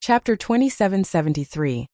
Chapter 2773.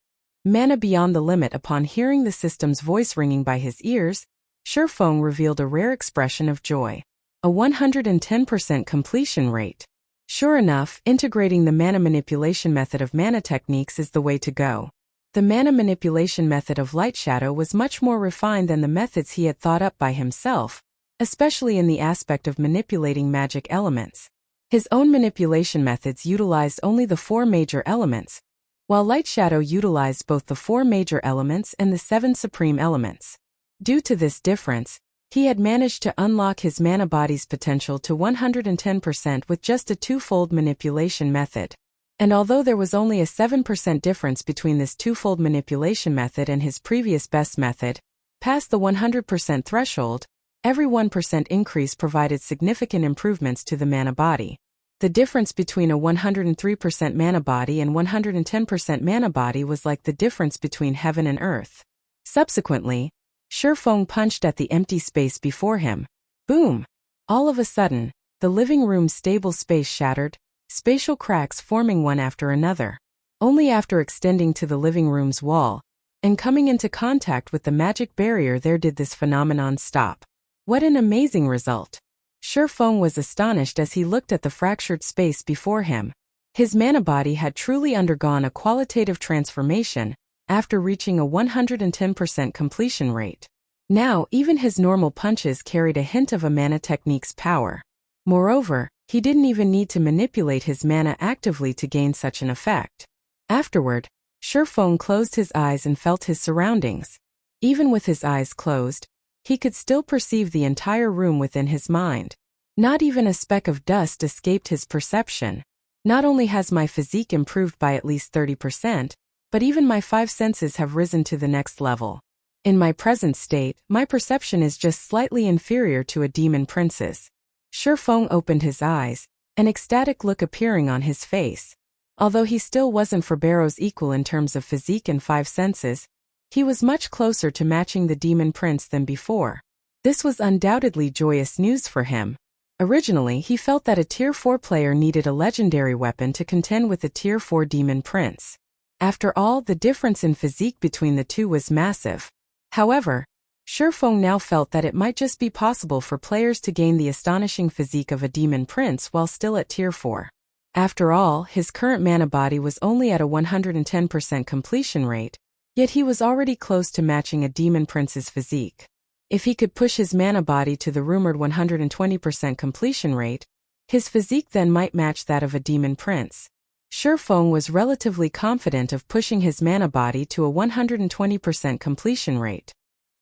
Mana Beyond the Limit. Upon hearing the system's voice ringing by his ears, Feng revealed a rare expression of joy. A 110% completion rate. Sure enough, integrating the mana manipulation method of mana techniques is the way to go. The mana manipulation method of Light Shadow was much more refined than the methods he had thought up by himself, especially in the aspect of manipulating magic elements. His own manipulation methods utilized only the 4 major elements, while Light Shadow utilized both the 4 major elements and the 7 supreme elements. Due to this difference, he had managed to unlock his mana body's potential to 110% with just a 2-fold manipulation method. And although there was only a 7% difference between this 2-fold manipulation method and his previous best method, past the 100% threshold, every 1% increase provided significant improvements to the mana body. The difference between a 103% mana body and 110% mana body was like the difference between heaven and earth. Subsequently, Feng punched at the empty space before him. Boom! All of a sudden, the living room's stable space shattered, spatial cracks forming one after another. Only after extending to the living room's wall and coming into contact with the magic barrier there did this phenomenon stop. What an amazing result! Feng was astonished as he looked at the fractured space before him. His mana body had truly undergone a qualitative transformation after reaching a 110% completion rate. Now, even his normal punches carried a hint of a mana technique's power. Moreover, he didn't even need to manipulate his mana actively to gain such an effect. Afterward, Feng closed his eyes and felt his surroundings. Even with his eyes closed, he could still perceive the entire room within his mind. Not even a speck of dust escaped his perception. Not only has my physique improved by at least 30%, but even my 5 senses have risen to the next level. In my present state, my perception is just slightly inferior to a demon prince's. Feng opened his eyes, an ecstatic look appearing on his face. Although he still wasn't Ferbero's equal in terms of physique and 5 senses, he was much closer to matching the demon prince than before. This was undoubtedly joyous news for him. Originally, he felt that a Tier 4 player needed a legendary weapon to contend with a Tier 4 demon prince. After all, the difference in physique between the two was massive. However, Feng now felt that it might just be possible for players to gain the astonishing physique of a demon prince while still at Tier 4. After all, his current mana body was only at a 110% completion rate, yet he was already close to matching a demon prince's physique. If he could push his mana body to the rumored 120% completion rate, his physique then might match that of a demon prince. Feng was relatively confident of pushing his mana body to a 120% completion rate.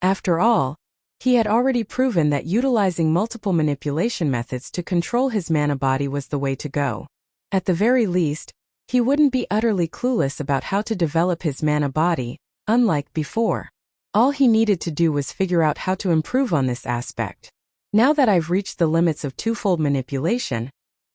After all, he had already proven that utilizing multiple manipulation methods to control his mana body was the way to go. At the very least, he wouldn't be utterly clueless about how to develop his mana body, unlike before. All he needed to do was figure out how to improve on this aspect. Now that I've reached the limits of 2-fold manipulation,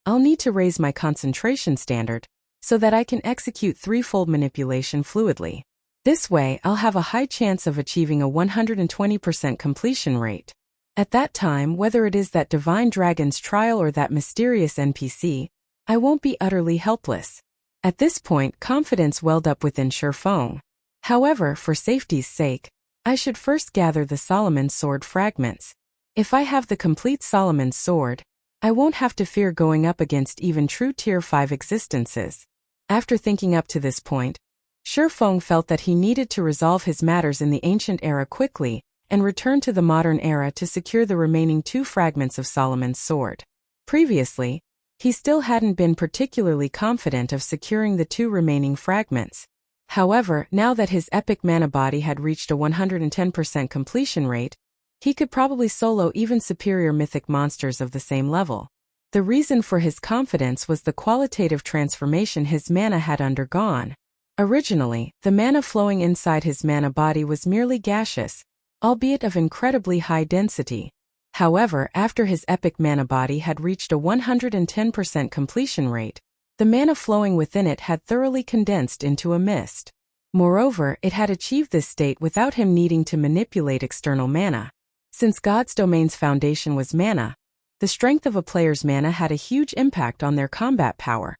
I'll need to raise my concentration standard, so that I can execute 3-fold manipulation fluidly. This way, I'll have a high chance of achieving a 120% completion rate. At that time, whether it is that divine dragon's trial or that mysterious NPC, I won't be utterly helpless. At this point, confidence welled up within Feng. However, for safety's sake, I should first gather the Solomon's Sword fragments. If I have the complete Solomon's Sword, I won't have to fear going up against even true Tier 5 existences. After thinking up to this point, Feng felt that he needed to resolve his matters in the ancient era quickly and return to the modern era to secure the remaining 2 fragments of Solomon's Sword. Previously, he still hadn't been particularly confident of securing the 2 remaining fragments. However, now that his epic mana body had reached a 110% completion rate, he could probably solo even superior mythic monsters of the same level. The reason for his confidence was the qualitative transformation his mana had undergone. Originally, the mana flowing inside his mana body was merely gaseous, albeit of incredibly high density. However, after his epic mana body had reached a 110% completion rate, the mana flowing within it had thoroughly condensed into a mist. Moreover, it had achieved this state without him needing to manipulate external mana. Since God's domain's foundation was mana, the strength of a player's mana had a huge impact on their combat power,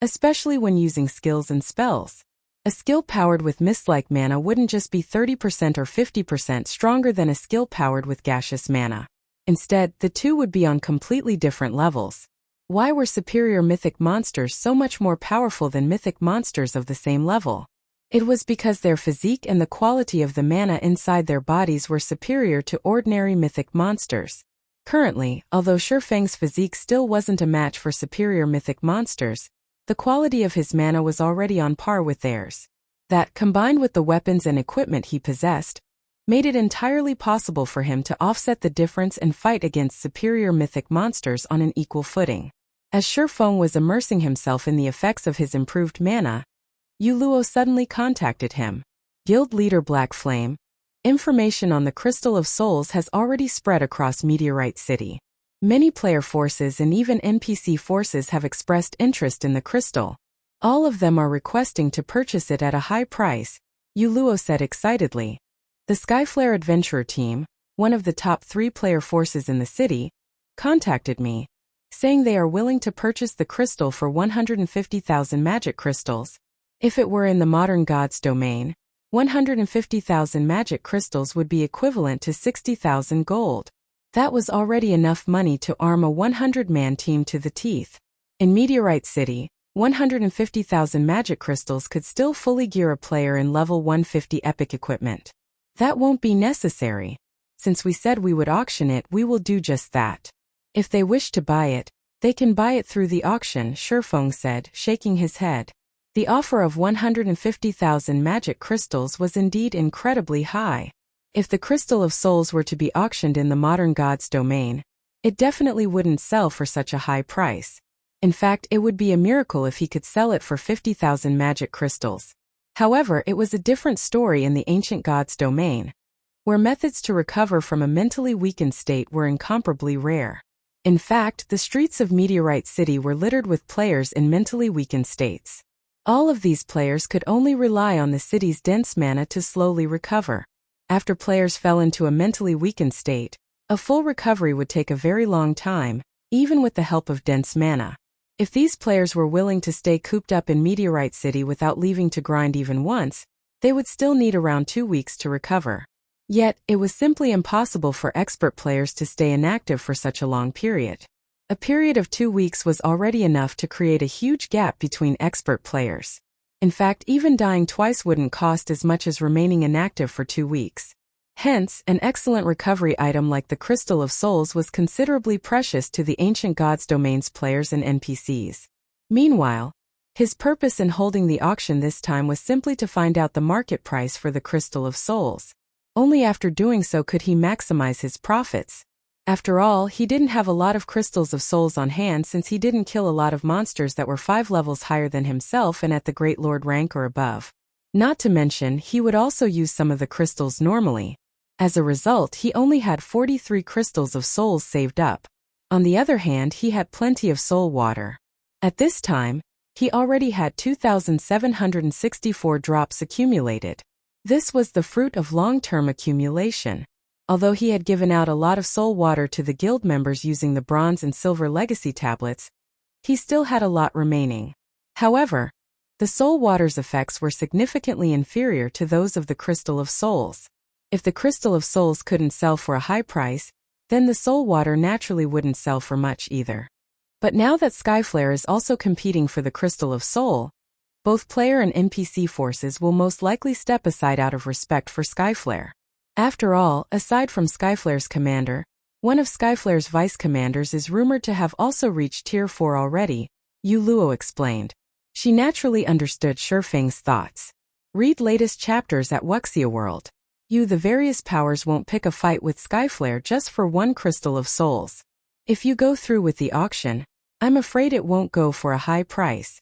especially when using skills and spells. A skill powered with mist-like mana wouldn't just be 30% or 50% stronger than a skill powered with gaseous mana. Instead, the two would be on completely different levels. Why were superior mythic monsters so much more powerful than mythic monsters of the same level? It was because their physique and the quality of the mana inside their bodies were superior to ordinary mythic monsters. Currently, although Feng's physique still wasn't a match for superior mythic monsters, the quality of his mana was already on par with theirs. That, combined with the weapons and equipment he possessed, made it entirely possible for him to offset the difference and fight against superior mythic monsters on an equal footing. As Feng was immersing himself in the effects of his improved mana, Yuluo suddenly contacted him. Guild leader Black Flame, information on the Crystal of Souls has already spread across Meteorite City. Many player forces and even NPC forces have expressed interest in the crystal. All of them are requesting to purchase it at a high price, Yuluo said excitedly. The Skyflare adventurer team, one of the top 3 player forces in the city, contacted me, saying they are willing to purchase the crystal for 150,000 magic crystals. If it were in the modern god's domain, 150,000 magic crystals would be equivalent to 60,000 gold. That was already enough money to arm a 100-man team to the teeth. In Meteorite City, 150,000 magic crystals could still fully gear a player in level 150 epic equipment. That won't be necessary. Since we said we would auction it, we will do just that. If they wish to buy it, they can buy it through the auction, Feng said, shaking his head. The offer of 150,000 magic crystals was indeed incredibly high. If the Crystal of Souls were to be auctioned in the modern god's domain, it definitely wouldn't sell for such a high price. In fact, it would be a miracle if he could sell it for 50,000 magic crystals. However, it was a different story in the ancient god's domain, where methods to recover from a mentally weakened state were incomparably rare. In fact, the streets of Meteorite City were littered with players in mentally weakened states. All of these players could only rely on the city's dense mana to slowly recover. After players fell into a mentally weakened state, a full recovery would take a very long time, even with the help of dense mana. If these players were willing to stay cooped up in Meteorite City without leaving to grind even once, they would still need around 2 weeks to recover. Yet, it was simply impossible for expert players to stay inactive for such a long period. A period of 2 weeks was already enough to create a huge gap between expert players. In fact, even dying twice wouldn't cost as much as remaining inactive for 2 weeks. Hence, an excellent recovery item like the Crystal of Souls was considerably precious to the ancient god's domain's players and NPCs. Meanwhile, his purpose in holding the auction this time was simply to find out the market price for the Crystal of Souls. Only after doing so could he maximize his profits. After all, he didn't have a lot of Crystals of Souls on hand since he didn't kill a lot of monsters that were 5 levels higher than himself and at the Great Lord rank or above. Not to mention, he would also use some of the crystals normally. As a result, he only had 43 Crystals of Souls saved up. On the other hand, he had plenty of soul water. At this time, he already had 2,764 drops accumulated. This was the fruit of long-term accumulation. Although he had given out a lot of soul water to the guild members using the bronze and silver legacy tablets, he still had a lot remaining. However, the soul water's effects were significantly inferior to those of the Crystal of Souls. If the Crystal of Souls couldn't sell for a high price, then the soul water naturally wouldn't sell for much either. But now that Skyflare is also competing for the Crystal of Soul, both player and NPC forces will most likely step aside out of respect for Skyflare. After all, aside from Skyflare's commander, one of Skyflare's vice commanders is rumored to have also reached Tier 4 already, Yuluo explained. She naturally understood Feng's thoughts. Read latest chapters at Wuxia World. The various powers won't pick a fight with Skyflare just for one Crystal of Souls. If you go through with the auction, I'm afraid it won't go for a high price.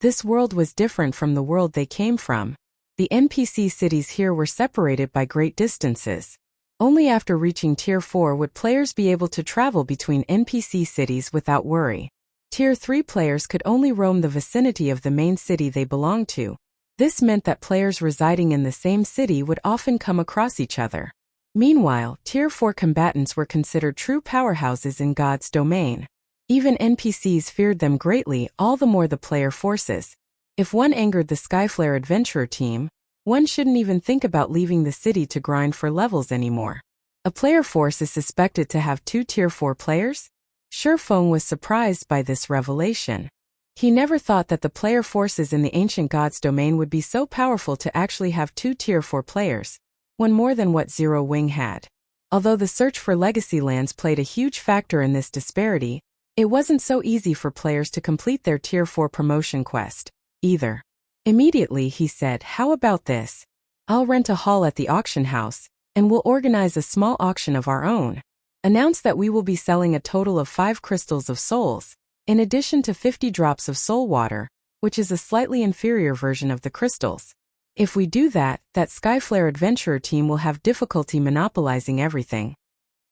This world was different from the world they came from. The NPC cities here were separated by great distances. Only after reaching Tier 4 would players be able to travel between NPC cities without worry. Tier 3 players could only roam the vicinity of the main city they belonged to. This meant that players residing in the same city would often come across each other. Meanwhile, Tier 4 combatants were considered true powerhouses in God's domain. Even NPCs feared them greatly, all the more the player forces. If one angered the Skyflare adventurer team, one shouldn't even think about leaving the city to grind for levels anymore. A player force is suspected to have 2 Tier 4 players? Feng was surprised by this revelation. He never thought that the player forces in the Ancient Gods domain would be so powerful to actually have 2 Tier 4 players, one more than what Zero Wing had. Although the search for legacy lands played a huge factor in this disparity, it wasn't so easy for players to complete their Tier 4 promotion quest, either. Immediately he said, "How about this? I'll rent a hall at the auction house, and we'll organize a small auction of our own. Announce that we will be selling a total of 5 crystals of souls, in addition to 50 drops of soul water, which is a slightly inferior version of the crystals. If we do that, that Skyflare adventurer team will have difficulty monopolizing everything."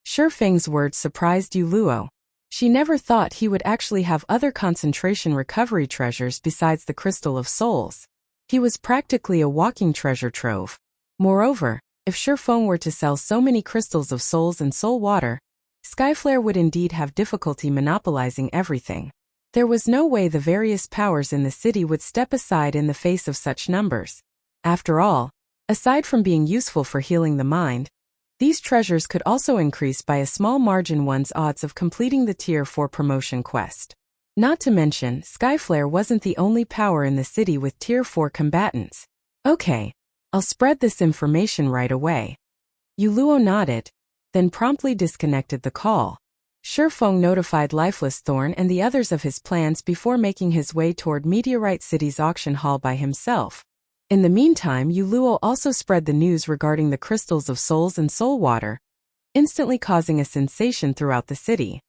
Feng's words surprised Yuluo. She never thought he would actually have other concentration recovery treasures besides the Crystal of Souls. He was practically a walking treasure trove. Moreover, if Feng were to sell so many crystals of souls and soul water, Skyflare would indeed have difficulty monopolizing everything. There was no way the various powers in the city would step aside in the face of such numbers. After all, aside from being useful for healing the mind, these treasures could also increase by a small margin one's odds of completing the Tier 4 promotion quest. Not to mention, Skyflare wasn't the only power in the city with Tier 4 combatants. "Okay, I'll spread this information right away." Yuluo nodded, then promptly disconnected the call. Feng notified Lifeless Thorn and the others of his plans before making his way toward Meteorite City's auction hall by himself. In the meantime, Yuluo also spread the news regarding the crystals of souls and soul water, instantly causing a sensation throughout the city.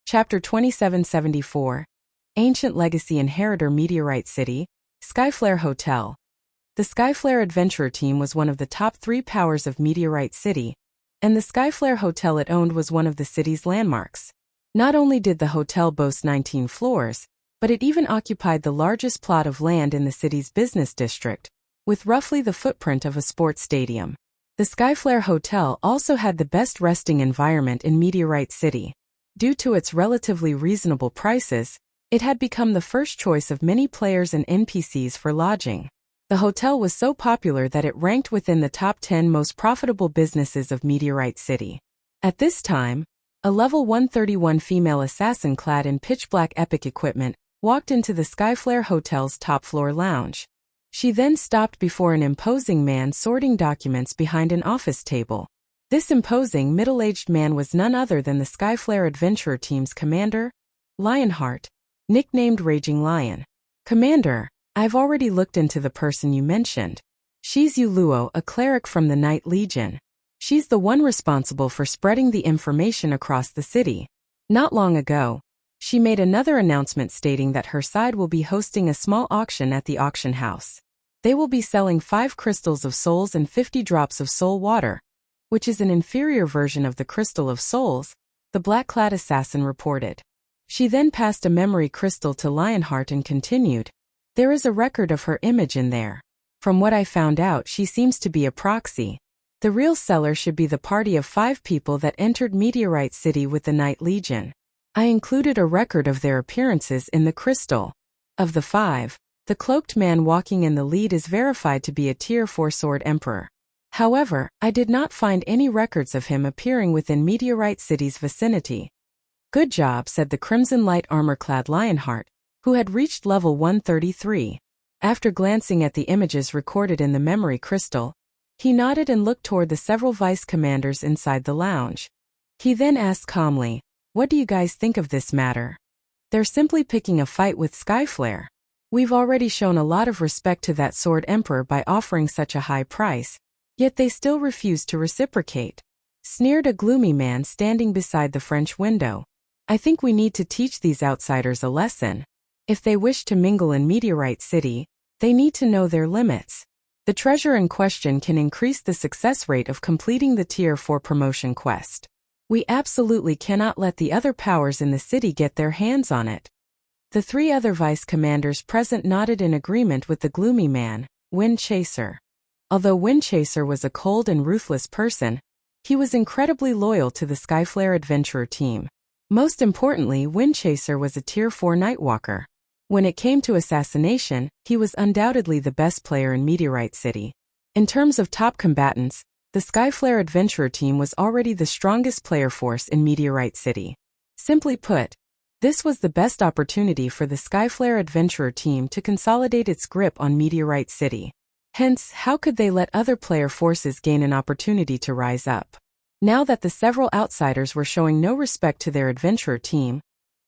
Chapter 2774. Ancient Legacy Inheritor Meteorite City, Skyflare Hotel. The Skyflare Adventurer Team was one of the top 3 powers of Meteorite City, and the Skyflare Hotel it owned was one of the city's landmarks. Not only did the hotel boast 19 floors, but it even occupied the largest plot of land in the city's business district, with roughly the footprint of a sports stadium. The Skyflare Hotel also had the best resting environment in Meteorite City. Due to its relatively reasonable prices, it had become the first choice of many players and NPCs for lodging. The hotel was so popular that it ranked within the top 10 most profitable businesses of Meteorite City. At this time, a level 131 female assassin clad in pitch-black epic equipment walked into the Skyflare Hotel's top-floor lounge. She then stopped before an imposing man sorting documents behind an office table. This imposing middle-aged man was none other than the Skyflare Adventurer Team's commander, Lionheart, nicknamed Raging Lion. "Commander, I've already looked into the person you mentioned. She's Yuluo, a cleric from the Night Legion. She's the one responsible for spreading the information across the city. Not long ago, she made another announcement stating that her side will be hosting a small auction at the auction house. They will be selling 5 crystals of souls and 50 drops of soul water, which is an inferior version of the Crystal of Souls," the black-clad assassin reported. She then passed a memory crystal to Lionheart and continued, "There is a record of her image in there. From what I found out, she seems to be a proxy. The real seller should be the party of 5 people that entered Meteorite City with the Night Legion. I included a record of their appearances in the crystal. Of the 5, the cloaked man walking in the lead is verified to be a Tier 4 Sword Emperor. However, I did not find any records of him appearing within Meteorite City's vicinity." "Good job," said the Crimson Light armor-clad Lionheart, who had reached level 133. After glancing at the images recorded in the memory crystal, he nodded and looked toward the several vice commanders inside the lounge. He then asked calmly, "What do you guys think of this matter?" "They're simply picking a fight with Skyflare. We've already shown a lot of respect to that Sword Emperor by offering such a high price, yet they still refuse to reciprocate," sneered a gloomy man standing beside the French window. "I think we need to teach these outsiders a lesson. If they wish to mingle in Meteorite City, they need to know their limits. The treasure in question can increase the success rate of completing the Tier 4 promotion quest. We absolutely cannot let the other powers in the city get their hands on it." The 3 other vice commanders present nodded in agreement with the gloomy man, Wind Chaser. Although Wind Chaser was a cold and ruthless person, He was incredibly loyal to the Skyflare adventurer team. Most importantly, Windchaser was a Tier 4 Nightwalker. When it came to assassination, he was undoubtedly the best player in Meteorite City. In terms of top combatants, the Skyflare adventurer team was already the strongest player force in Meteorite City. Simply put, this was the best opportunity for the Skyflare adventurer team to consolidate its grip on Meteorite City. Hence, how could they let other player forces gain an opportunity to rise up? Now that the several outsiders were showing no respect to their adventurer team,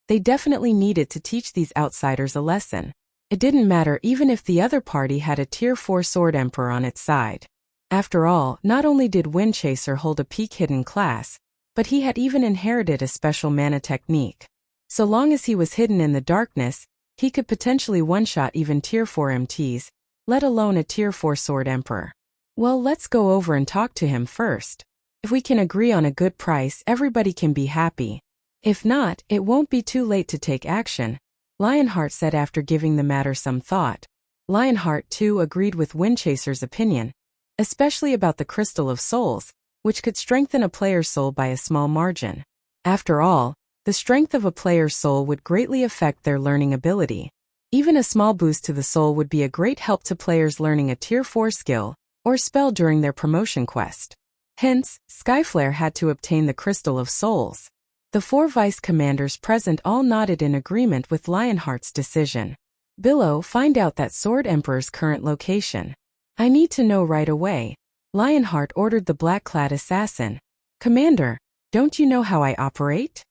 they definitely needed to teach these outsiders a lesson. It didn't matter even if the other party had a Tier 4 Sword Emperor on its side. After all, not only did Windchaser hold a peak hidden class, but he had even inherited a special mana technique. So long as he was hidden in the darkness, he could potentially one-shot even Tier 4 MTs, let alone a Tier 4 Sword Emperor. Well, let's go over and talk to him first. If we can agree on a good price, everybody can be happy. If not, it won't be too late to take action, Lionheart said after giving the matter some thought. Lionheart, too, agreed with Windchaser's opinion, especially about the Crystal of Souls, which could strengthen a player's soul by a small margin. After all, the strength of a player's soul would greatly affect their learning ability. Even a small boost to the soul would be a great help to players learning a Tier 4 skill or spell during their promotion quest. Hence, Skyflare had to obtain the Crystal of Souls. The 4 vice commanders present all nodded in agreement with Lionheart's decision. Billow, find out that Sword Emperor's current location. I need to know right away. Lionheart ordered the black-clad assassin. Commander, don't you know how I operate?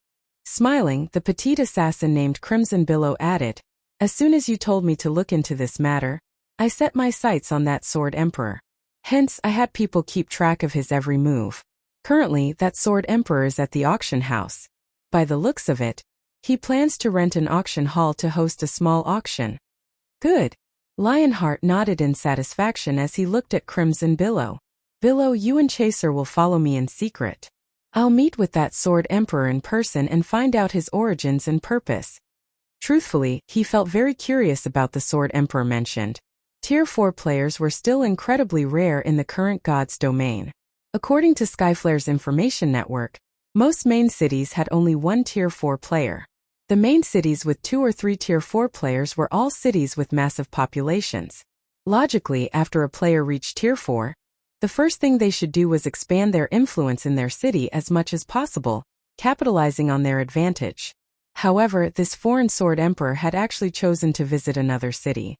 Smiling, the petite assassin named Crimson Billow added, as soon as you told me to look into this matter, I set my sights on that Sword Emperor. Hence, I had people keep track of his every move. Currently, that Sword Emperor is at the auction house. By the looks of it, he plans to rent an auction hall to host a small auction. Good. Lionheart nodded in satisfaction as he looked at Crimson Billow. Billow, you and Chaser will follow me in secret. I'll meet with that Sword Emperor in person and find out his origins and purpose. Truthfully, he felt very curious about the Sword Emperor mentioned. Tier 4 players were still incredibly rare in the current God's domain. According to Skyflare's information network, most main cities had only one Tier 4 player. The main cities with 2 or 3 Tier 4 players were all cities with massive populations. Logically, after a player reached Tier 4, the first thing they should do was expand their influence in their city as much as possible, capitalizing on their advantage. However, this foreign Sword Emperor had actually chosen to visit another city.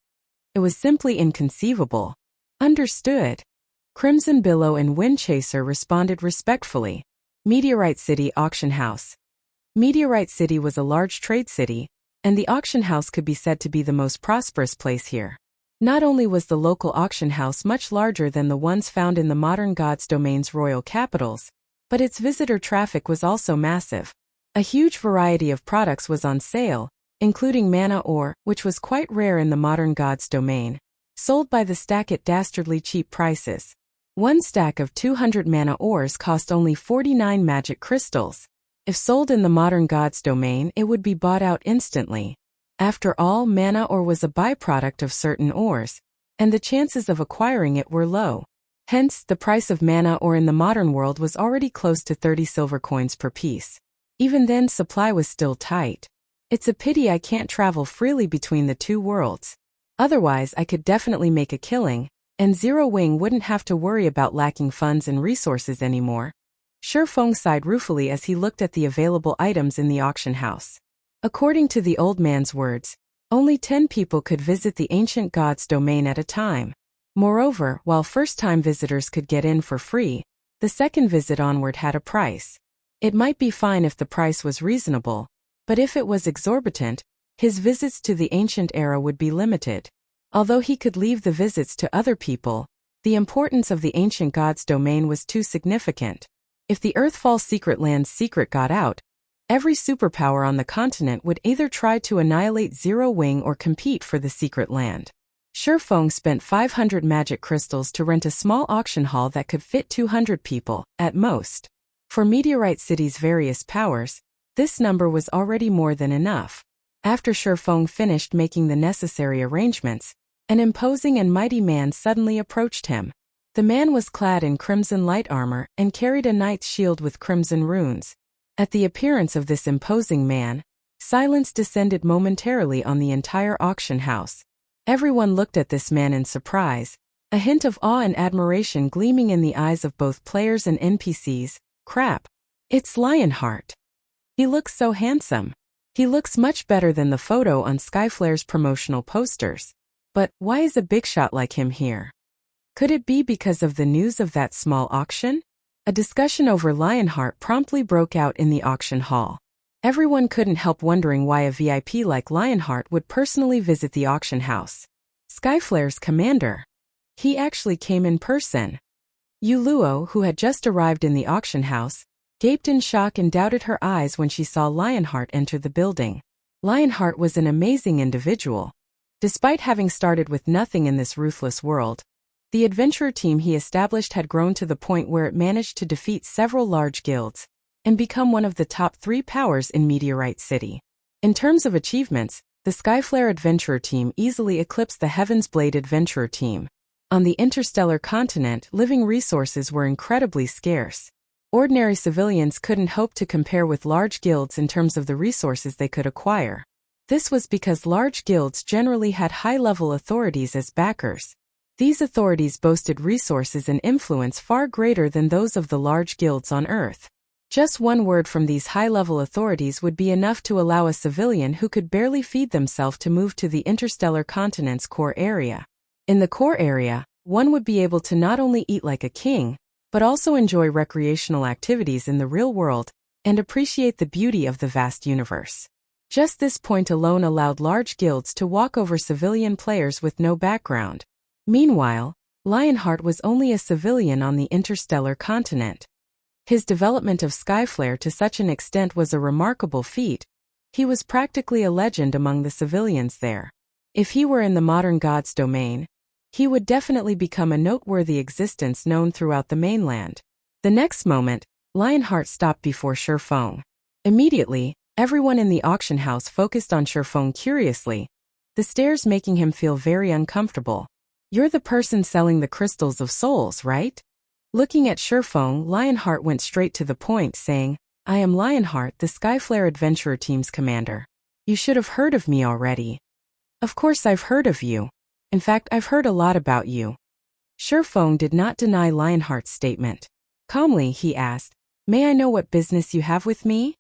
It was simply inconceivable. Understood. Crimson Billow and Windchaser responded respectfully. Meteorite City Auction House. Meteorite City was a large trade city, and the auction house could be said to be the most prosperous place here. Not only was the local auction house much larger than the ones found in the modern God's Domain's royal capitals, but its visitor traffic was also massive. A huge variety of products was on sale, including mana ore, which was quite rare in the modern God's Domain, sold by the stack at dastardly cheap prices. One stack of 200 mana ores cost only 49 magic crystals. If sold in the modern God's Domain, it would be bought out instantly. After all, mana ore was a byproduct of certain ores, and the chances of acquiring it were low. Hence, the price of mana ore in the modern world was already close to 30 silver coins per piece. Even then, supply was still tight. It's a pity I can't travel freely between the two worlds. Otherwise, I could definitely make a killing, and Zero Wing wouldn't have to worry about lacking funds and resources anymore. Feng sighed ruefully as he looked at the available items in the auction house. According to the old man's words, only 10 people could visit the ancient God's domain at a time. Moreover, while first-time visitors could get in for free, the second visit onward had a price. It might be fine if the price was reasonable, but if it was exorbitant, his visits to the ancient era would be limited. Although he could leave the visits to other people, the importance of the ancient God's domain was too significant. If the Earthfall Secret Land's secret got out, every superpower on the continent would either try to annihilate Zero Wing or compete for the secret land. Feng spent 500 magic crystals to rent a small auction hall that could fit 200 people, at most. For Meteorite City's various powers, this number was already more than enough. After Feng finished making the necessary arrangements, an imposing and mighty man suddenly approached him. The man was clad in crimson light armor and carried a knight's shield with crimson runes. At the appearance of this imposing man, silence descended momentarily on the entire auction house. Everyone looked at this man in surprise, a hint of awe and admiration gleaming in the eyes of both players and NPCs. Crap. It's Lionheart. He looks so handsome. He looks much better than the photo on Skyflare's promotional posters. But why is a big shot like him here? Could it be because of the news of that small auction? A discussion over Lionheart promptly broke out in the auction hall. Everyone couldn't help wondering why a VIP like Lionheart would personally visit the auction house. Skyflare's commander. He actually came in person. Yuluo, who had just arrived in the auction house, gaped in shock and doubted her eyes when she saw Lionheart enter the building. Lionheart was an amazing individual. Despite having started with nothing in this ruthless world, the adventurer team he established had grown to the point where it managed to defeat several large guilds and become one of the top 3 powers in Meteorite City. In terms of achievements, the Skyflare adventurer team easily eclipsed the Heaven's Blade adventurer team. On the interstellar continent, living resources were incredibly scarce. Ordinary civilians couldn't hope to compare with large guilds in terms of the resources they could acquire. This was because large guilds generally had high-level authorities as backers. These authorities boasted resources and influence far greater than those of the large guilds on Earth. Just one word from these high-level authorities would be enough to allow a civilian who could barely feed themselves to move to the interstellar continent's core area. In the core area, one would be able to not only eat like a king, but also enjoy recreational activities in the real world and appreciate the beauty of the vast universe. Just this point alone allowed large guilds to walk over civilian players with no background. Meanwhile, Lionheart was only a civilian on the interstellar continent. His development of Skyflare to such an extent was a remarkable feat. He was practically a legend among the civilians there. If he were in the modern god's domain, he would definitely become a noteworthy existence known throughout the mainland. The next moment, Lionheart stopped before Feng. Immediately, everyone in the auction house focused on Feng curiously, the stares making him feel very uncomfortable. "You're the person selling the crystals of souls, right?" Looking at Feng, Lionheart went straight to the point, saying, "I am Lionheart, the Skyflare adventurer team's commander. You should have heard of me already." "Of course I've heard of you. In fact, I've heard a lot about you." Feng did not deny Lionheart's statement. Calmly, he asked, "May I know what business you have with me?"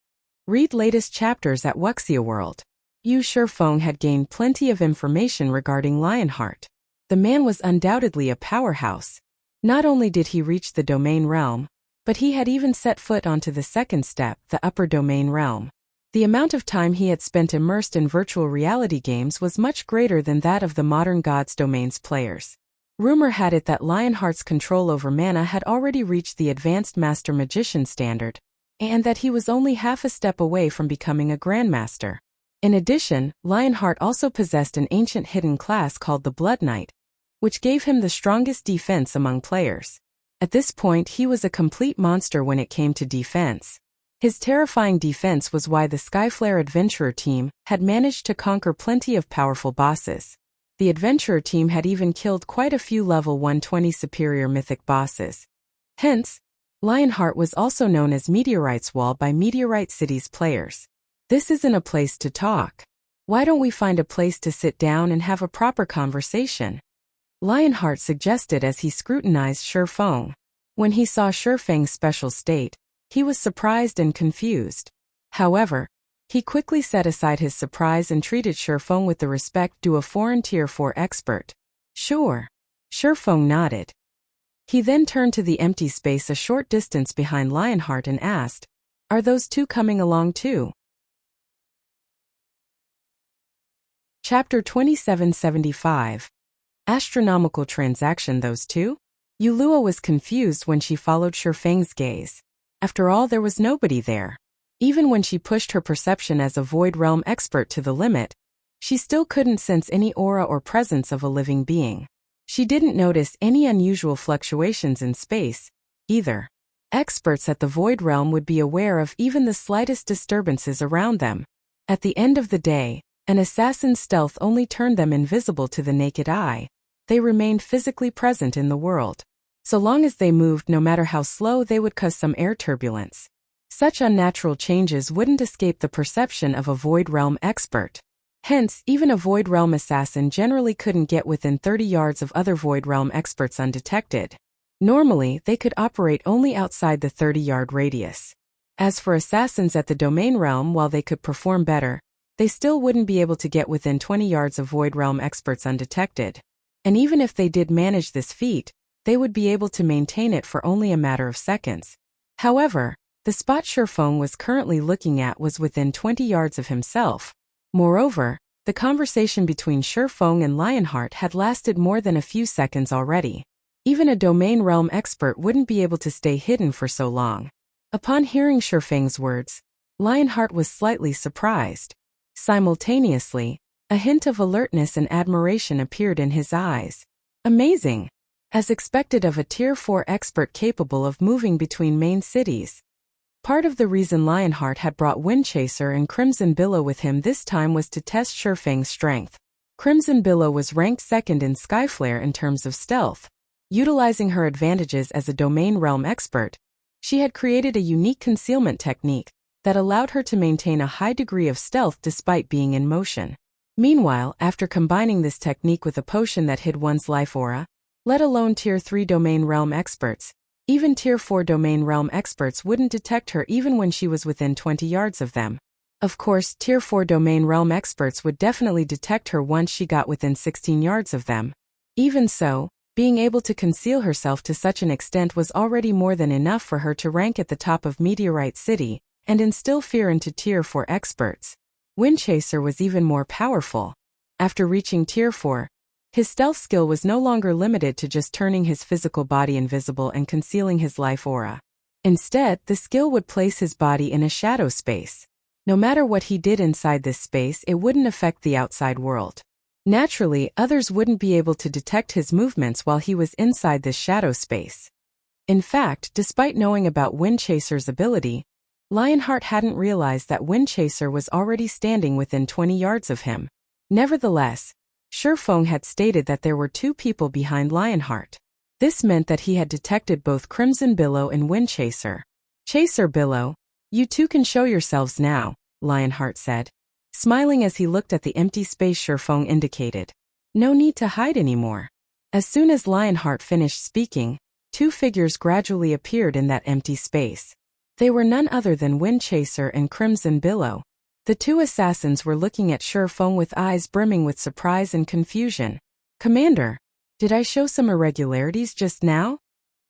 Read latest chapters at Wuxia World. Feng had gained plenty of information regarding Lionheart. The man was undoubtedly a powerhouse. Not only did he reach the domain realm, but he had even set foot onto the second step, the upper domain realm. The amount of time he had spent immersed in virtual reality games was much greater than that of the modern God's Domain's players. Rumor had it that Lionheart's control over mana had already reached the advanced Master Magician standard, and that he was only half a step away from becoming a Grandmaster. In addition, Lionheart also possessed an ancient hidden class called the Blood Knight, which gave him the strongest defense among players. At this point, he was a complete monster when it came to defense. His terrifying defense was why the Skyflare adventurer team had managed to conquer plenty of powerful bosses. The adventurer team had even killed quite a few level 120 superior mythic bosses. Hence, Lionheart was also known as Meteorite's Wall by Meteorite City's players. "This isn't a place to talk. Why don't we find a place to sit down and have a proper conversation?" Lionheart suggested as he scrutinized Feng. When he saw Feng's special state, he was surprised and confused. However, he quickly set aside his surprise and treated Feng with the respect due a foreign Tier 4 expert. "Sure." Feng nodded. He then turned to the empty space a short distance behind Lionheart and asked, "Are those two coming along too?" Chapter 2775. Astronomical transaction, those two? Yulua was confused when she followed Feng's gaze. After all, there was nobody there. Even when she pushed her perception as a Void Realm expert to the limit, she still couldn't sense any aura or presence of a living being. She didn't notice any unusual fluctuations in space, either. Experts at the Void Realm would be aware of even the slightest disturbances around them. At the end of the day, an assassin's stealth only turned them invisible to the naked eye. They remained physically present in the world. So long as they moved, no matter how slow, they would cause some air turbulence. Such unnatural changes wouldn't escape the perception of a Void Realm expert. Hence, even a Void Realm assassin generally couldn't get within 30 yards of other Void Realm experts undetected. Normally, they could operate only outside the 30-yard radius. As for assassins at the Domain Realm, while they could perform better, they still wouldn't be able to get within 20 yards of Void Realm experts undetected. And even if they did manage this feat, they would be able to maintain it for only a matter of seconds. However, the spot Feng was currently looking at was within 20 yards of himself. Moreover, the conversation between Feng and Lionheart had lasted more than a few seconds already. Even a Domain Realm expert wouldn't be able to stay hidden for so long. Upon hearing Feng's words, Lionheart was slightly surprised. Simultaneously, a hint of alertness and admiration appeared in his eyes. Amazing! As expected of a Tier 4 expert capable of moving between main cities. Part of the reason Lionheart had brought Windchaser and Crimson Billow with him this time was to test Feng's strength. Crimson Billow was ranked second in Skyflare in terms of stealth. Utilizing her advantages as a Domain Realm expert, she had created a unique concealment technique that allowed her to maintain a high degree of stealth despite being in motion. Meanwhile, after combining this technique with a potion that hid one's life aura, let alone Tier 3 Domain Realm experts, even Tier 4 Domain Realm experts wouldn't detect her even when she was within 20 yards of them. Of course, Tier 4 Domain Realm experts would definitely detect her once she got within 16 yards of them. Even so, being able to conceal herself to such an extent was already more than enough for her to rank at the top of Meteorite City and instill fear into Tier 4 experts. Windchaser was even more powerful. After reaching Tier 4, his stealth skill was no longer limited to just turning his physical body invisible and concealing his life aura. Instead, the skill would place his body in a shadow space. No matter what he did inside this space, it wouldn't affect the outside world. Naturally, others wouldn't be able to detect his movements while he was inside this shadow space. In fact, despite knowing about Windchaser's ability, Lionheart hadn't realized that Windchaser was already standing within 20 yards of him. Nevertheless, Feng had stated that there were two people behind Lionheart. This meant that he had detected both Crimson Billow and Windchaser. "Chaser Billow, you two can show yourselves now," Lionheart said, smiling as he looked at the empty space Feng indicated. "No need to hide anymore." As soon as Lionheart finished speaking, two figures gradually appeared in that empty space. They were none other than Windchaser and Crimson Billow. The two assassins were looking at Feng with eyes brimming with surprise and confusion. "Commander, did I show some irregularities just now?"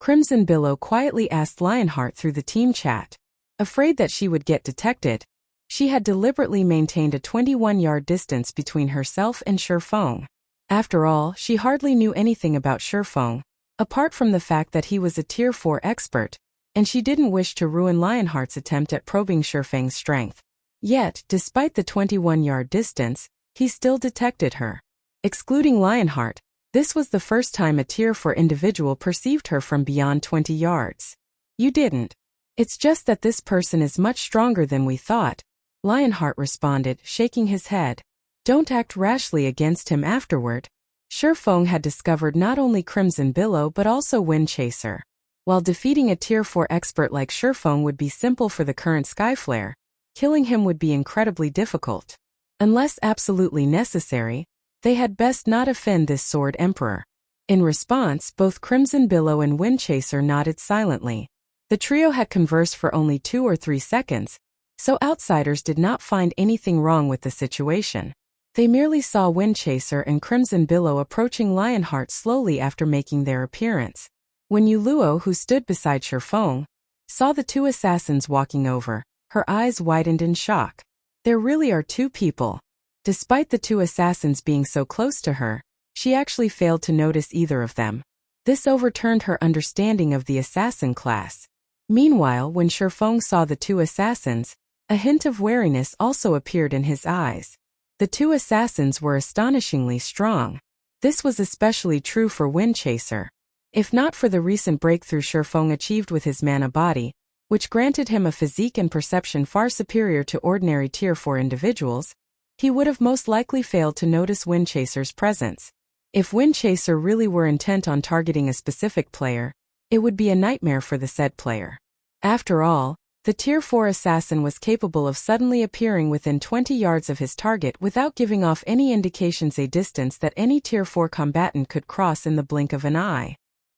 Crimson Billow quietly asked Lionheart through the team chat. Afraid that she would get detected, she had deliberately maintained a 21-yard distance between herself and Feng. After all, she hardly knew anything about Feng, apart from the fact that he was a Tier 4 expert, and she didn't wish to ruin Lionheart's attempt at probing Feng's strength. Yet, despite the 21-yard distance, he still detected her. Excluding Lionheart, this was the first time a Tier 4 individual perceived her from beyond 20 yards. "You didn't. It's just that this person is much stronger than we thought," Lionheart responded, shaking his head. "Don't act rashly against him afterward." Feng had discovered not only Crimson Billow but also Windchaser. While defeating a Tier 4 expert like Feng would be simple for the current Skyflare, killing him would be incredibly difficult. Unless absolutely necessary, they had best not offend this Sword Emperor. In response, both Crimson Billow and Windchaser nodded silently. The trio had conversed for only 2 or 3 seconds, so outsiders did not find anything wrong with the situation. They merely saw Windchaser and Crimson Billow approaching Lionheart slowly after making their appearance. When Yuluo, who stood beside Feng, saw the two assassins walking over, her eyes widened in shock. There really are two people. Despite the two assassins being so close to her, she actually failed to notice either of them. This overturned her understanding of the assassin class. Meanwhile, when Feng saw the two assassins, a hint of wariness also appeared in his eyes. The two assassins were astonishingly strong. This was especially true for Windchaser. If not for the recent breakthrough Feng achieved with his mana body, which granted him a physique and perception far superior to ordinary Tier 4 individuals, he would have most likely failed to notice Windchaser's presence. If Windchaser really were intent on targeting a specific player, It would be a nightmare for the said player. After all, the Tier 4 assassin was capable of suddenly appearing within 20 yards of his target without giving off any indications, a distance that any Tier 4 combatant could cross in the blink of an eye.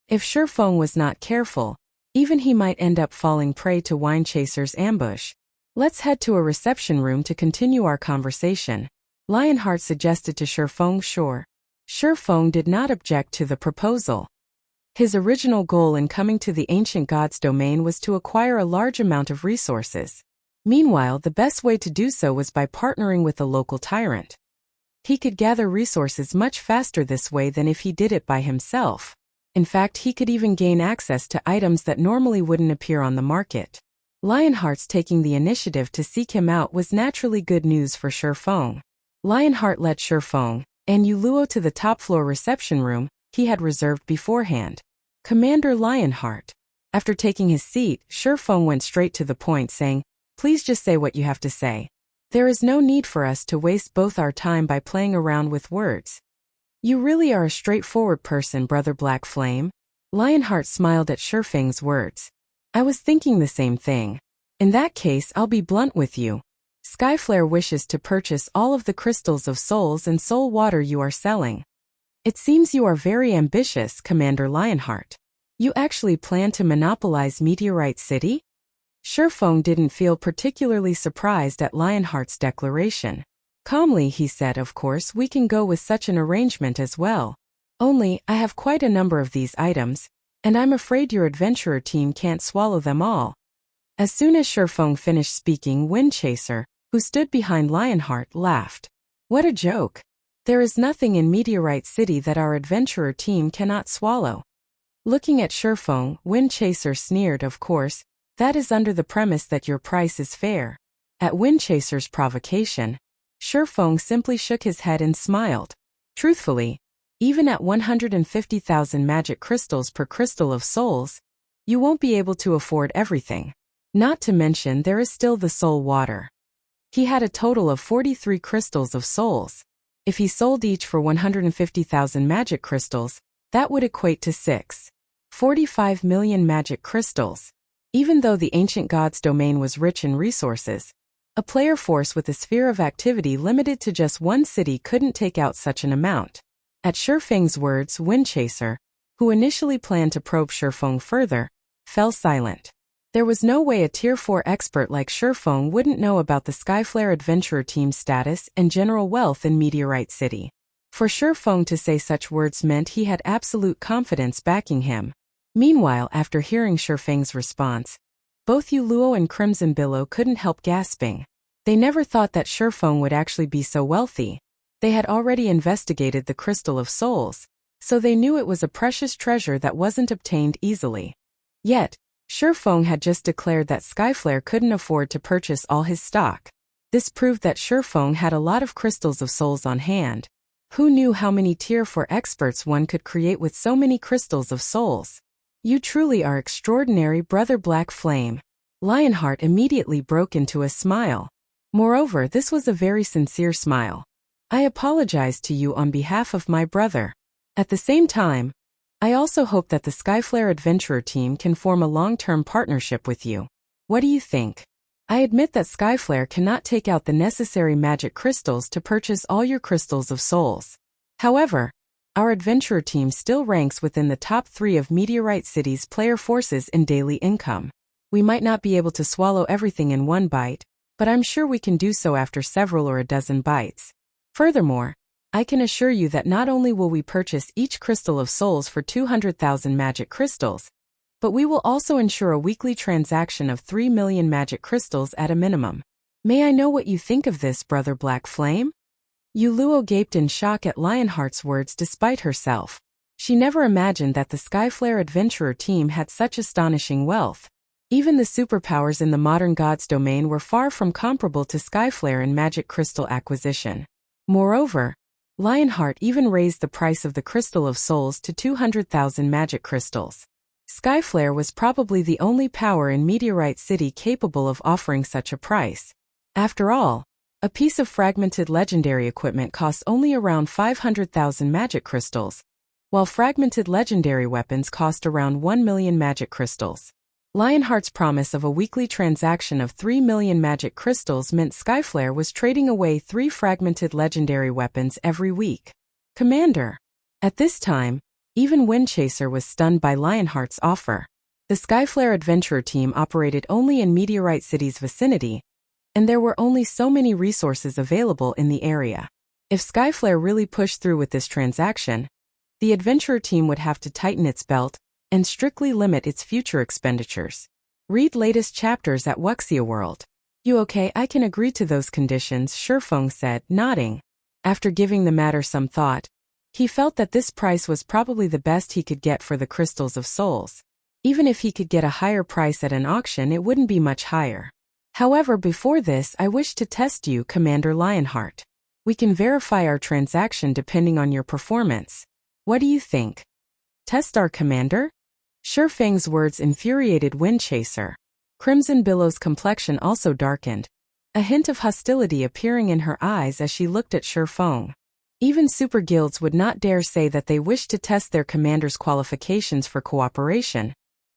If Feng was not careful, even he might end up falling prey to Wine Chaser's ambush. Let's head to a reception room to continue our conversation, Lionheart suggested to Feng. Sure. Feng did not object to the proposal. His original goal in coming to the ancient god's domain was to acquire a large amount of resources. Meanwhile, the best way to do so was by partnering with a local tyrant. He could gather resources much faster this way than if he did it by himself. In fact, he could even gain access to items that normally wouldn't appear on the market. Lionheart's taking the initiative to seek him out was naturally good news for Feng. Lionheart led Feng and Yuluo to the top-floor reception room he had reserved beforehand. Commander Lionheart. After taking his seat, Feng went straight to the point, saying, "Please just say what you have to say. There is no need for us to waste both our time by playing around with words." "You really are a straightforward person, Brother Black Flame." Lionheart smiled at Feng's words. "I was thinking the same thing. In that case, I'll be blunt with you. Skyflare wishes to purchase all of the crystals of souls and soul water you are selling." "It seems you are very ambitious, Commander Lionheart. You actually plan to monopolize Meteorite City?" Feng didn't feel particularly surprised at Lionheart's declaration. Calmly he said, "Of course we can go with such an arrangement as well. Only, I have quite a number of these items, and I'm afraid your adventurer team can't swallow them all." As soon as Feng finished speaking, Wind Chaser, who stood behind Lionheart, laughed. "What a joke. There is nothing in Meteorite City that our adventurer team cannot swallow." Looking at Feng, Wind Chaser sneered, "Of course, that is under the premise that your price is fair." At Wind Chaser's provocation, Feng simply shook his head and smiled. Truthfully, even at 150,000 magic crystals per crystal of souls, you won't be able to afford everything. Not to mention there is still the soul water. He had a total of 43 crystals of souls. If he sold each for 150,000 magic crystals, that would equate to 6.45 million magic crystals. Even though the ancient god's domain was rich in resources, a player force with a sphere of activity limited to just one city couldn't take out such an amount. At Feng's words, Wind Chaser, who initially planned to probe Feng further, fell silent. There was no way a Tier 4 expert like Feng wouldn't know about the Skyflare adventurer team's status and general wealth in Meteorite City. For Feng to say such words meant he had absolute confidence backing him. Meanwhile, after hearing Feng's response, both Yuluo and Crimson Billow couldn't help gasping. They never thought that Feng would actually be so wealthy. They had already investigated the Crystal of Souls, so they knew it was a precious treasure that wasn't obtained easily. Yet, Feng had just declared that Skyflare couldn't afford to purchase all his stock. This proved that Feng had a lot of crystals of souls on hand. Who knew how many Tier 4 experts one could create with so many crystals of souls? "You truly are extraordinary, Brother Black Flame." Lionheart immediately broke into a smile. Moreover, this was a very sincere smile. "I apologize to you on behalf of my brother. At the same time, I also hope that the Skyflare adventurer team can form a long-term partnership with you. What do you think? I admit that Skyflare cannot take out the necessary magic crystals to purchase all your crystals of souls. However, our adventurer team still ranks within the top 3 of Meteorite City's player forces in daily income. We might not be able to swallow everything in one bite, but I'm sure we can do so after several or a dozen bites. Furthermore, I can assure you that not only will we purchase each crystal of souls for 200,000 magic crystals, but we will also ensure a weekly transaction of 3 million magic crystals at a minimum. May I know what you think of this, Brother Black Flame?" Yuluo gaped in shock at Lionheart's words despite herself. She never imagined that the Skyflare adventurer team had such astonishing wealth. Even the superpowers in the modern god's domain were far from comparable to Skyflare in magic crystal acquisition. Moreover, Lionheart even raised the price of the Crystal of Souls to 200,000 magic crystals. Skyflare was probably the only power in Meteorite City capable of offering such a price. After all, a piece of fragmented legendary equipment costs only around 500,000 magic crystals, while fragmented legendary weapons cost around 1 million magic crystals. Lionheart's promise of a weekly transaction of 3 million magic crystals meant Skyflare was trading away 3 fragmented legendary weapons every week. Commander. At this time, even Windchaser was stunned by Lionheart's offer. The Skyflare adventurer team operated only in Meteorite City's vicinity, and there were only so many resources available in the area. If Skyflare really pushed through with this transaction, the adventurer team would have to tighten its belt and strictly limit its future expenditures. Read latest chapters at Wuxia World. You okay? I can agree to those conditions, Feng said, nodding. After giving the matter some thought, he felt that this price was probably the best he could get for the crystals of souls. Even if he could get a higher price at an auction, it wouldn't be much higher. However, before this, I wish to test you, Commander Lionheart. We can verify our transaction depending on your performance. What do you think? Test our commander? Feng's words infuriated Windchaser. Crimson Billow's complexion also darkened, a hint of hostility appearing in her eyes as she looked at Feng. Even super guilds would not dare say that they wished to test their commander's qualifications for cooperation,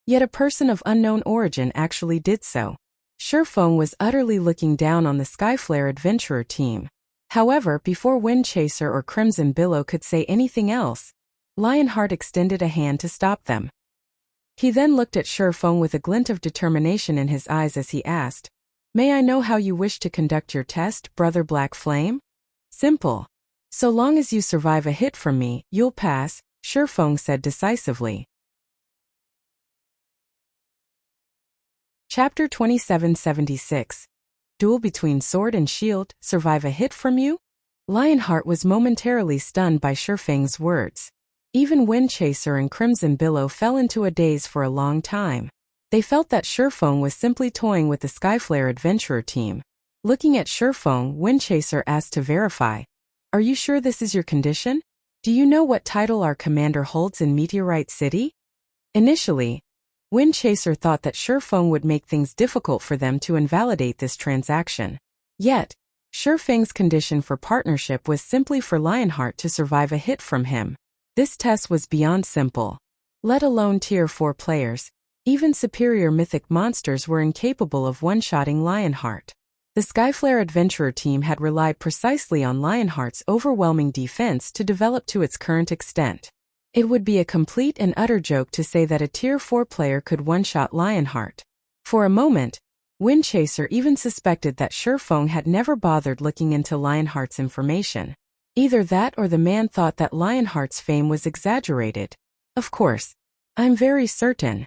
yet a person of unknown origin actually did so. Feng was utterly looking down on the Skyflare adventurer team. However, before Windchaser or Crimson Billow could say anything else, Lionheart extended a hand to stop them. He then looked at Feng with a glint of determination in his eyes as he asked, "May I know how you wish to conduct your test, Brother Black Flame?" "Simple. So long as you survive a hit from me, you'll pass," Feng said decisively. Chapter 2776. Duel between sword and shield, survive a hit from you? Lionheart was momentarily stunned by Feng's words. Even Windchaser and Crimson Billow fell into a daze for a long time. They felt that Feng was simply toying with the Skyflare adventurer team. Looking at Feng, Windchaser asked to verify, "Are you sure this is your condition? Do you know what title our commander holds in Meteorite City?" Initially, Windchaser thought that Feng would make things difficult for them to invalidate this transaction. Yet, Feng's condition for partnership was simply for Lionheart to survive a hit from him. This test was beyond simple. Let alone Tier 4 players, even superior mythic monsters were incapable of one-shotting Lionheart. The Skyflare adventurer team had relied precisely on Lionheart's overwhelming defense to develop to its current extent. It would be a complete and utter joke to say that a Tier 4 player could one-shot Lionheart. For a moment, Windchaser even suspected that Feng had never bothered looking into Lionheart's information. Either that or the man thought that Lionheart's fame was exaggerated. "Of course. I'm very certain."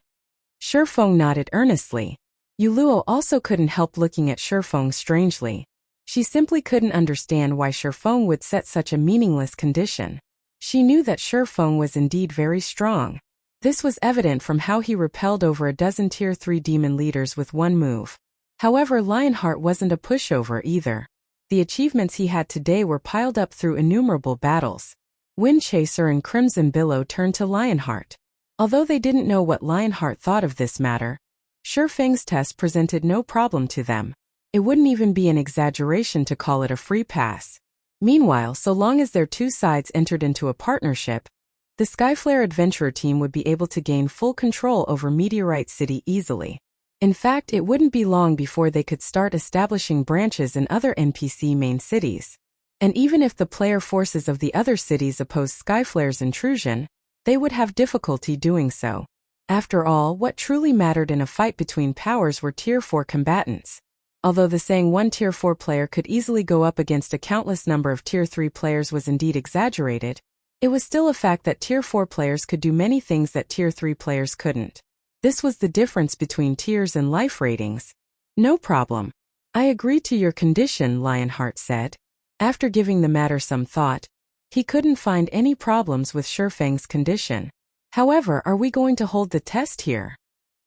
Feng nodded earnestly. Yuluo also couldn't help looking at Feng strangely. She simply couldn't understand why Feng would set such a meaningless condition. She knew that Feng was indeed very strong. This was evident from how he repelled over a dozen Tier 3 demon leaders with one move. However, Lionheart wasn't a pushover either. The achievements he had today were piled up through innumerable battles. Windchaser and Crimson Billow turned to Lionheart. Although they didn't know what Lionheart thought of this matter, Feng's test presented no problem to them. It wouldn't even be an exaggeration to call it a free pass. Meanwhile, so long as their two sides entered into a partnership, the Skyflare adventurer team would be able to gain full control over Meteorite City easily. In fact, it wouldn't be long before they could start establishing branches in other NPC main cities. And even if the player forces of the other cities opposed Skyflare's intrusion, they would have difficulty doing so. After all, what truly mattered in a fight between powers were Tier 4 combatants. Although the saying one Tier 4 player could easily go up against a countless number of Tier 3 players was indeed exaggerated, it was still a fact that Tier 4 players could do many things that Tier 3 players couldn't. This was the difference between tiers and life ratings. "No problem. I agree to your condition," Lionheart said. After giving the matter some thought, he couldn't find any problems with Feng's condition. However, are we going to hold the test here?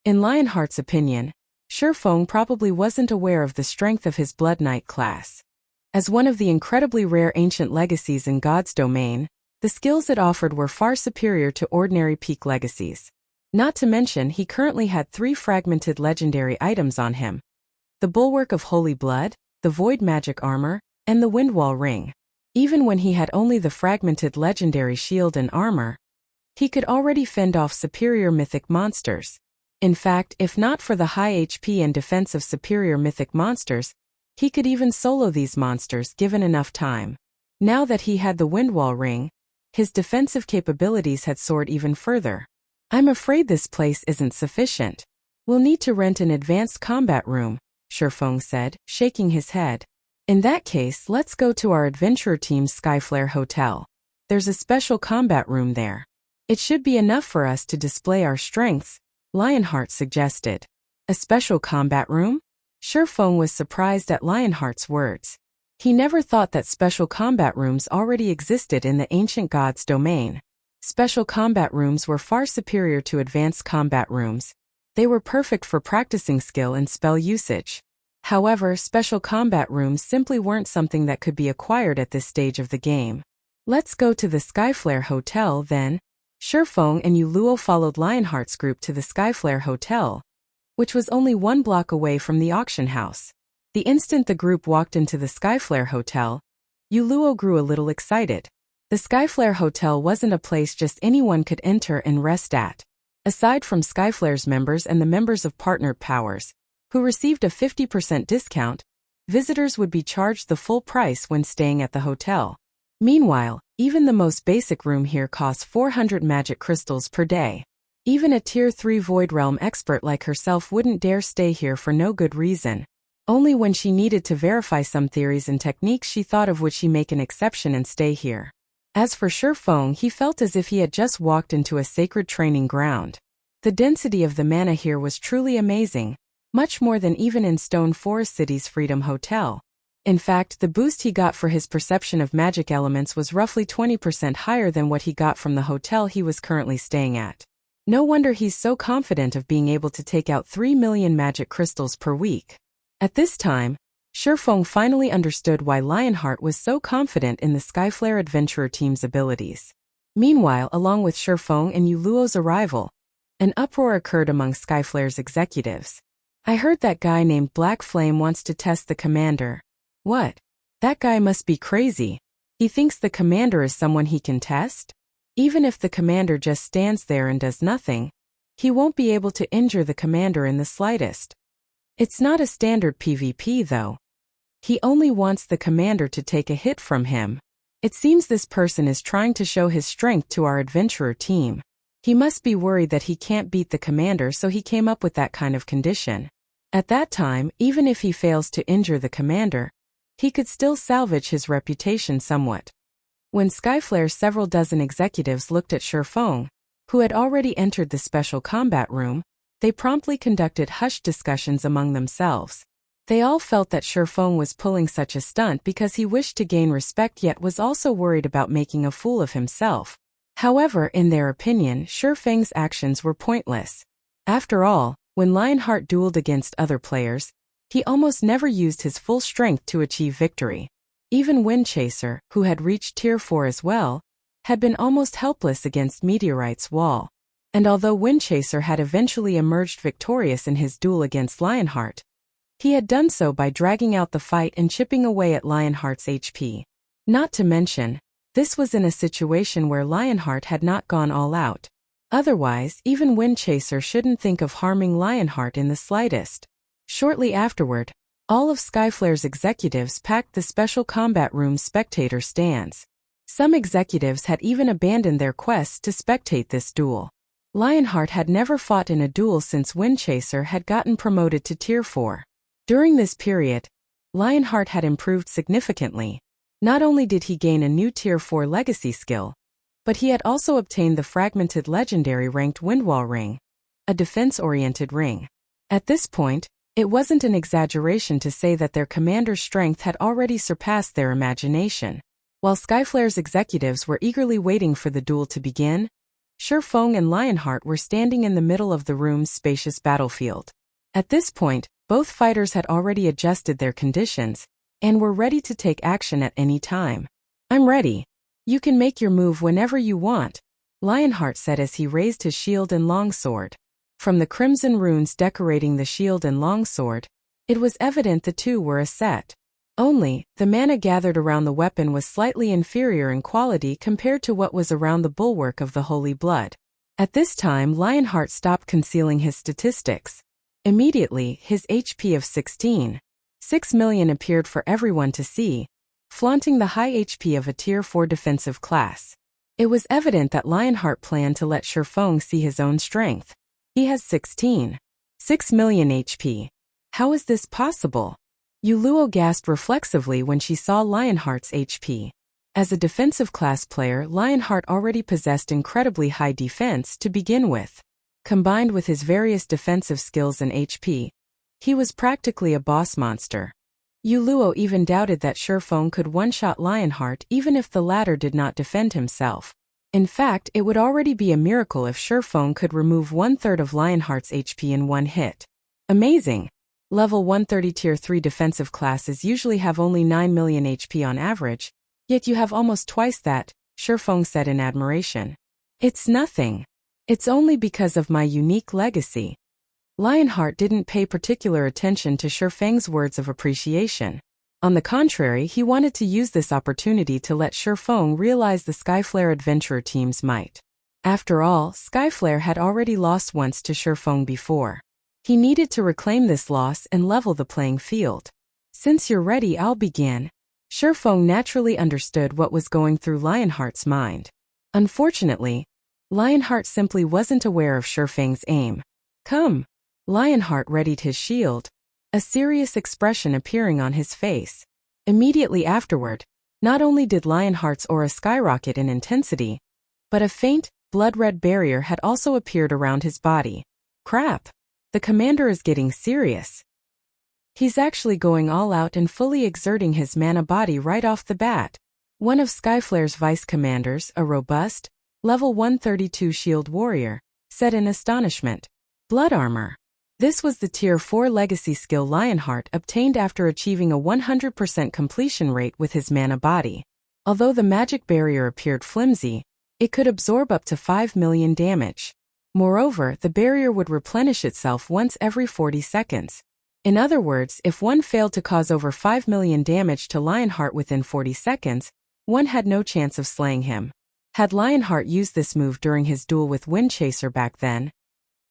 In Lionheart's opinion, Feng probably wasn't aware of the strength of his Blood Knight class. As one of the incredibly rare ancient legacies in God's domain, the skills it offered were far superior to ordinary peak legacies. Not to mention, he currently had 3 fragmented legendary items on him: the Bulwark of Holy Blood, the Void Magic Armor, and the Windwall Ring. Even when he had only the fragmented legendary shield and armor, He could already fend off superior mythic monsters. In fact, if not for the high HP and defense of superior mythic monsters, he could even solo these monsters given enough time. Now that he had the Windwall ring, his defensive capabilities had soared even further. I'm afraid this place isn't sufficient. We'll need to rent an advanced combat room, Feng said, shaking his head. In that case, let's go to our adventurer team's Skyflare hotel. There's a special combat room there. It should be enough for us to display our strengths, Lionheart suggested. A special combat room? Feng was surprised at Lionheart's words. He never thought that special combat rooms already existed in the ancient gods' domain. Special combat rooms were far superior to advanced combat rooms. They were perfect for practicing skill and spell usage. However, special combat rooms simply weren't something that could be acquired at this stage of the game. Let's go to the Skyflare Hotel then. Feng and Luo followed Lionheart's group to the Skyflare Hotel, which was only 1 block away from the auction house. The instant the group walked into the Skyflare Hotel, Luo grew a little excited. The Skyflare Hotel wasn't a place just anyone could enter and rest at. Aside from Skyflare's members and the members of Partnered Powers, who received a 50% discount, visitors would be charged the full price when staying at the hotel. Meanwhile, even the most basic room here costs 400 magic crystals per day. Even a Tier 3 Void Realm expert like herself wouldn't dare stay here for no good reason. Only when she needed to verify some theories and techniques she thought of would she make an exception and stay here. As for Feng, he felt as if he had just walked into a sacred training ground. The density of the mana here was truly amazing, much more than even in Stone Forest City's Freedom Hotel. In fact, the boost he got for his perception of magic elements was roughly 20% higher than what he got from the hotel he was currently staying at. No wonder he's so confident of being able to take out 3 million magic crystals per week. At this time, Feng finally understood why Lionheart was so confident in the Skyflare adventurer team's abilities. Meanwhile, along with Feng and Luo's arrival, an uproar occurred among Skyflare's executives. I heard that guy named Black Flame wants to test the commander. What? That guy must be crazy. He thinks the commander is someone he can test? Even if the commander just stands there and does nothing, he won't be able to injure the commander in the slightest. It's not a standard PvP though. He only wants the commander to take a hit from him. It seems this person is trying to show his strength to our adventurer team. He must be worried that he can't beat the commander, so he came up with that kind of condition. At that time, even if he fails to injure the commander, he could still salvage his reputation somewhat. When Skyflare's several dozen executives looked at Feng, who had already entered the special combat room, they promptly conducted hushed discussions among themselves. They all felt that Feng was pulling such a stunt because he wished to gain respect yet was also worried about making a fool of himself. However, in their opinion, Feng's actions were pointless. After all, when Lionheart dueled against other players, he almost never used his full strength to achieve victory. Even Windchaser, who had reached Tier 4 as well, had been almost helpless against Meteorite's wall. And although Windchaser had eventually emerged victorious in his duel against Lionheart, he had done so by dragging out the fight and chipping away at Lionheart's HP. Not to mention, this was in a situation where Lionheart had not gone all out. Otherwise, even Windchaser shouldn't think of harming Lionheart in the slightest. Shortly afterward, all of Skyflare's executives packed the special combat room's spectator stands. Some executives had even abandoned their quests to spectate this duel. Lionheart had never fought in a duel since Windchaser had gotten promoted to Tier 4. During this period, Lionheart had improved significantly. Not only did he gain a new Tier 4 legacy skill, but he had also obtained the fragmented legendary ranked Windwall ring, a defense-oriented ring. At this point, it wasn't an exaggeration to say that their commander's strength had already surpassed their imagination. While Skyflare's executives were eagerly waiting for the duel to begin, Feng and Lionheart were standing in the middle of the room's spacious battlefield. At this point, both fighters had already adjusted their conditions and were ready to take action at any time. I'm ready. You can make your move whenever you want, Lionheart said as he raised his shield and longsword. From the crimson runes decorating the shield and longsword, it was evident the two were a set. Only, the mana gathered around the weapon was slightly inferior in quality compared to what was around the bulwark of the Holy Blood. At this time, Lionheart stopped concealing his statistics. Immediately, his HP of 16.6 million appeared for everyone to see, flaunting the high HP of a Tier 4 defensive class. It was evident that Lionheart planned to let Feng see his own strength. He has 16.6 million HP. How is this possible? Yuluo gasped reflexively when she saw Lionheart's HP. As a defensive class player, Lionheart already possessed incredibly high defense to begin with. Combined with his various defensive skills and HP, he was practically a boss monster. Yuluo even doubted that Feng could one-shot Lionheart even if the latter did not defend himself. In fact, it would already be a miracle if Feng could remove 1/3 of Lionheart's HP in one hit. Amazing! Level 130 Tier 3 defensive classes usually have only 9 million HP on average, yet you have almost twice that, Feng said in admiration. It's nothing. It's only because of my unique legacy. Lionheart didn't pay particular attention to Feng's words of appreciation. On the contrary, he wanted to use this opportunity to let Feng realize the Skyflare adventurer team's might. After all, Skyflare had already lost once to Feng before. He needed to reclaim this loss and level the playing field. Since you're ready, I'll begin. Feng naturally understood what was going through Lionheart's mind. Unfortunately, Lionheart simply wasn't aware of Feng's aim. Come. Lionheart readied his shield, a serious expression appearing on his face. Immediately afterward, not only did Lionheart's aura skyrocket in intensity, but a faint, blood-red barrier had also appeared around his body. Crap! The commander is getting serious. He's actually going all out and fully exerting his mana body right off the bat. One of Skyflare's vice commanders, a robust, level 132 shield warrior, said in astonishment. Blood armor. This was the Tier 4 legacy skill Lionheart obtained after achieving a 100% completion rate with his mana body. Although the magic barrier appeared flimsy, it could absorb up to 5 million damage. Moreover, the barrier would replenish itself once every 40 seconds. In other words, if one failed to cause over 5 million damage to Lionheart within 40 seconds, one had no chance of slaying him. Had Lionheart used this move during his duel with Windchaser back then,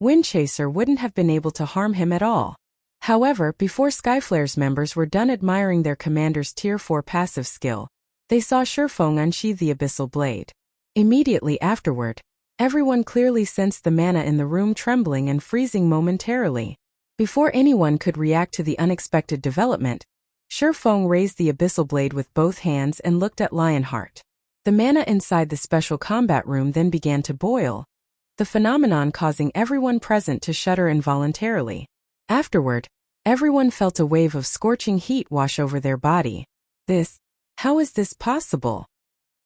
Windchaser wouldn't have been able to harm him at all. However, before Skyflare's members were done admiring their commander's Tier 4 passive skill, they saw Feng unsheath the abyssal blade. Immediately afterward, everyone clearly sensed the mana in the room trembling and freezing momentarily. Before anyone could react to the unexpected development, Feng raised the abyssal blade with both hands and looked at Lionheart. The mana inside the special combat room then began to boil, the phenomenon causing everyone present to shudder involuntarily. Afterward, everyone felt a wave of scorching heat wash over their body. How is this possible?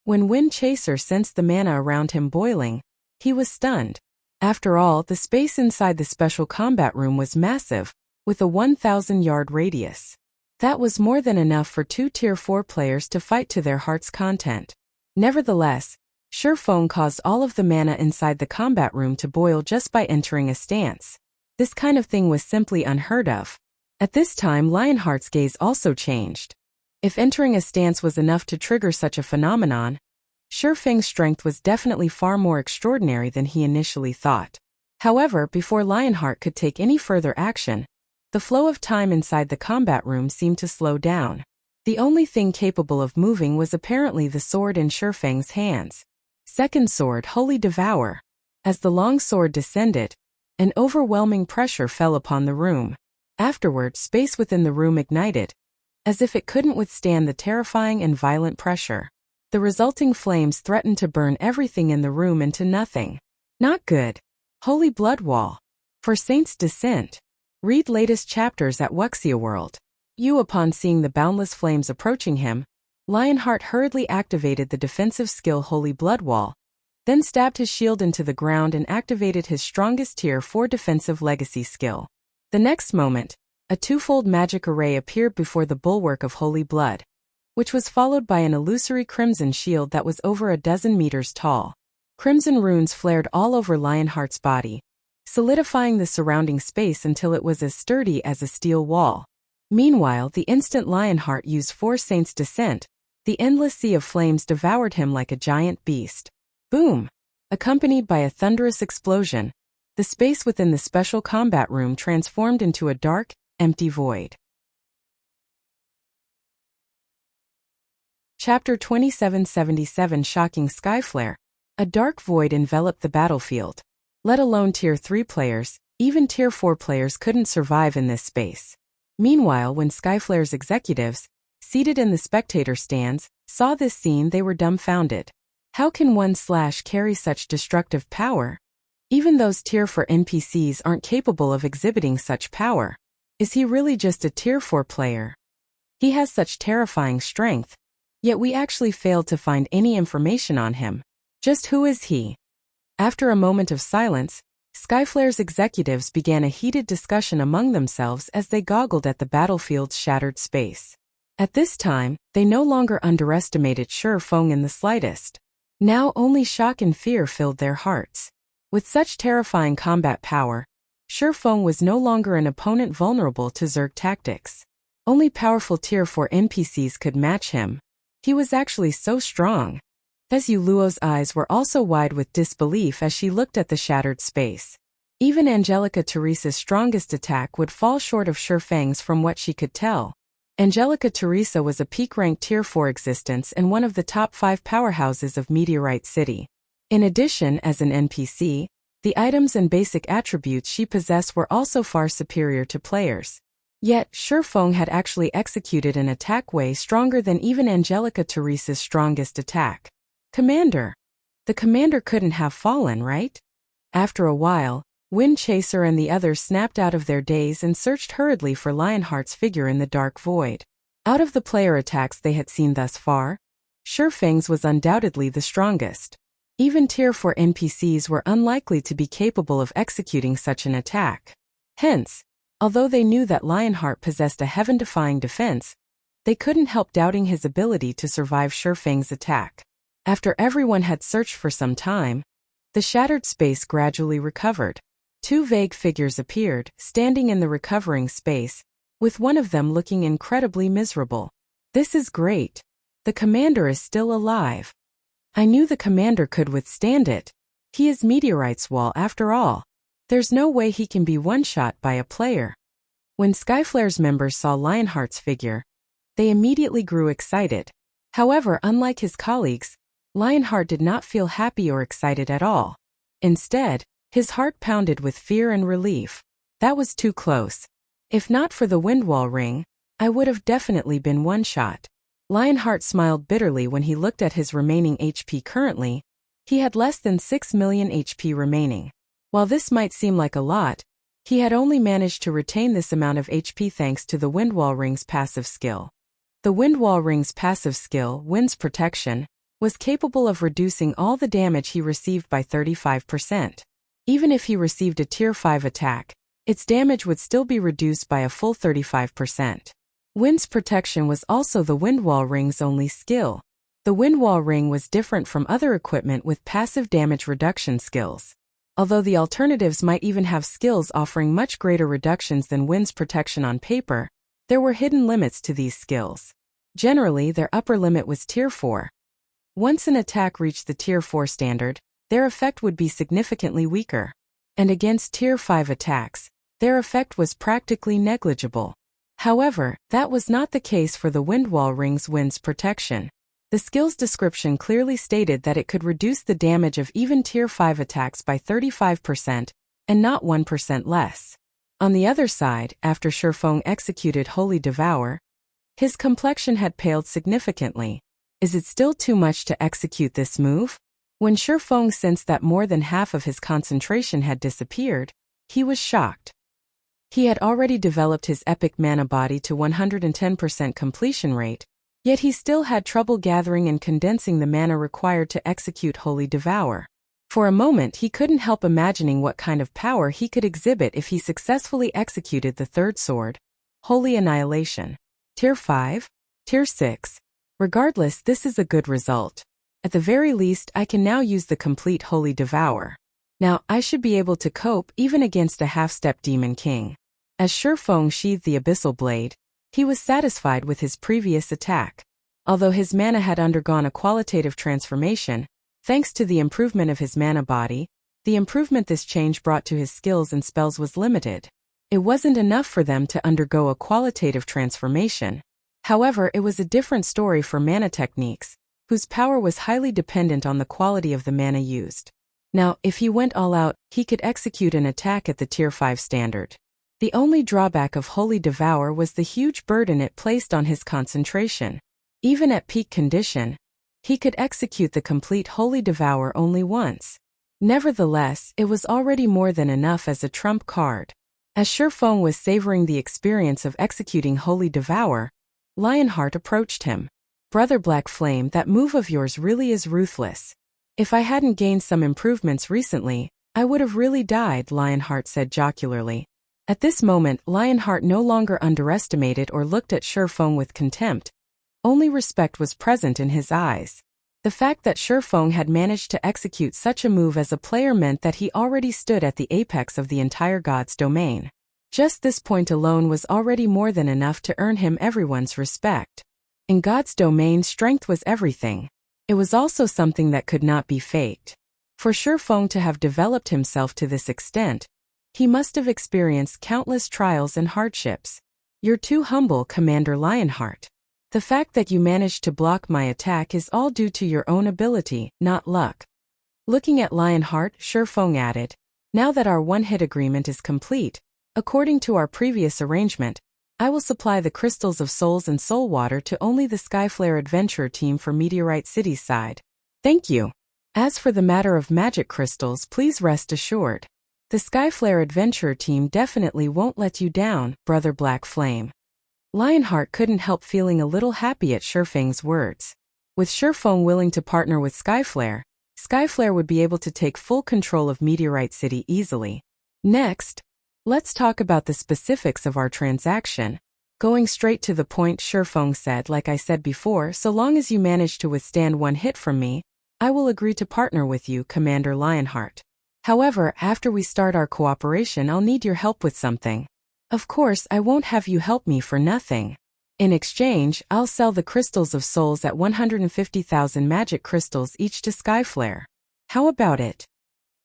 When Windchaser sensed the mana around him boiling, he was stunned. After all, the space inside the special combat room was massive, with a 1,000-yard radius. That was more than enough for 2 Tier 4 players to fight to their heart's content. Nevertheless, Feng caused all of the mana inside the combat room to boil just by entering a stance. This kind of thing was simply unheard of. At this time, Lionheart's gaze also changed. If entering a stance was enough to trigger such a phenomenon, Feng's strength was definitely far more extraordinary than he initially thought. However, before Lionheart could take any further action, the flow of time inside the combat room seemed to slow down. The only thing capable of moving was apparently the sword in Feng's hands. Second sword, Holy Devour. As the long sword descended, an overwhelming pressure fell upon the room. Afterward, space within the room ignited, as if it couldn't withstand the terrifying and violent pressure. The resulting flames threatened to burn everything in the room into nothing. Not good. Holy Blood Wall. For Saint's Descent. Read latest chapters at Wuxia World. Upon seeing the boundless flames approaching him, Lionheart hurriedly activated the defensive skill Holy Blood Wall, then stabbed his shield into the ground and activated his strongest Tier 4 defensive legacy skill. The next moment, a twofold magic array appeared before the bulwark of Holy Blood, which was followed by an illusory crimson shield that was over a dozen meters tall. Crimson runes flared all over Lionheart's body, solidifying the surrounding space until it was as sturdy as a steel wall. Meanwhile, the instant Lionheart used Four Saints' Descent, the endless sea of flames devoured him like a giant beast. Boom! Accompanied by a thunderous explosion, the space within the special combat room transformed into a dark, empty void. Chapter 2777 Shocking Skyflare. A dark void enveloped the battlefield. Let alone Tier 3 players, even Tier 4 players couldn't survive in this space. Meanwhile, when Skyflare's executives, seated in the spectator stands, saw this scene, they were dumbfounded. How can one / carry such destructive power? Even those Tier 4 NPCs aren't capable of exhibiting such power. Is he really just a Tier 4 player? He has such terrifying strength, yet we actually failed to find any information on him. Just who is he? After a moment of silence, Skyflare's executives began a heated discussion among themselves as they goggled at the battlefield's shattered space. At this time, they no longer underestimated Feng in the slightest. Now only shock and fear filled their hearts. With such terrifying combat power, Feng was no longer an opponent vulnerable to Zerg tactics. Only powerful Tier 4 NPCs could match him. He was actually so strong. Fezhu Luo's eyes were also wide with disbelief as she looked at the shattered space. Even Angelica Teresa's strongest attack would fall short of Feng's from what she could tell. Angelica Teresa was a peak-ranked Tier 4 existence and one of the top 5 powerhouses of Meteorite City. In addition, as an NPC, the items and basic attributes she possessed were also far superior to players. Yet, Feng had actually executed an attack way stronger than even Angelica Teresa's strongest attack. Commander! The commander couldn't have fallen, right? After a while, Wind Chaser and the others snapped out of their daze and searched hurriedly for Lionheart's figure in the dark void. Out of the player attacks they had seen thus far, Feng's was undoubtedly the strongest. Even Tier 4 NPCs were unlikely to be capable of executing such an attack. Hence, although they knew that Lionheart possessed a heaven-defying defense, they couldn't help doubting his ability to survive Feng's attack. After everyone had searched for some time, the shattered space gradually recovered. Two vague figures appeared, standing in the recovering space, with one of them looking incredibly miserable. This is great. The commander is still alive. I knew the commander could withstand it. He is Meteorite's wall after all. There's no way he can be one-shot by a player. When Skyflare's members saw Lionheart's figure, they immediately grew excited. However, unlike his colleagues, Lionheart did not feel happy or excited at all. Instead, his heart pounded with fear and relief. That was too close. If not for the Windwall ring, I would have definitely been one-shot. Lionheart smiled bitterly when he looked at his remaining HP currently. He had less than 6 million HP remaining. While this might seem like a lot, he had only managed to retain this amount of HP thanks to the Windwall ring's passive skill. The Windwall ring's passive skill, Wind's Protection, was capable of reducing all the damage he received by 35%. Even if he received a Tier 5 attack, its damage would still be reduced by a full 35%. Wind's Protection was also the Windwall ring's only skill. The Windwall ring was different from other equipment with passive damage reduction skills. Although the alternatives might even have skills offering much greater reductions than Wind's Protection on paper, there were hidden limits to these skills. Generally, their upper limit was Tier 4. Once an attack reached the Tier 4 standard, their effect would be significantly weaker. And against Tier 5 attacks, their effect was practically negligible. However, that was not the case for the Windwall ring's Wind's Protection. The skill's description clearly stated that it could reduce the damage of even Tier 5 attacks by 35%, and not 1% less. On the other side, after Feng executed Holy Devour, his complexion had paled significantly. Is it still too much to execute this move? When Feng sensed that more than half of his concentration had disappeared, he was shocked. He had already developed his epic mana body to 110% completion rate, yet he still had trouble gathering and condensing the mana required to execute Holy Devour. For a moment he couldn't help imagining what kind of power he could exhibit if he successfully executed the third sword, Holy Annihilation. Tier 5? Tier 6? Regardless, this is a good result. At the very least, I can now use the complete Holy Devour. Now, I should be able to cope even against a half-step Demon King. As Feng sheathed the Abyssal Blade, He was satisfied with his previous attack. Although his mana had undergone a qualitative transformation, thanks to the improvement of his mana body, the improvement this change brought to his skills and spells was limited. It wasn't enough for them to undergo a qualitative transformation. However, it was a different story for mana techniques, whose power was highly dependent on the quality of the mana used. Now, if he went all out, he could execute an attack at the Tier 5 standard. The only drawback of Holy Devour was the huge burden it placed on his concentration. Even at peak condition, he could execute the complete Holy Devour only once. Nevertheless, it was already more than enough as a trump card. As Feng was savoring the experience of executing Holy Devour, Lionheart approached him. "Brother Black Flame, that move of yours really is ruthless. If I hadn't gained some improvements recently, I would have really died," Lionheart said jocularly. At this moment, Lionheart no longer underestimated or looked at Feng with contempt. Only respect was present in his eyes. The fact that Feng had managed to execute such a move as a player meant that he already stood at the apex of the entire God's domain. Just this point alone was already more than enough to earn him everyone's respect. In God's domain, strength was everything. It was also something that could not be faked. For Feng to have developed himself to this extent, he must have experienced countless trials and hardships. "You're too humble, Commander Lionheart. The fact that you managed to block my attack is all due to your own ability, not luck." Looking at Lionheart, Feng added, "Now that our one-hit agreement is complete, according to our previous arrangement, I will supply the crystals of souls and soul water to only the Skyflare adventurer team for Meteorite City's side. Thank you. As for the matter of magic crystals, please rest assured. The Skyflare adventurer team definitely won't let you down, Brother Black Flame." Lionheart couldn't help feeling a little happy at Feng's words. With Feng willing to partner with Skyflare, Skyflare would be able to take full control of Meteorite City easily. Next, let's talk about the specifics of our transaction. Going straight to the point, Feng said, "Like I said before, so long as you manage to withstand one hit from me, I will agree to partner with you, Commander Lionheart. However, after we start our cooperation, I'll need your help with something. Of course, I won't have you help me for nothing. In exchange, I'll sell the crystals of souls at 150,000 magic crystals each to Skyflare. How about it?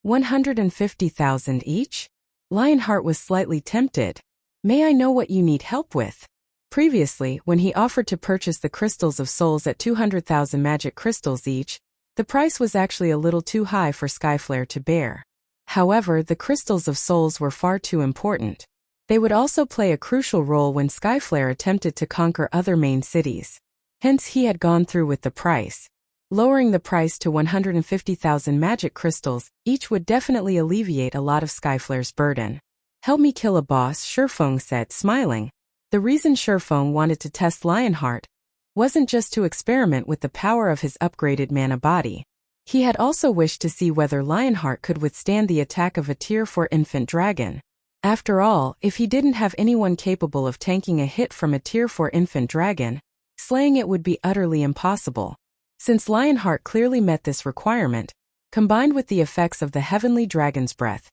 150,000 each?" Lionheart was slightly tempted. "May I know what you need help with?" Previously, when he offered to purchase the crystals of souls at 200,000 magic crystals each, the price was actually a little too high for Skyflare to bear. However, the crystals of souls were far too important. They would also play a crucial role when Skyflare attempted to conquer other main cities. Hence he had gone through with the price. Lowering the price to 150,000 magic crystals each would definitely alleviate a lot of Skyflare's burden. "Help me kill a boss," Feng said, smiling. The reason Feng wanted to test Lionheart wasn't just to experiment with the power of his upgraded mana body. He had also wished to see whether Lionheart could withstand the attack of a Tier 4 infant dragon. After all, if he didn't have anyone capable of tanking a hit from a Tier 4 infant dragon, slaying it would be utterly impossible. Since Lionheart clearly met this requirement, combined with the effects of the heavenly dragon's breath,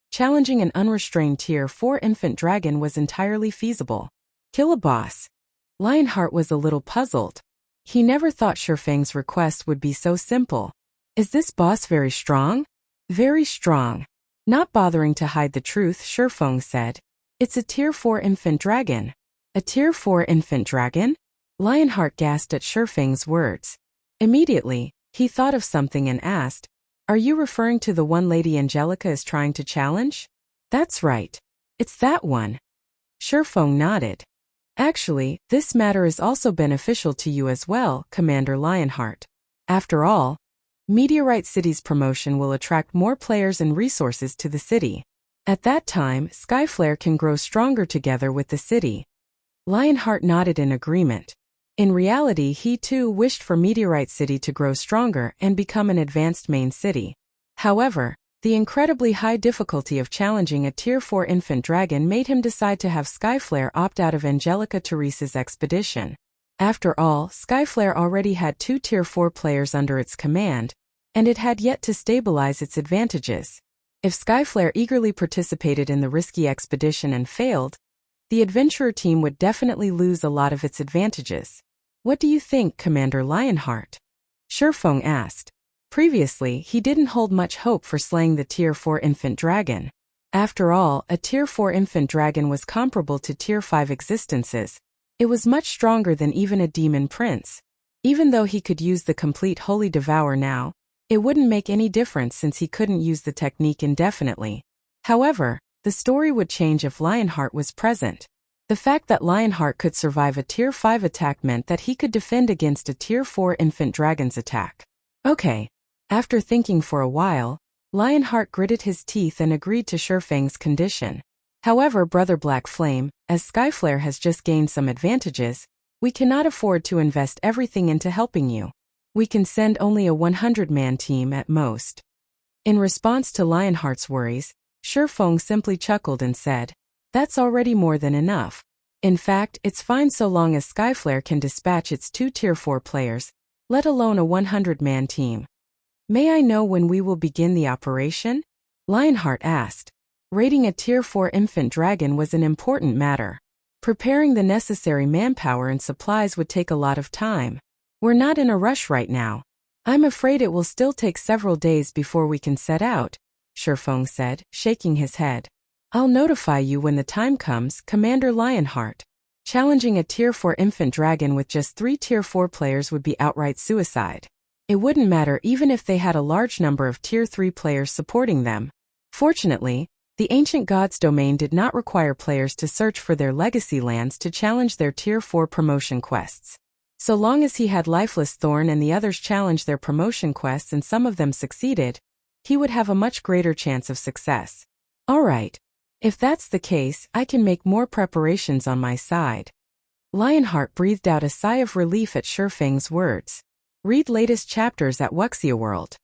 challenging an unrestrained Tier 4 infant dragon was entirely feasible. Kill a boss. Lionheart was a little puzzled. He never thought Feng's request would be so simple. "Is this boss very strong?" "Very strong." Not bothering to hide the truth, Feng said, "It's a Tier 4 infant dragon." "A Tier 4 infant dragon?" Lionheart gasped at Feng's words. Immediately, he thought of something and asked, "Are you referring to the one Lady Angelica is trying to challenge?" "That's right. It's that one." Feng nodded. "Actually, this matter is also beneficial to you as well, Commander Lionheart. After all, Meteorite City's promotion will attract more players and resources to the city. At that time, Skyflare can grow stronger together with the city." Lionheart nodded in agreement. In reality, he too wished for Meteorite City to grow stronger and become an advanced main city. However, the incredibly high difficulty of challenging a Tier 4 infant dragon made him decide to have Skyflare opt out of Angelica Teresa's expedition. After all, Skyflare already had 2 Tier 4 players under its command, and it had yet to stabilize its advantages. If Skyflare eagerly participated in the risky expedition and failed, the adventurer team would definitely lose a lot of its advantages. What do you think, Commander Lionheart? Feng asked. Previously, he didn't hold much hope for slaying the Tier 4 infant dragon. After all, a Tier 4 infant dragon was comparable to Tier 5 existences. It was much stronger than even a demon prince. Even though he could use the complete Holy Devour now, it wouldn't make any difference since he couldn't use the technique indefinitely. However, the story would change if Lionheart was present. The fact that Lionheart could survive a Tier 5 attack meant that he could defend against a Tier 4 infant dragon's attack. Okay. After thinking for a while, Lionheart gritted his teeth and agreed to Feng's condition. However, Brother Black Flame, as Skyflare has just gained some advantages, we cannot afford to invest everything into helping you. We can send only a 100-man team at most. In response to Lionheart's worries, Feng simply chuckled and said, "That's already more than enough. In fact, it's fine so long as Skyflare can dispatch its 2 Tier 4 players, let alone a 100-man team." "May I know when we will begin the operation?" Lionheart asked. Raiding a Tier 4 infant dragon was an important matter. Preparing the necessary manpower and supplies would take a lot of time. "We're not in a rush right now. I'm afraid it will still take several days before we can set out," Feng said, shaking his head. "I'll notify you when the time comes, Commander Lionheart." Challenging a Tier 4 infant dragon with just 3 Tier 4 players would be outright suicide. It wouldn't matter even if they had a large number of Tier 3 players supporting them. Fortunately, the ancient god's domain did not require players to search for their legacy lands to challenge their Tier 4 promotion quests. So long as he had Lifeless Thorn and the others challenged their promotion quests and some of them succeeded, he would have a much greater chance of success. "Alright. If that's the case, I can make more preparations on my side." Lionheart breathed out a sigh of relief at Feng's words. Read latest chapters at Wuxia World.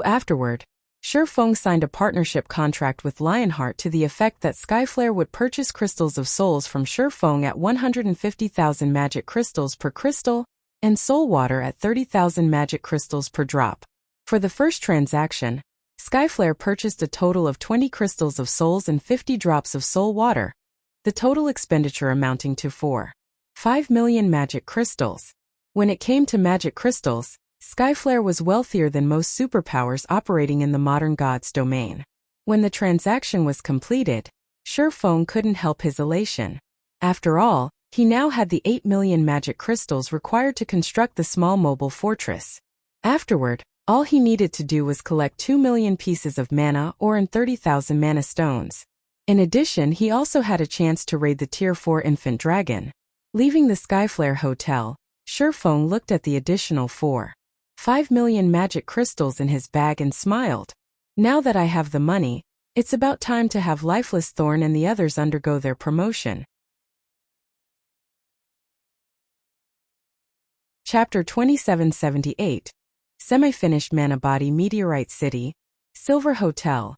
Afterward, Feng signed a partnership contract with Lionheart to the effect that Skyflare would purchase crystals of souls from Feng at 150,000 magic crystals per crystal, and soul water at 30,000 magic crystals per drop. For the first transaction, Skyflare purchased a total of 20 crystals of souls and 50 drops of soul water, the total expenditure amounting to 4.5 million magic crystals. When it came to magic crystals, Skyflare was wealthier than most superpowers operating in the modern god's domain. When the transaction was completed, Feng couldn't help his elation. After all, he now had the 8 million magic crystals required to construct the small mobile fortress. Afterward, all he needed to do was collect 2 million pieces of mana or 30,000 mana stones. In addition, he also had a chance to raid the Tier 4 infant dragon. Leaving the Skyflare Hotel, Feng looked at the additional 4.5 million magic crystals in his bag and smiled. "Now that I have the money, it's about time to have Lifeless Thorn and the others undergo their promotion." Chapter 2778. Semi-finished Mana Body Meteorite City, Silver Hotel.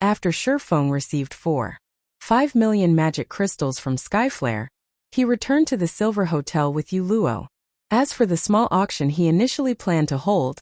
After Feng received 4.5 million magic crystals from Skyflare, he returned to the Silver Hotel with Yuluo. As for the small auction he initially planned to hold,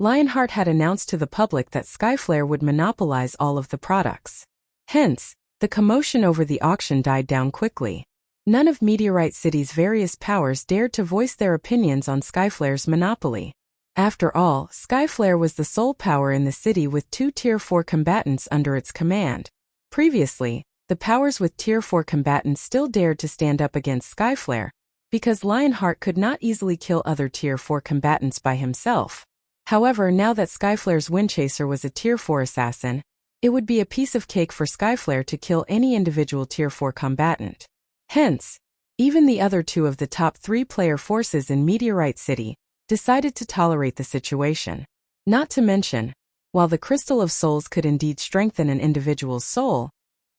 Lionheart had announced to the public that Skyflare would monopolize all of the products. Hence, the commotion over the auction died down quickly. None of Meteorite City's various powers dared to voice their opinions on Skyflare's monopoly. After all, Skyflare was the sole power in the city with 2 Tier 4 combatants under its command. Previously, the powers with Tier 4 combatants still dared to stand up against Skyflare, because Lionheart could not easily kill other Tier 4 combatants by himself. However, now that Skyflare's Windchaser was a Tier 4 assassin, it would be a piece of cake for Skyflare to kill any individual Tier 4 combatant. Hence, even the other 2 of the top 3 player forces in Meteorite City decided to tolerate the situation. Not to mention, while the Crystal of Souls could indeed strengthen an individual's soul,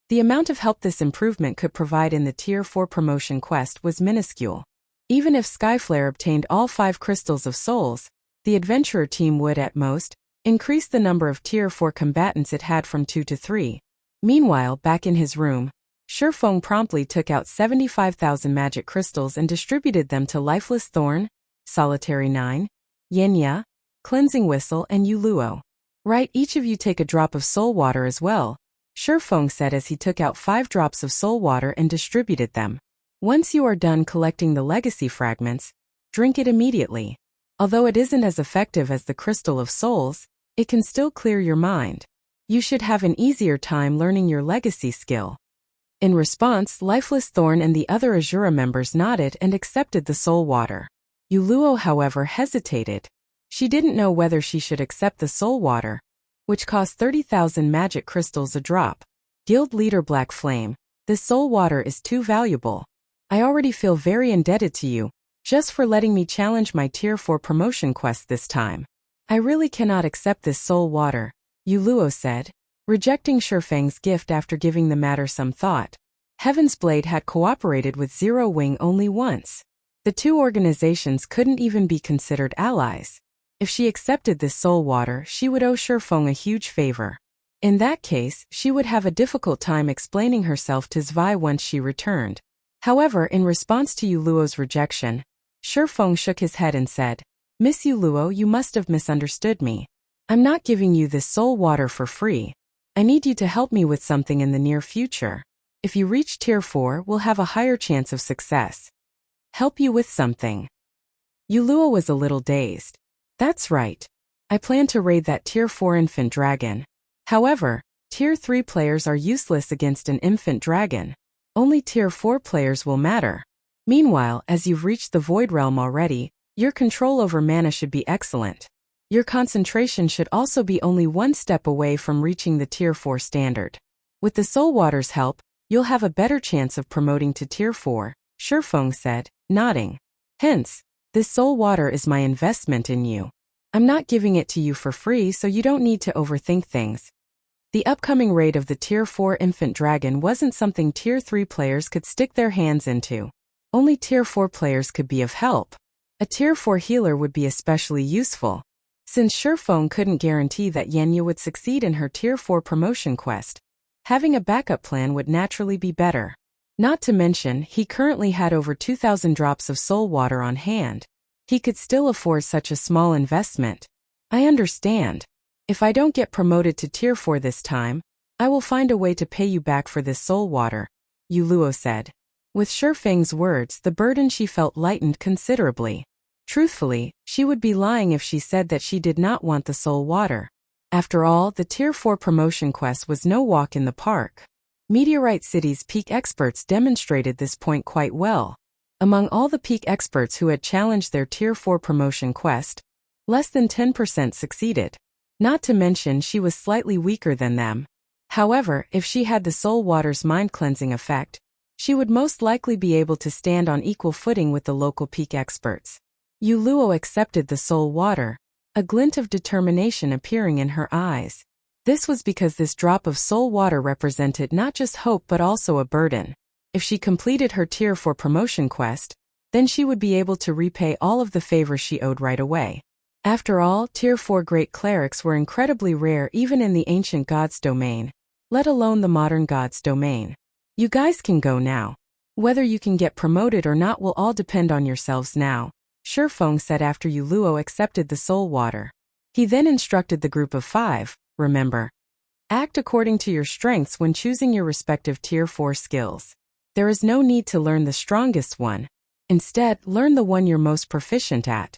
the amount of help this improvement could provide in the Tier 4 promotion quest was minuscule. Even if Skyflare obtained all 5 Crystals of Souls, the adventurer team would, at most, increase the number of Tier 4 combatants it had from 2 to 3. Meanwhile, back in his room, Feng promptly took out 75,000 magic crystals and distributed them to Lifeless Thorn, Solitary 9, Yenya, Cleansing Whistle and Yuluo. "Right, each of you take a drop of soul water as well," Feng said as he took out 5 drops of soul water and distributed them. Once you are done collecting the legacy fragments, drink it immediately. Although it isn't as effective as the Crystal of Souls, it can still clear your mind. You should have an easier time learning your legacy skill. In response, Lifeless Thorn and the other Azura members nodded and accepted the soul water. Yuluo, however, hesitated. She didn't know whether she should accept the soul water, which cost 30,000 magic crystals a drop. Guild leader Black Flame, this soul water is too valuable. I already feel very indebted to you, just for letting me challenge my Tier 4 promotion quest this time. I really cannot accept this soul water, Yuluo said, rejecting Feng's gift after giving the matter some thought. Heaven's Blade had cooperated with Zero Wing only once. The two organizations couldn't even be considered allies. If she accepted this soul water, she would owe Feng a huge favor. In that case, she would have a difficult time explaining herself to Zwei once she returned. However, in response to Yuluo's rejection, Feng shook his head and said, Miss Yuluo, you must have misunderstood me. I'm not giving you this soul water for free. I need you to help me with something in the near future. If you reach Tier 4, we'll have a higher chance of success. Help you with something. Yuluo was a little dazed. That's right. I plan to raid that Tier 4 infant dragon. However, Tier 3 players are useless against an infant dragon. Only Tier 4 players will matter. Meanwhile, as you've reached the Void Realm already, your control over mana should be excellent. Your concentration should also be only one step away from reaching the Tier 4 standard. With the Soul Water's help, you'll have a better chance of promoting to Tier 4, Feng said, nodding. Hence, this soul water is my investment in you. I'm not giving it to you for free, so you don't need to overthink things. The upcoming raid of the Tier 4 infant dragon wasn't something Tier 3 players could stick their hands into. Only Tier 4 players could be of help. A Tier 4 healer would be especially useful. Since Feng couldn't guarantee that Yenya would succeed in her Tier 4 promotion quest, having a backup plan would naturally be better. Not to mention, he currently had over 2,000 drops of soul water on hand. He could still afford such a small investment. I understand. If I don't get promoted to Tier 4 this time, I will find a way to pay you back for this soul water, Yuluo said. With Feng's words, the burden she felt lightened considerably. Truthfully, she would be lying if she said that she did not want the soul water. After all, the Tier 4 promotion quest was no walk in the park. Meteorite City's peak experts demonstrated this point quite well. Among all the peak experts who had challenged their Tier 4 promotion quest, less than 10% succeeded. Not to mention she was slightly weaker than them. However, if she had the soul water's mind-cleansing effect, she would most likely be able to stand on equal footing with the local peak experts. Yuluo accepted the soul water, a glint of determination appearing in her eyes. This was because this drop of soul water represented not just hope but also a burden. If she completed her Tier 4 promotion quest, then she would be able to repay all of the favors she owed right away. After all, Tier 4 great clerics were incredibly rare even in the ancient gods domain, let alone the modern gods domain. You guys can go now. Whether you can get promoted or not will all depend on yourselves now, Feng said after Yuluo accepted the soul water. He then instructed the group of 5, remember. Act according to your strengths when choosing your respective Tier 4 skills. There is no need to learn the strongest one. Instead, learn the one you're most proficient at.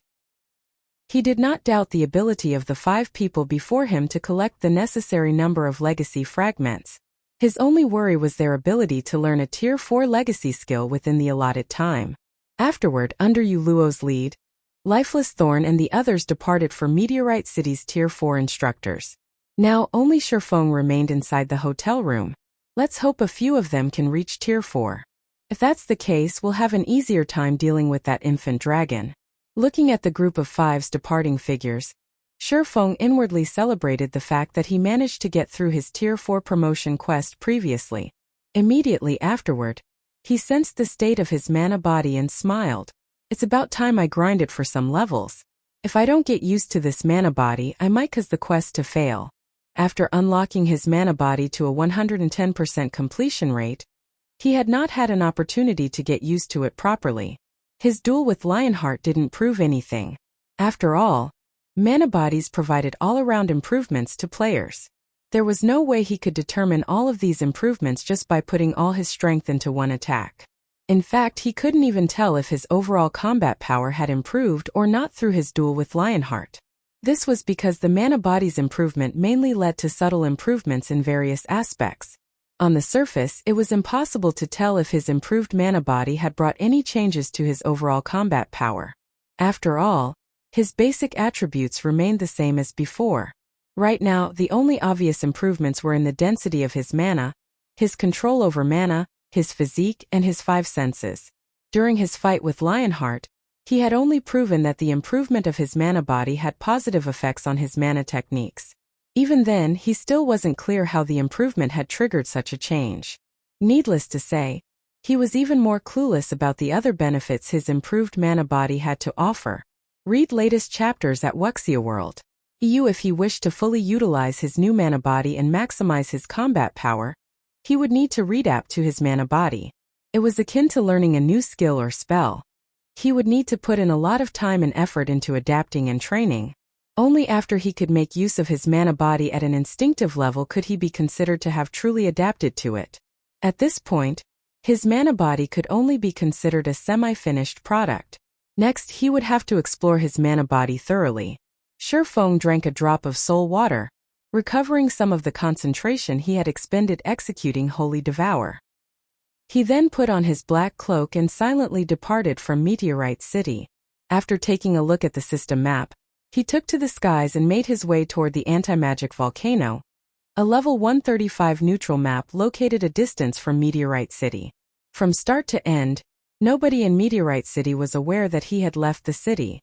He did not doubt the ability of the 5 people before him to collect the necessary number of legacy fragments. His only worry was their ability to learn a Tier 4 legacy skill within the allotted time. Afterward, under Yuluo's lead, Lifeless Thorn and the others departed for Meteorite City's Tier 4 instructors. Now, only Feng remained inside the hotel room. Let's hope a few of them can reach Tier 4. If that's the case, we'll have an easier time dealing with that infant dragon. Looking at the group of 5's departing figures, Feng inwardly celebrated the fact that he managed to get through his Tier 4 promotion quest previously. Immediately afterward, he sensed the state of his mana body and smiled. It's about time I grind it for some levels. If I don't get used to this mana body, I might cause the quest to fail. After unlocking his mana body to a 110% completion rate, he had not had an opportunity to get used to it properly. His duel with Lionheart didn't prove anything. After all, mana bodies provided all-around improvements to players. There was no way he could determine all of these improvements just by putting all his strength into one attack. In fact, he couldn't even tell if his overall combat power had improved or not through his duel with Lionheart. This was because the mana body's improvement mainly led to subtle improvements in various aspects. On the surface, it was impossible to tell if his improved mana body had brought any changes to his overall combat power. After all, his basic attributes remained the same as before. Right now, the only obvious improvements were in the density of his mana, his control over mana, his physique, and his 5 senses. During his fight with Lionheart, he had only proven that the improvement of his mana body had positive effects on his mana techniques. Even then, he still wasn't clear how the improvement had triggered such a change. Needless to say, he was even more clueless about the other benefits his improved mana body had to offer. Read latest chapters at Wuxia World. If he wished to fully utilize his new mana body and maximize his combat power, he would need to readapt to his mana body. It was akin to learning a new skill or spell. He would need to put in a lot of time and effort into adapting and training. Only after he could make use of his mana body at an instinctive level could he be considered to have truly adapted to it. At this point, his mana body could only be considered a semi-finished product. Next, he would have to explore his mana body thoroughly. Feng drank a drop of soul water, recovering some of the concentration he had expended executing Holy Devour. He then put on his black cloak and silently departed from Meteorite City. After taking a look at the system map, he took to the skies and made his way toward the anti-magic volcano, a level 135 neutral map located a distance from Meteorite City. From start to end, nobody in Meteorite City was aware that he had left the city.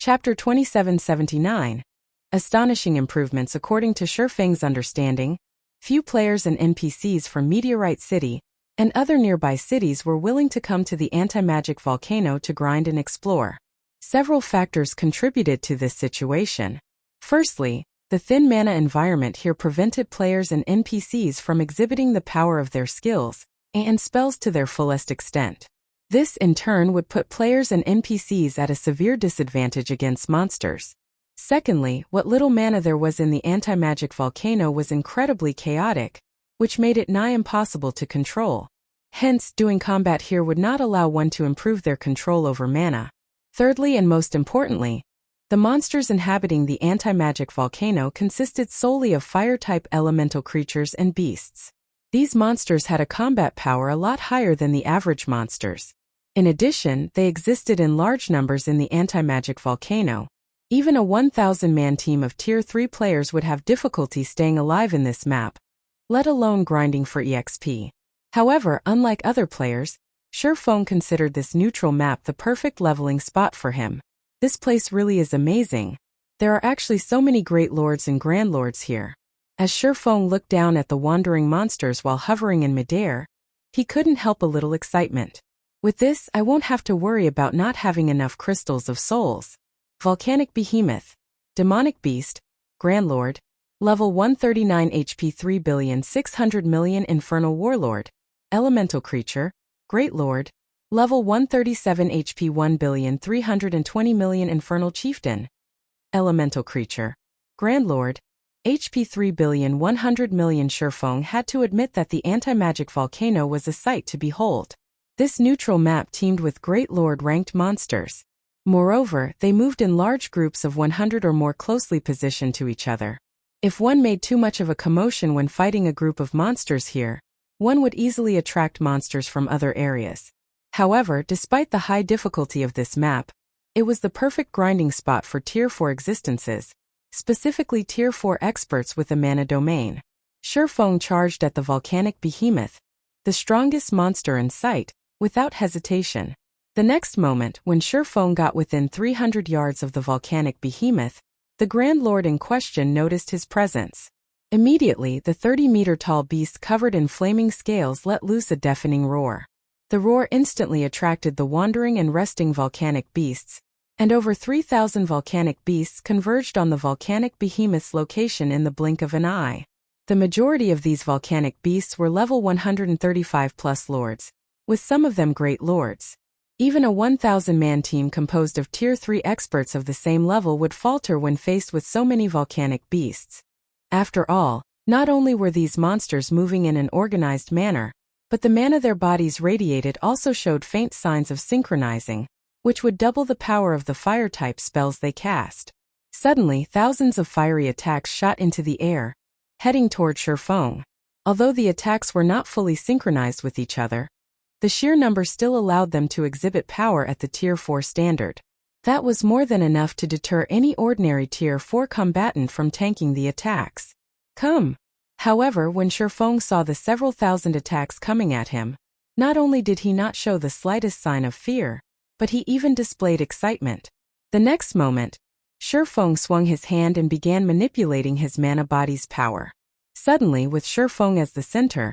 Chapter 2779. Astonishing improvements. According to Feng's understanding, few players and NPCs from Meteorite City and other nearby cities were willing to come to the anti-magic volcano to grind and explore. Several factors contributed to this situation. Firstly, the thin mana environment here prevented players and NPCs from exhibiting the power of their skills and spells to their fullest extent. This, in turn, would put players and NPCs at a severe disadvantage against monsters. Secondly, what little mana there was in the anti-magic volcano was incredibly chaotic, which made it nigh impossible to control. Hence, doing combat here would not allow one to improve their control over mana. Thirdly, and most importantly, the monsters inhabiting the anti-magic volcano consisted solely of fire-type elemental creatures and beasts. These monsters had a combat power a lot higher than the average monsters. In addition, they existed in large numbers in the anti-magic volcano. Even a 1,000-man team of Tier 3 players would have difficulty staying alive in this map, let alone grinding for EXP. However, unlike other players, Feng considered this neutral map the perfect leveling spot for him. This place really is amazing. There are actually so many great lords and grand lords here. As Feng looked down at the wandering monsters while hovering in midair, he couldn't help a little excitement. With this, I won't have to worry about not having enough crystals of souls. Volcanic Behemoth, Demonic Beast, Grand Lord, Level 139 HP 3,600,000,000 Infernal Warlord, Elemental Creature, Great Lord, Level 137 HP 1,320,000,000 Infernal Chieftain, Elemental Creature, Grand Lord, HP 3,100,000,000. Feng had to admit that the anti-magic volcano was a sight to behold. This neutral map teemed with Great Lord-ranked monsters. Moreover, they moved in large groups of 100 or more closely positioned to each other. If one made too much of a commotion when fighting a group of monsters here, one would easily attract monsters from other areas. However, despite the high difficulty of this map, it was the perfect grinding spot for Tier 4 existences, specifically Tier 4 experts with a mana domain. Feng charged at the volcanic behemoth, the strongest monster in sight, without hesitation. The next moment, when Feng got within 300 yards of the volcanic behemoth, the Grand Lord in question noticed his presence. Immediately, the 30-meter-tall beast covered in flaming scales let loose a deafening roar. The roar instantly attracted the wandering and resting volcanic beasts, and over 3,000 volcanic beasts converged on the volcanic behemoth's location in the blink of an eye. The majority of these volcanic beasts were level 135+ lords, with some of them great lords. Even a 1,000-man team composed of Tier 3 experts of the same level would falter when faced with so many volcanic beasts. After all, not only were these monsters moving in an organized manner, but the mana their bodies radiated also showed faint signs of synchronizing, which would double the power of the fire-type spells they cast. Suddenly, thousands of fiery attacks shot into the air, heading toward Feng. Although the attacks were not fully synchronized with each other, the sheer number still allowed them to exhibit power at the Tier 4 standard. That was more than enough to deter any ordinary Tier 4 combatant from tanking the attacks. However, when Feng saw the several thousand attacks coming at him, not only did he not show the slightest sign of fear, but he even displayed excitement. The next moment, Feng swung his hand and began manipulating his mana body's power. Suddenly, with Feng as the center,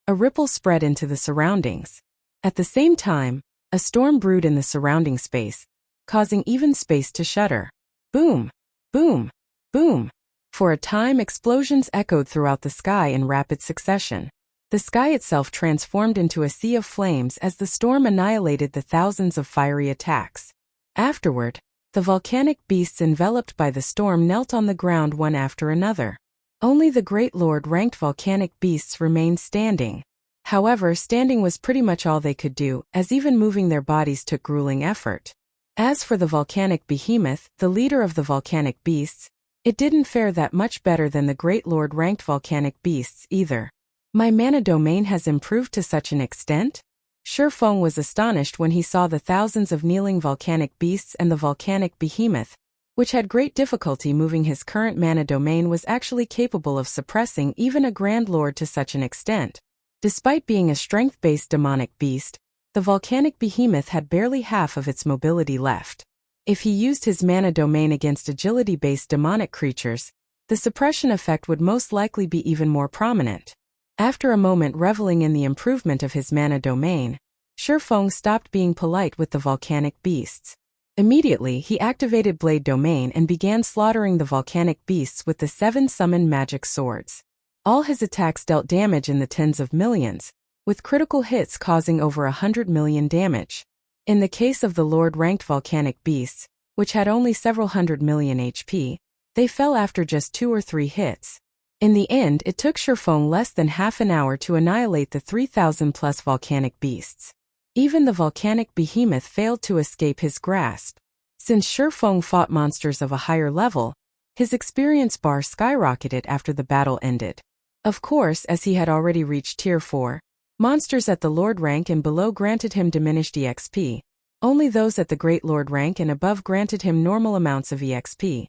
a ripple spread into the surroundings. At the same time, a storm brewed in the surrounding space, causing even space to shudder. Boom! Boom! Boom! For a time, explosions echoed throughout the sky in rapid succession. The sky itself transformed into a sea of flames as the storm annihilated the thousands of fiery attacks. Afterward, the volcanic beasts enveloped by the storm knelt on the ground one after another. Only the Great Lord-ranked volcanic beasts remained standing. However, standing was pretty much all they could do, as even moving their bodies took grueling effort. As for the volcanic behemoth, the leader of the volcanic beasts, it didn't fare that much better than the Great Lord-ranked volcanic beasts either. My mana domain has improved to such an extent? Feng was astonished when he saw the thousands of kneeling volcanic beasts, and the volcanic behemoth, which had great difficulty moving his current mana domain, was actually capable of suppressing even a Grand Lord to such an extent. Despite being a strength-based demonic beast, the volcanic behemoth had barely half of its mobility left. If he used his mana domain against agility-based demonic creatures, the suppression effect would most likely be even more prominent. After a moment reveling in the improvement of his mana domain, Feng stopped being polite with the volcanic beasts. Immediately, he activated Blade Domain and began slaughtering the volcanic beasts with the 7 summoned magic swords. All his attacks dealt damage in the tens of millions, with critical hits causing over 100 million damage. In the case of the Lord-ranked volcanic beasts, which had only several hundred million HP, they fell after just 2 or 3 hits. In the end, it took Feng less than half an hour to annihilate the 3,000+ volcanic beasts. Even the volcanic behemoth failed to escape his grasp. Since Feng fought monsters of a higher level, his experience bar skyrocketed after the battle ended. Of course, as he had already reached Tier 4, monsters at the Lord rank and below granted him diminished EXP. Only those at the Great Lord rank and above granted him normal amounts of EXP.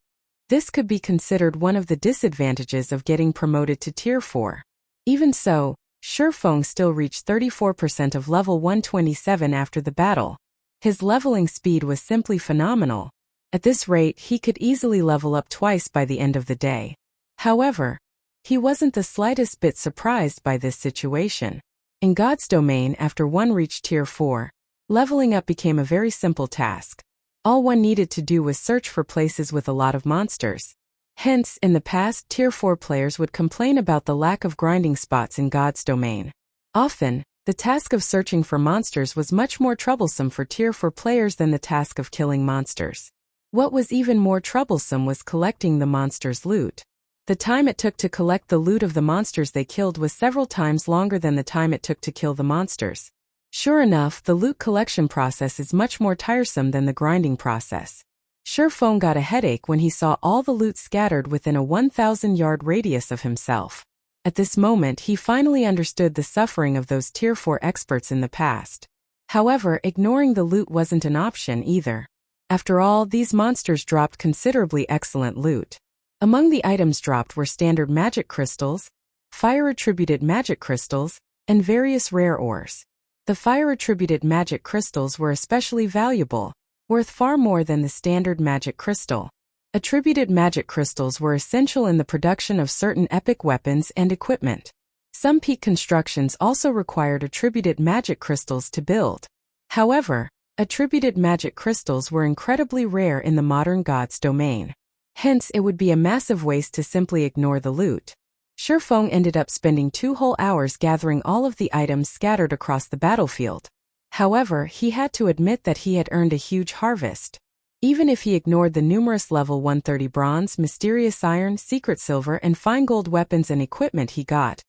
This could be considered one of the disadvantages of getting promoted to Tier 4. Even so, Feng still reached 34% of level 127 after the battle. His leveling speed was simply phenomenal. At this rate, he could easily level up twice by the end of the day. However, he wasn't the slightest bit surprised by this situation. In God's domain, after one reached Tier 4, leveling up became a very simple task. All one needed to do was search for places with a lot of monsters. Hence, in the past, Tier 4 players would complain about the lack of grinding spots in God's domain. Often, the task of searching for monsters was much more troublesome for Tier 4 players than the task of killing monsters. What was even more troublesome was collecting the monsters' loot. The time it took to collect the loot of the monsters they killed was several times longer than the time it took to kill the monsters. Sure enough, the loot collection process is much more tiresome than the grinding process. Feng got a headache when he saw all the loot scattered within a 1,000-yard radius of himself. At this moment, he finally understood the suffering of those Tier 4 experts in the past. However, ignoring the loot wasn't an option either. After all, these monsters dropped considerably excellent loot. Among the items dropped were standard magic crystals, fire-attributed magic crystals, and various rare ores. The fire-attributed magic crystals were especially valuable, worth far more than the standard magic crystal. Attributed magic crystals were essential in the production of certain epic weapons and equipment. Some peak constructions also required attributed magic crystals to build. However, attributed magic crystals were incredibly rare in the modern God's domain. Hence, it would be a massive waste to simply ignore the loot. Feng ended up spending 2 whole hours gathering all of the items scattered across the battlefield. However, he had to admit that he had earned a huge harvest. Even if he ignored the numerous level 130 bronze, mysterious iron, secret silver, and fine gold weapons and equipment he got,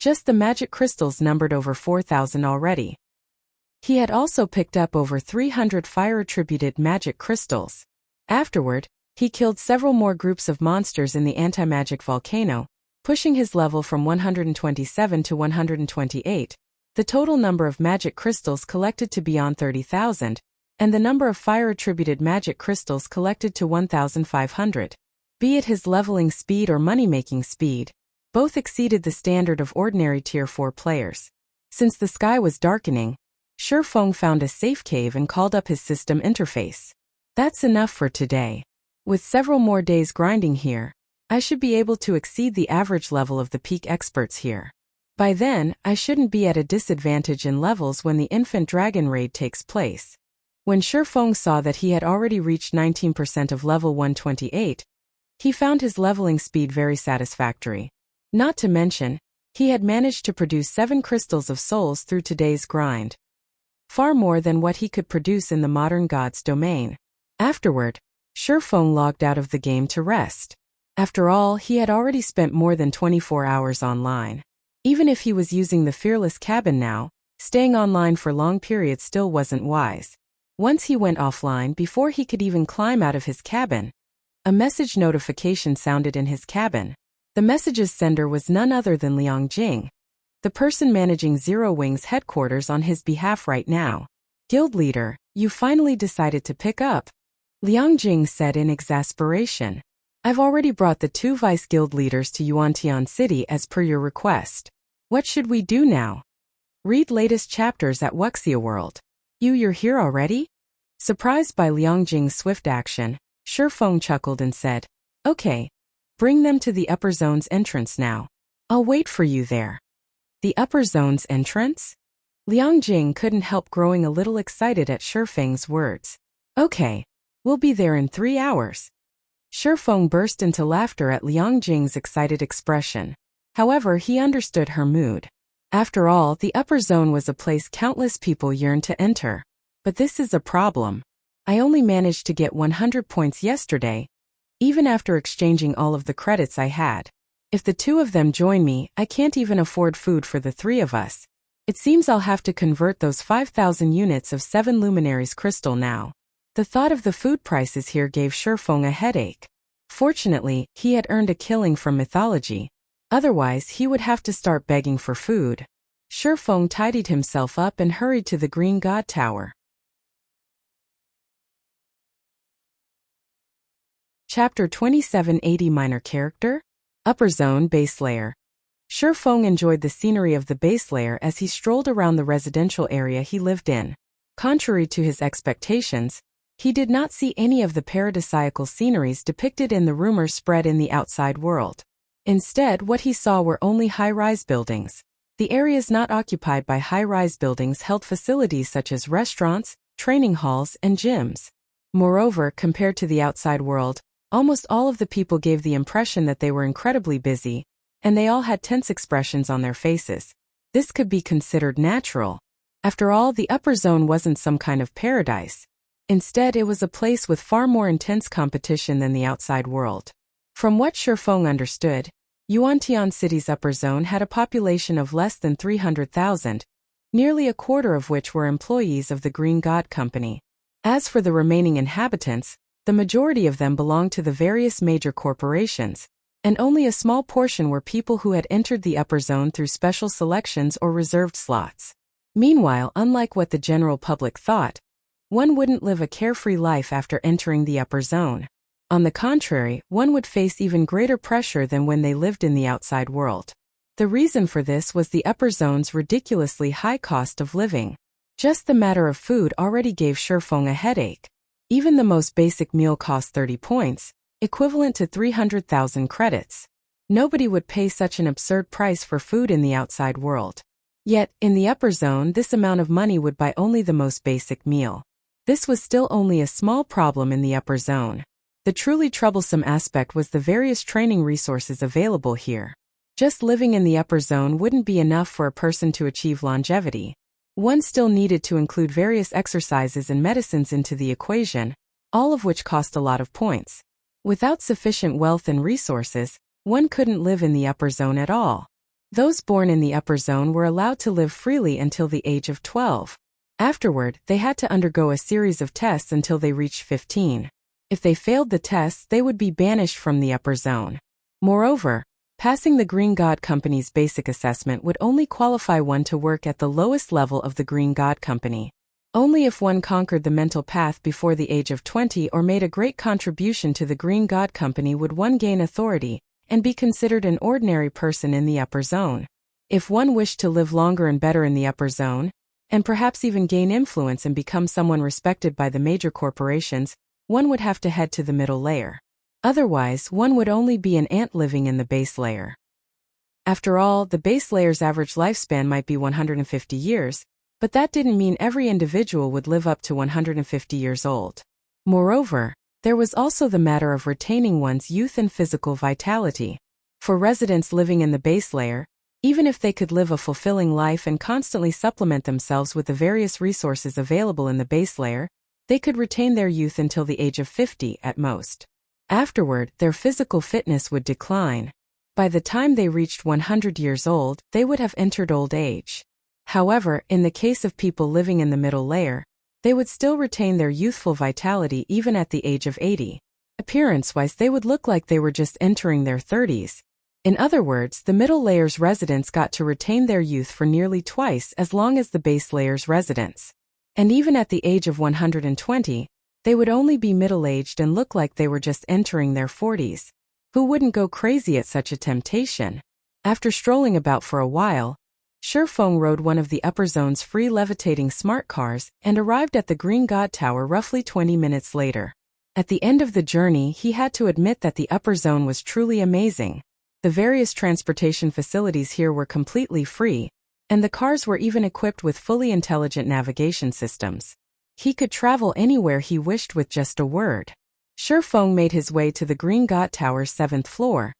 just the magic crystals numbered over 4,000 already. He had also picked up over 300 fire-attributed magic crystals. Afterward, he killed several more groups of monsters in the anti-magic volcano, pushing his level from 127 to 128, the total number of magic crystals collected to beyond 30,000, and the number of fire-attributed magic crystals collected to 1,500. Be it his leveling speed or money-making speed, both exceeded the standard of ordinary Tier 4 players. Since the sky was darkening, Feng found a safe cave and called up his system interface. That's enough for today. With several more days grinding here, I should be able to exceed the average level of the peak experts here. By then, I shouldn't be at a disadvantage in levels when the infant dragon raid takes place. When Feng saw that he had already reached 19% of level 128, he found his leveling speed very satisfactory. Not to mention, he had managed to produce 7 crystals of souls through today's grind. Far more than what he could produce in the modern god's domain. Afterward, Feng logged out of the game to rest. After all, he had already spent more than 24 hours online. Even if he was using the Fearless cabin now, staying online for long periods still wasn't wise. Once he went offline, before he could even climb out of his cabin, a message notification sounded in his cabin. The message's sender was none other than Liang Jing, the person managing Zero Wing's headquarters on his behalf right now. Guild leader, you finally decided to pick up, Liang Jing said in exasperation. I've already brought the 2 vice guild leaders to Yuantian City as per your request. What should we do now? Read latest chapters at Wuxia World. You're here already? Surprised by Liang Jing's swift action, Feng chuckled and said, Okay, bring them to the upper zone's entrance now. I'll wait for you there. The upper zone's entrance? Liang Jing couldn't help growing a little excited at Feng's words. Okay, we'll be there in 3 hours. Feng burst into laughter at Liang Jing's excited expression. However, he understood her mood. After all, the upper zone was a place countless people yearned to enter. But this is a problem. I only managed to get 100 points yesterday, even after exchanging all of the credits I had. If the 2 of them join me, I can't even afford food for the 3 of us. It seems I'll have to convert those 5,000 units of 7 luminaries crystal now. The thought of the food prices here gave Feng a headache. Fortunately, he had earned a killing from mythology. Otherwise, he would have to start begging for food. Feng tidied himself up and hurried to the Green God Tower. Chapter 2780 Minor Character? Upper Zone Base Layer. Feng enjoyed the scenery of the base layer as he strolled around the residential area he lived in. Contrary to his expectations, he did not see any of the paradisiacal sceneries depicted in the rumors spread in the outside world. Instead, what he saw were only high-rise buildings. The areas not occupied by high-rise buildings held facilities such as restaurants, training halls, and gyms. Moreover, compared to the outside world, almost all of the people gave the impression that they were incredibly busy, and they all had tense expressions on their faces. This could be considered natural. After all, the upper zone wasn't some kind of paradise. Instead, it was a place with far more intense competition than the outside world. From what Feng understood, Yuantian City's upper zone had a population of less than 300,000, nearly a quarter of which were employees of the Green God Company. As for the remaining inhabitants, the majority of them belonged to the various major corporations, and only a small portion were people who had entered the upper zone through special selections or reserved slots. Meanwhile, unlike what the general public thought, one wouldn't live a carefree life after entering the upper zone. On the contrary, one would face even greater pressure than when they lived in the outside world. The reason for this was the upper zone's ridiculously high cost of living. Just the matter of food already gave Feng a headache. Even the most basic meal cost 30 points, equivalent to 300,000 credits. Nobody would pay such an absurd price for food in the outside world. Yet, in the upper zone, this amount of money would buy only the most basic meal. This was still only a small problem in the upper zone. The truly troublesome aspect was the various training resources available here. Just living in the upper zone wouldn't be enough for a person to achieve longevity. One still needed to include various exercises and medicines into the equation, all of which cost a lot of points. Without sufficient wealth and resources, one couldn't live in the upper zone at all. Those born in the upper zone were allowed to live freely until the age of 12. Afterward, they had to undergo a series of tests until they reached 15. If they failed the tests, they would be banished from the upper zone. Moreover, passing the Green God Company's basic assessment would only qualify one to work at the lowest level of the Green God Company. Only if one conquered the mental path before the age of 20 or made a great contribution to the Green God Company would one gain authority and be considered an ordinary person in the upper zone. If one wished to live longer and better in the upper zone, and perhaps even gain influence and become someone respected by the major corporations, one would have to head to the middle layer. Otherwise, one would only be an ant living in the base layer. After all, the base layer's average lifespan might be 150 years, but that didn't mean every individual would live up to 150 years old. Moreover, there was also the matter of retaining one's youth and physical vitality. For residents living in the base layer, even if they could live a fulfilling life and constantly supplement themselves with the various resources available in the base layer, they could retain their youth until the age of 50 at most. Afterward, their physical fitness would decline. By the time they reached 100 years old, they would have entered old age. However, in the case of people living in the middle layer, they would still retain their youthful vitality even at the age of 80. Appearance-wise, they would look like they were just entering their 30s. In other words, the middle layer's residents got to retain their youth for nearly twice as long as the base layer's residents. And even at the age of 120, they would only be middle-aged and look like they were just entering their 40s. Who wouldn't go crazy at such a temptation? After strolling about for a while, Feng rode one of the upper zone's free levitating smart cars and arrived at the Green God Tower roughly 20 minutes later. At the end of the journey, he had to admit that the upper zone was truly amazing. The various transportation facilities here were completely free, and the cars were even equipped with fully intelligent navigation systems. He could travel anywhere he wished with just a word. Feng made his way to the Green God Tower's 7th floor,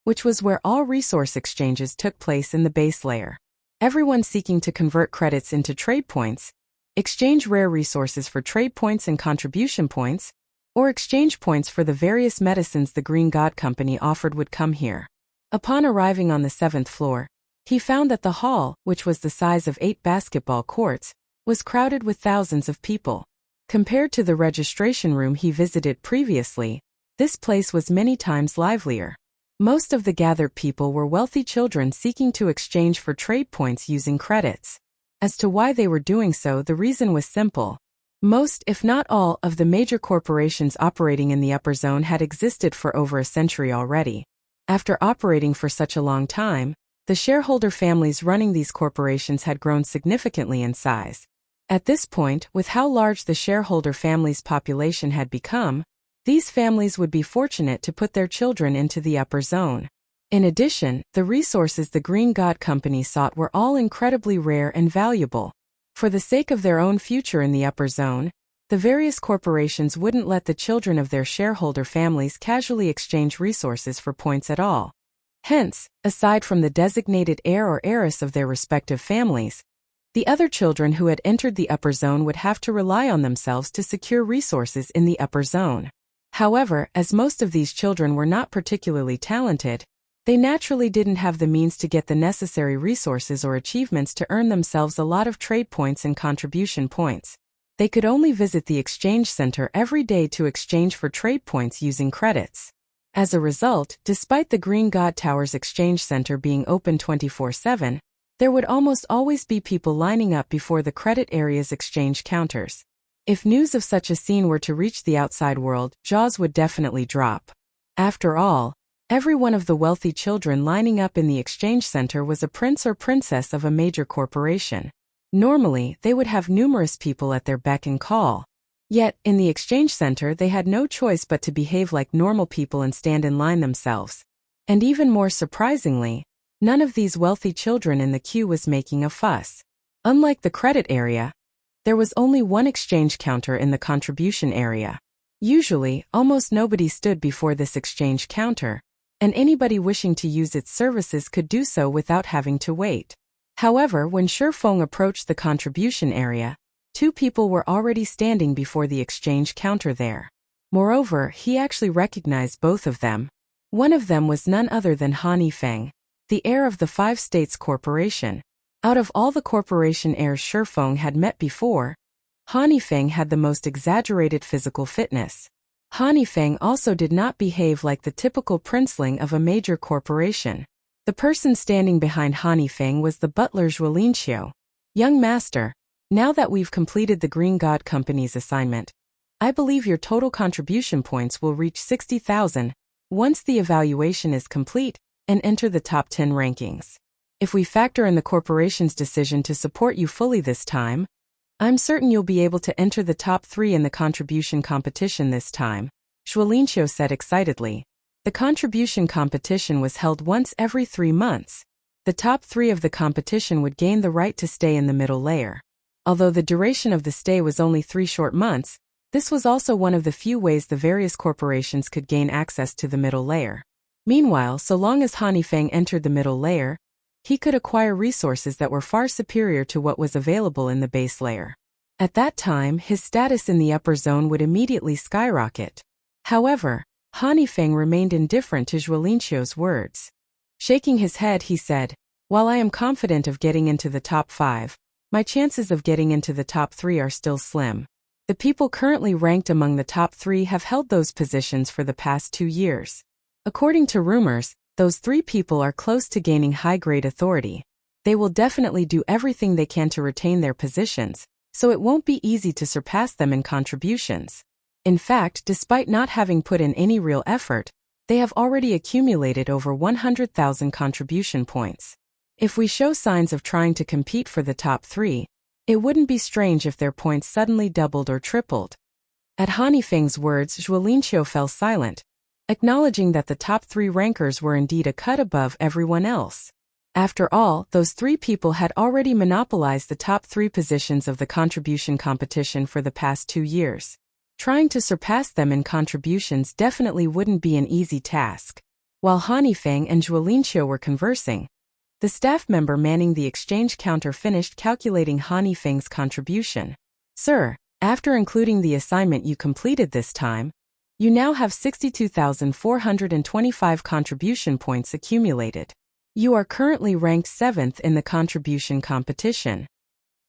which was where all resource exchanges took place in the base layer. Everyone seeking to convert credits into trade points, exchange rare resources for trade points and contribution points, or exchange points for the various medicines the Green God Company offered would come here. Upon arriving on the 7th floor, he found that the hall, which was the size of 8 basketball courts, was crowded with thousands of people. Compared to the registration room he visited previously, this place was many times livelier. Most of the gathered people were wealthy children seeking to exchange for trade points using credits. As to why they were doing so, the reason was simple. Most, if not all, of the major corporations operating in the upper zone had existed for over a century already. After operating for such a long time, the shareholder families running these corporations had grown significantly in size. At this point, with how large the shareholder families' population had become, these families would be fortunate to put their children into the upper zone. In addition, the resources the Green God Company sought were all incredibly rare and valuable. For the sake of their own future in the upper zone, the various corporations wouldn't let the children of their shareholder families casually exchange resources for points at all. Hence, aside from the designated heir or heiress of their respective families, the other children who had entered the upper zone would have to rely on themselves to secure resources in the upper zone. However, as most of these children were not particularly talented, they naturally didn't have the means to get the necessary resources or achievements to earn themselves a lot of trade points and contribution points. They could only visit the exchange center every day to exchange for trade points using credits. As a result, despite the Green God Tower's exchange center being open 24/7, there would almost always be people lining up before the credit area's exchange counters. If news of such a scene were to reach the outside world, jaws would definitely drop. After all, every one of the wealthy children lining up in the exchange center was a prince or princess of a major corporation. Normally, they would have numerous people at their beck and call. Yet, in the exchange center they had no choice but to behave like normal people and stand in line themselves. And even more surprisingly, none of these wealthy children in the queue was making a fuss. Unlike the credit area, there was only one exchange counter in the contribution area. Usually, almost nobody stood before this exchange counter, and anybody wishing to use its services could do so without having to wait. However, when Feng approached the contribution area, two people were already standing before the exchange counter there. Moreover, he actually recognized both of them. One of them was none other than Feng, the heir of the Five States Corporation. Out of all the corporation heirs Feng had met before, Feng had the most exaggerated physical fitness. Feng also did not behave like the typical princeling of a major corporation. The person standing behind Feng was the butler Zhuolinqiu. Young master, now that we've completed the Green God Company's assignment, I believe your total contribution points will reach 60,000 once the evaluation is complete and enter the top 10 rankings. If we factor in the corporation's decision to support you fully this time, I'm certain you'll be able to enter the top 3 in the contribution competition this time, Zhuolinqiu said excitedly. The contribution competition was held once every 3 months. The top 3 of the competition would gain the right to stay in the middle layer. Although the duration of the stay was only 3 short months, this was also one of the few ways the various corporations could gain access to the middle layer. Meanwhile, so long as Feng entered the middle layer, he could acquire resources that were far superior to what was available in the base layer. At that time, his status in the upper zone would immediately skyrocket. However, Feng remained indifferent to Zhuolinqiu's words. Shaking his head, he said, "While I am confident of getting into the top 5, my chances of getting into the top 3 are still slim. The people currently ranked among the top 3 have held those positions for the past 2 years. According to rumors, those 3 people are close to gaining high-grade authority. They will definitely do everything they can to retain their positions, so it won't be easy to surpass them in contributions. In fact, despite not having put in any real effort, they have already accumulated over 100,000 contribution points. If we show signs of trying to compete for the top 3, it wouldn't be strange if their points suddenly doubled or tripled." At Feng's words, Zhuolinqiu fell silent, acknowledging that the top 3 rankers were indeed a cut above everyone else. After all, those 3 people had already monopolized the top 3 positions of the contribution competition for the past 2 years. Trying to surpass them in contributions definitely wouldn't be an easy task. While Feng and Zhuolinqiu were conversing, the staff member manning the exchange counter finished calculating Feng's contribution. "Sir, after including the assignment you completed this time, you now have 62,425 contribution points accumulated. You are currently ranked 7th in the contribution competition."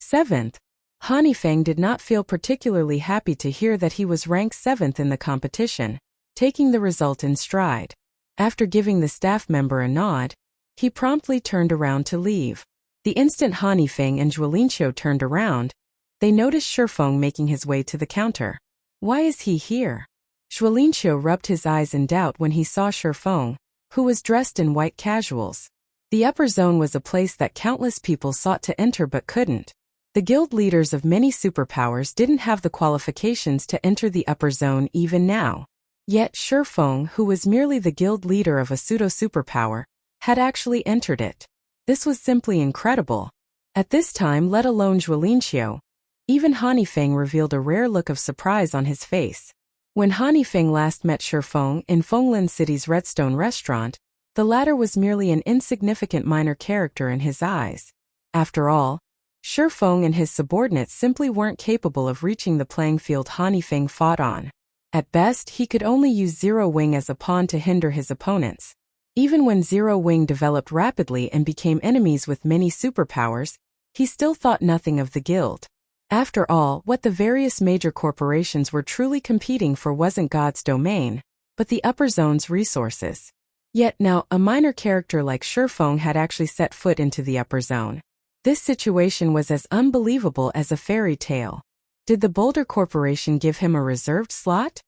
7th? Feng did not feel particularly happy to hear that he was ranked 7th in the competition, taking the result in stride. After giving the staff member a nod, he promptly turned around to leave. The instant Feng and Zhuolinqiu turned around, they noticed Feng making his way to the counter. Why is he here? Zhuolinqiu rubbed his eyes in doubt when he saw Feng, who was dressed in white casuals. The upper zone was a place that countless people sought to enter but couldn't. The guild leaders of many superpowers didn't have the qualifications to enter the upper zone even now. Yet Feng, who was merely the guild leader of a pseudo-superpower, had actually entered it. This was simply incredible. At this time, let alone Zhuolinqiu, even Feng revealed a rare look of surprise on his face. When Feng last met Feng in Fenglin City's Redstone restaurant, the latter was merely an insignificant minor character in his eyes. After all, Feng and his subordinates simply weren't capable of reaching the playing field Feng fought on. At best, he could only use Zero Wing as a pawn to hinder his opponents. Even when Zero Wing developed rapidly and became enemies with many superpowers, he still thought nothing of the guild. After all, what the various major corporations were truly competing for wasn't God's domain, but the upper zone's resources. Yet now, a minor character like Feng had actually set foot into the upper zone. This situation was as unbelievable as a fairy tale. Did the Boulder Corporation give him a reserved slot?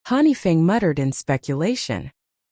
Feng muttered in speculation.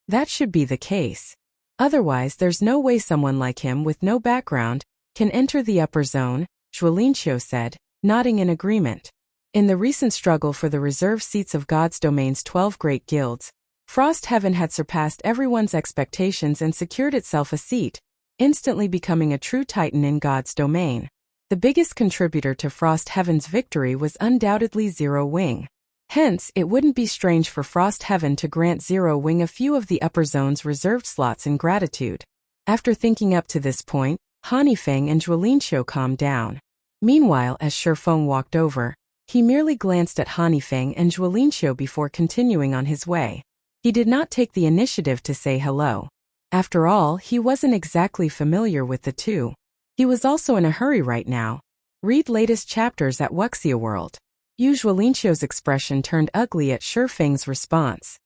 That should be the case. Otherwise, there's no way someone like him with no background can enter the upper zone, Zhuolinqiu said, nodding in agreement. In the recent struggle for the reserve seats of God's domain's 12 great guilds, Frost Heaven had surpassed everyone's expectations and secured itself a seat, instantly becoming a true titan in God's domain. The biggest contributor to Frost Heaven's victory was undoubtedly Zero Wing. Hence, it wouldn't be strange for Frost Heaven to grant Zero Wing a few of the upper zone's reserved slots in gratitude. After thinking up to this point, Feng and Feng calmed down. Meanwhile, as Feng walked over, he merely glanced at Feng and Feng before continuing on his way. He did not take the initiative to say hello. After all, he wasn't exactly familiar with the two. He was also in a hurry right now. Read latest chapters at Wuxia World. Feng's expression turned ugly at Feng's response.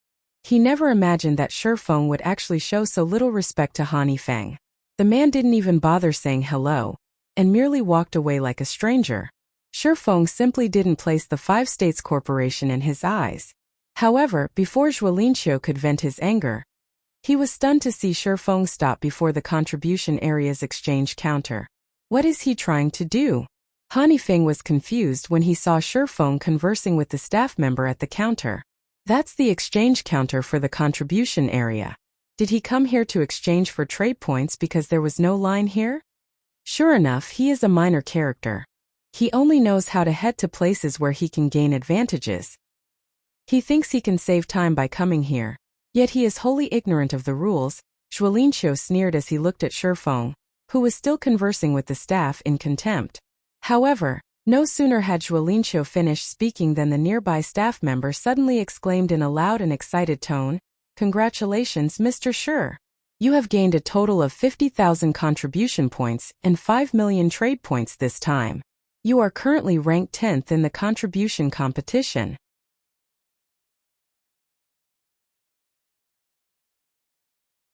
He never imagined that Feng would actually show so little respect to Feng. The man didn't even bother saying hello, and merely walked away like a stranger. Feng simply didn't place the Five States Corporation in his eyes. However, before Feng could vent his anger, he was stunned to see Feng stop before the contribution area's exchange counter. What is he trying to do? Feng was confused when he saw Feng conversing with the staff member at the counter. That's the exchange counter for the contribution area. Did he come here to exchange for trade points because there was no line here? Sure enough, he is a minor character. He only knows how to head to places where he can gain advantages. He thinks he can save time by coming here. Yet he is wholly ignorant of the rules. Feng sneered as he looked at Feng, who was still conversing with the staff in contempt. However, no sooner had Feng finished speaking than the nearby staff member suddenly exclaimed in a loud and excited tone, "Congratulations, Mr. Shi. You have gained a total of 50,000 contribution points and 5 million trade points this time. You are currently ranked 10th in the contribution competition."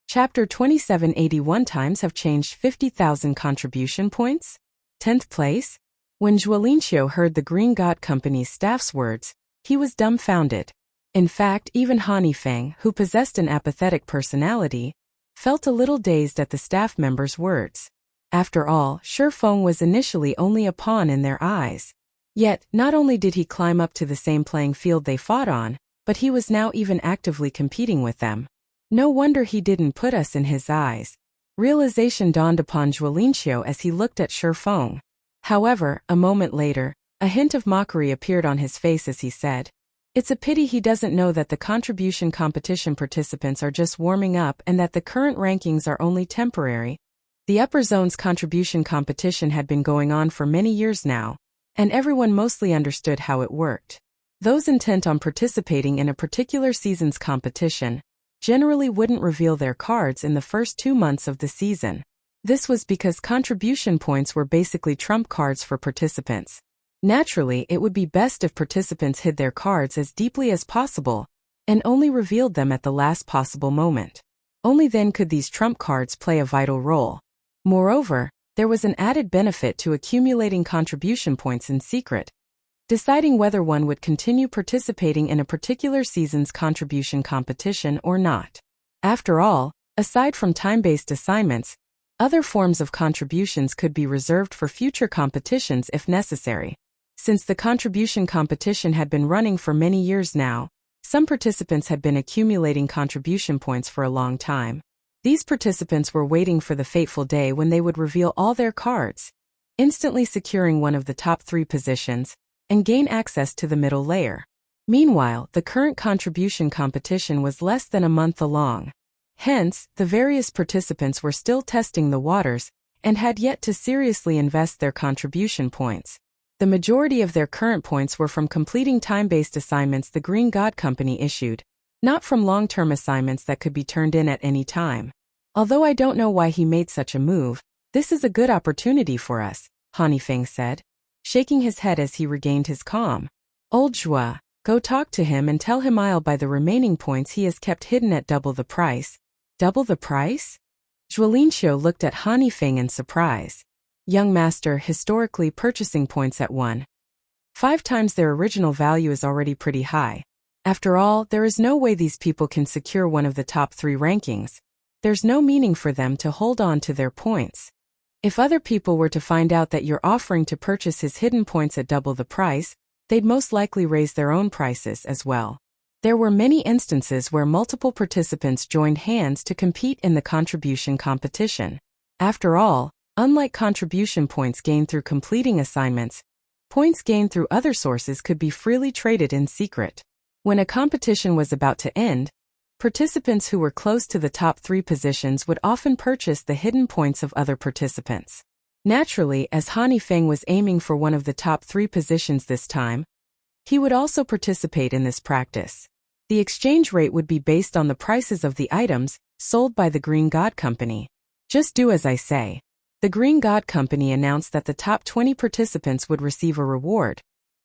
Chapter 2781 times have changed 50,000 contribution points? 10th place? When Feng heard the Green God Company's staff's words, he was dumbfounded. In fact, even Feng, who possessed an apathetic personality, felt a little dazed at the staff member's words. After all, Feng was initially only a pawn in their eyes. Yet, not only did he climb up to the same playing field they fought on, but he was now even actively competing with them. No wonder he didn't put us in his eyes. Realization dawned upon Feng as he looked at Feng. However, a moment later, a hint of mockery appeared on his face as he said, "It's a pity he doesn't know that the contribution competition participants are just warming up and that the current rankings are only temporary." The upper zone's contribution competition had been going on for many years now, and everyone mostly understood how it worked. Those intent on participating in a particular season's competition generally wouldn't reveal their cards in the first 2 months of the season. This was because contribution points were basically trump cards for participants. Naturally, it would be best if participants hid their cards as deeply as possible and only revealed them at the last possible moment. Only then could these trump cards play a vital role. Moreover, there was an added benefit to accumulating contribution points in secret, deciding whether one would continue participating in a particular season's contribution competition or not. After all, aside from time-based assignments, other forms of contributions could be reserved for future competitions if necessary. Since the contribution competition had been running for many years now, some participants had been accumulating contribution points for a long time. These participants were waiting for the fateful day when they would reveal all their cards, instantly securing one of the top 3 positions, and gain access to the middle layer. Meanwhile, the current contribution competition was less than a month along. Hence, the various participants were still testing the waters and had yet to seriously invest their contribution points. The majority of their current points were from completing time-based assignments the Green God Company issued, not from long-term assignments that could be turned in at any time. Although I don't know why he made such a move, this is a good opportunity for us, Feng said, shaking his head as he regained his calm. Old Zhua, go talk to him and tell him I'll buy the remaining points he has kept hidden at double the price. Double the price? Feng looked at Feng in surprise. Young master, historically purchasing points at 1.5 times their original value is already pretty high. After all, there is no way these people can secure one of the top 3 rankings. There's no meaning for them to hold on to their points. If other people were to find out that you're offering to purchase his hidden points at double the price, they'd most likely raise their own prices as well. There were many instances where multiple participants joined hands to compete in the contribution competition. After all, unlike contribution points gained through completing assignments, points gained through other sources could be freely traded in secret. When a competition was about to end, Participants who were close to the top 3 positions would often purchase the hidden points of other participants. Naturally, as Feng was aiming for one of the top 3 positions this time, he would also participate in this practice. The exchange rate would be based on the prices of the items sold by the Green God Company. Just do as I say. The Green God Company announced that the top 20 participants would receive a reward.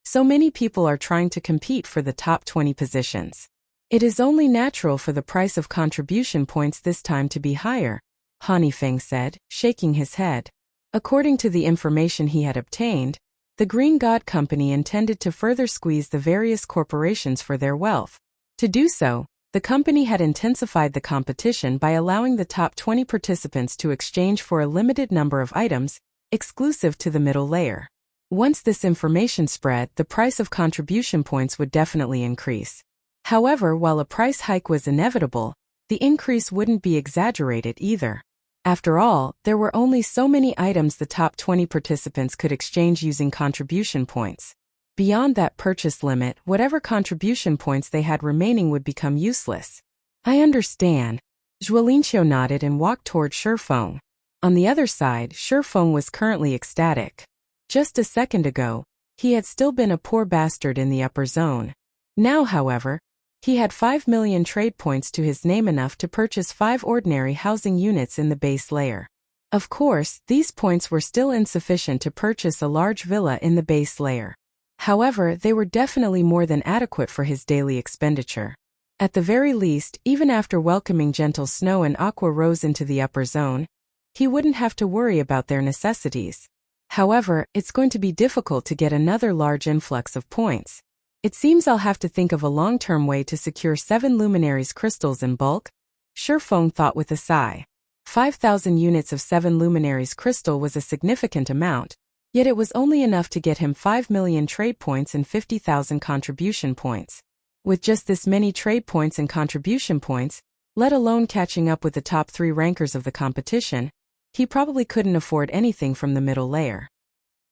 So many people are trying to compete for the top 20 positions. It is only natural for the price of contribution points this time to be higher, Feng said, shaking his head. According to the information he had obtained, the Green God Company intended to further squeeze the various corporations for their wealth. To do so, the company had intensified the competition by allowing the top 20 participants to exchange for a limited number of items, exclusive to the middle layer. Once this information spread, the price of contribution points would definitely increase. However, while a price hike was inevitable, the increase wouldn't be exaggerated either. After all, there were only so many items the top 20 participants could exchange using contribution points. Beyond that purchase limit, whatever contribution points they had remaining would become useless. I understand. Zhuolinqiu nodded and walked toward Feng. On the other side, Feng was currently ecstatic. Just a second ago, he had still been a poor bastard in the upper zone. Now, however, he had 5 million trade points to his name, enough to purchase 5 ordinary housing units in the base layer. Of course, these points were still insufficient to purchase a large villa in the base layer. However, they were definitely more than adequate for his daily expenditure. At the very least, even after welcoming Gentle Snow and Aqua Rose into the upper zone, he wouldn't have to worry about their necessities. However, it's going to be difficult to get another large influx of points. It seems I'll have to think of a long-term way to secure 7 luminaries crystals in bulk, Feng thought with a sigh. 5,000 units of 7 luminaries crystal was a significant amount, yet it was only enough to get him 5 million trade points and 50,000 contribution points. With just this many trade points and contribution points, let alone catching up with the top 3 rankers of the competition, he probably couldn't afford anything from the middle layer.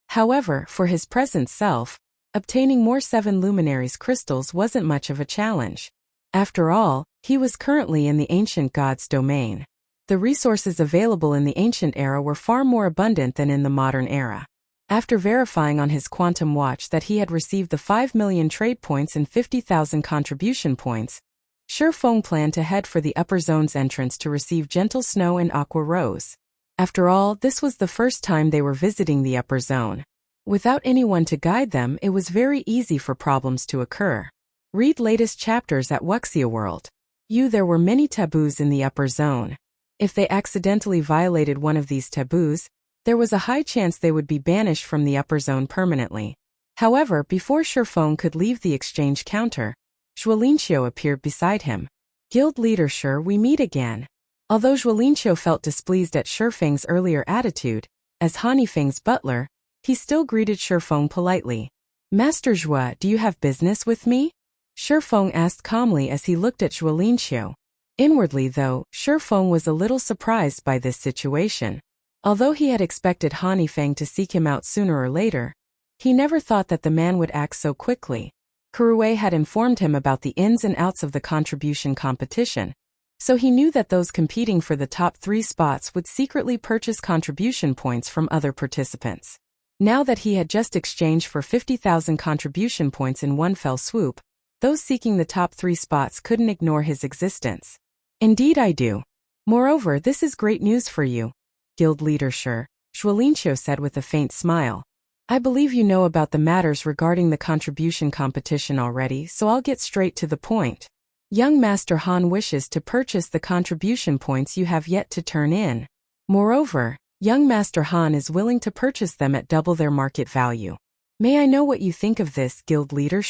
However, for his present self, obtaining more 7 luminaries crystals wasn't much of a challenge. After all, he was currently in the ancient god's domain. The resources available in the ancient era were far more abundant than in the modern era. After verifying on his quantum watch that he had received the 5 million trade points and 50,000 contribution points, Feng planned to head for the upper zone's entrance to receive Gentle Snow and Aqua Rose. After all, this was the first time they were visiting the upper zone. Without anyone to guide them, it was very easy for problems to occur. Read latest chapters at Wuxia World. There were many taboos in the upper zone. If they accidentally violated one of these taboos, there was a high chance they would be banished from the upper zone permanently. However, before Feng could leave the exchange counter, Zhuolinqiu appeared beside him. Guild leader we meet again. Although Zhuolinqiu felt displeased at Feng's earlier attitude, as Feng's butler, he still greeted Feng politely. Master Zhuo, do you have business with me? Feng asked calmly as he looked at Zhuolinqiu. Inwardly though, Feng was a little surprised by this situation. Although he had expected Feng to seek him out sooner or later, he never thought that the man would act so quickly. Kurue had informed him about the ins and outs of the contribution competition, so he knew that those competing for the top 3 spots would secretly purchase contribution points from other participants. Now that he had just exchanged for 50,000 contribution points in one fell swoop, those seeking the top 3 spots couldn't ignore his existence. Indeed I do. Moreover, this is great news for you, Guild leader Zhuolinqiu said with a faint smile. I believe you know about the matters regarding the contribution competition already, so I'll get straight to the point. Young Master Han wishes to purchase the contribution points you have yet to turn in. Moreover, young Master Han is willing to purchase them at double their market value. May I know what you think of this, Guild leader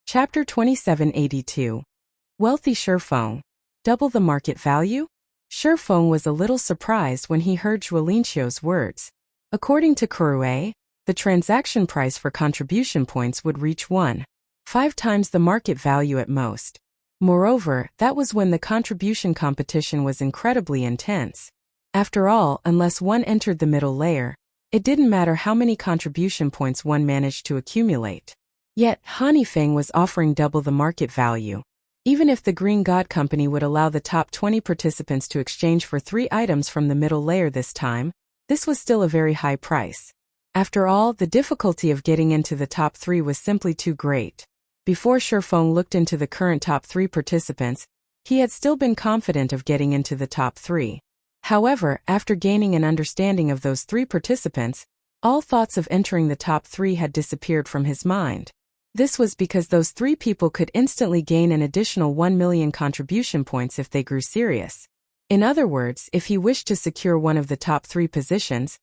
Chapter 2782. Wealthy Feng. Double the market value? Feng was a little surprised when he heard Zhuolinqiu's words. According to Kurue, the transaction price for contribution points would reach 1.5 times the market value at most. Moreover, that was when the contribution competition was incredibly intense. After all, unless one entered the middle layer, It didn't matter how many contribution points one managed to accumulate. Yet, Feng was offering double the market value. Even if the Green God Company would allow the top 20 participants to exchange for 3 items from the middle layer this time, this was still a very high price. After all, the difficulty of getting into the top 3 was simply too great. Before Feng looked into the current top 3 participants, he had still been confident of getting into the top 3. However, after gaining an understanding of those 3 participants, all thoughts of entering the top 3 had disappeared from his mind. This was because those 3 people could instantly gain an additional 1 million contribution points if they grew serious. In other words, if he wished to secure one of the top 3 positions,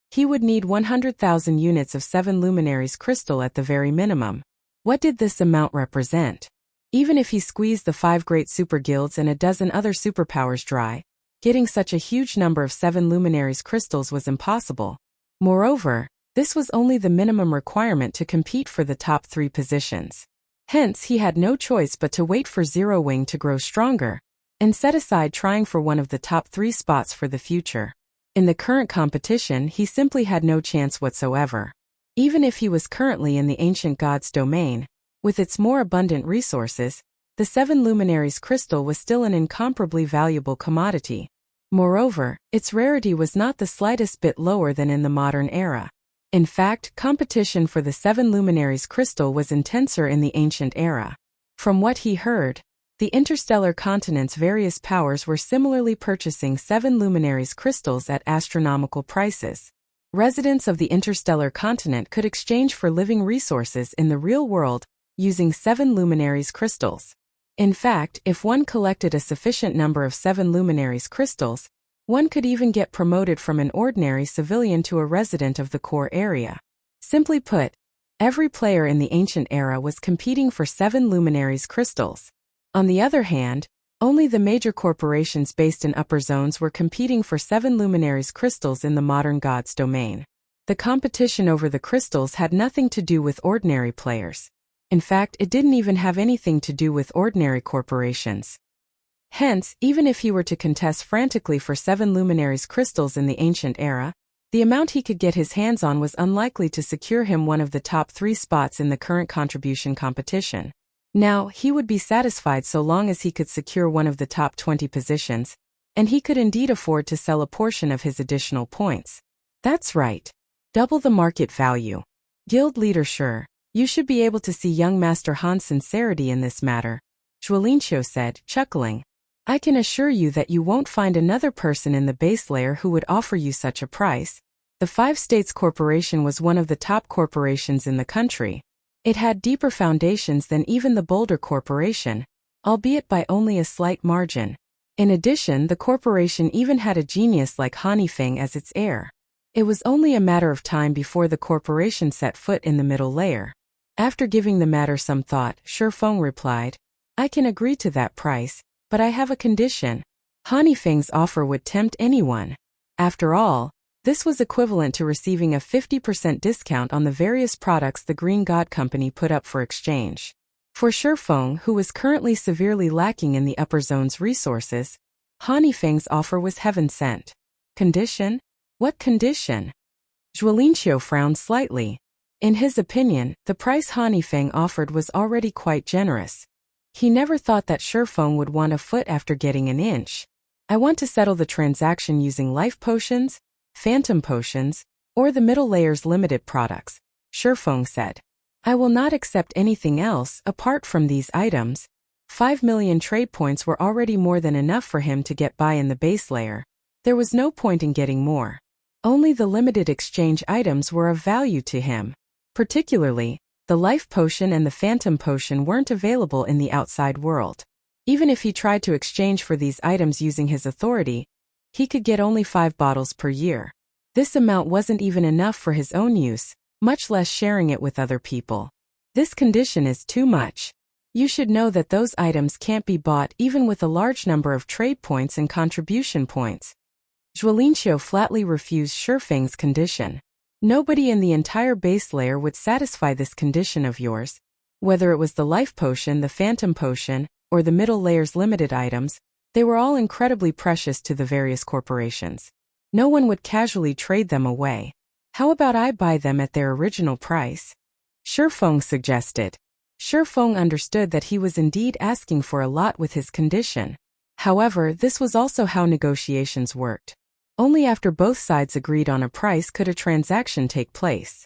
he would need 100,000 units of 7 luminaries crystal at the very minimum. What did this amount represent? Even if he squeezed the 5 great super guilds and a dozen other superpowers dry, getting such a huge number of 7 luminaries crystals was impossible. Moreover, this was only the minimum requirement to compete for the top 3 positions. Hence, he had no choice but to wait for Zero Wing to grow stronger, and set aside trying for one of the top 3 spots for the future. In the current competition, he simply had no chance whatsoever. Even if he was currently in the ancient god's domain, with its more abundant resources, the 7 luminaries crystal was still an incomparably valuable commodity. Moreover, its rarity was not the slightest bit lower than in the modern era. In fact, competition for the 7 luminaries crystal was intenser in the ancient era. From what he heard, the interstellar continent's various powers were similarly purchasing 7 luminaries crystals at astronomical prices. Residents of the interstellar continent could exchange for living resources in the real world using 7 luminaries crystals. In fact, if one collected a sufficient number of 7 luminaries crystals, one could even get promoted from an ordinary civilian to a resident of the core area. Simply put, every player in the ancient era was competing for 7 luminaries crystals. On the other hand, only the major corporations based in upper zones were competing for 7 luminaries crystals in the modern god's domain. The competition over the crystals had nothing to do with ordinary players. In fact, it didn't even have anything to do with ordinary corporations. Hence, even if he were to contest frantically for 7 luminaries crystals in the ancient era, the amount he could get his hands on was unlikely to secure him one of the top 3 spots in the current contribution competition. Now, he would be satisfied so long as he could secure one of the top 20 positions, and he could indeed afford to sell a portion of his additional points. That's right. Double the market value. Guild leader Sure, you should be able to see young Master Han's sincerity in this matter, Zhuolinqiu said, chuckling. I can assure you that you won't find another person in the base layer who would offer you such a price. The 5 States Corporation was one of the top corporations in the country. It had deeper foundations than even the Boulder Corporation, albeit by only a slight margin. In addition, the corporation even had a genius like Feng as its heir. It was only a matter of time before the corporation set foot in the middle layer. After giving the matter some thought, Feng replied, I can agree to that price, but I have a condition. Feng's offer would tempt anyone. After all, this was equivalent to receiving a 50% discount on the various products the Green God Company put up for exchange. For Feng, who was currently severely lacking in the upper zone's resources, Feng's offer was heaven sent. Condition? What condition? Zhuolinqiu frowned slightly. In his opinion, the price Feng offered was already quite generous. He never thought that Feng would want a foot after getting an inch. I want to settle the transaction using life potions, phantom potions, or the middle layer's limited products, Feng said. I will not accept anything else apart from these items. 5 million trade points were already more than enough for him to get by in the base layer. There was no point in getting more. Only the limited exchange items were of value to him. Particularly, the life potion and the phantom potion weren't available in the outside world. Even if he tried to exchange for these items using his authority, he could get only 5 bottles per year. This amount wasn't even enough for his own use, much less sharing it with other people. This condition is too much. You should know that those items can't be bought even with a large number of trade points and contribution points. Zhuolinqiu flatly refused Feng's condition. Nobody in the entire base layer would satisfy this condition of yours. Whether it was the life potion, the phantom potion, or the middle layer's limited items, they were all incredibly precious to the various corporations. No one would casually trade them away. How about I buy them at their original price? Feng suggested. Feng understood that he was indeed asking for a lot with his condition. However, this was also how negotiations worked. Only after both sides agreed on a price could a transaction take place.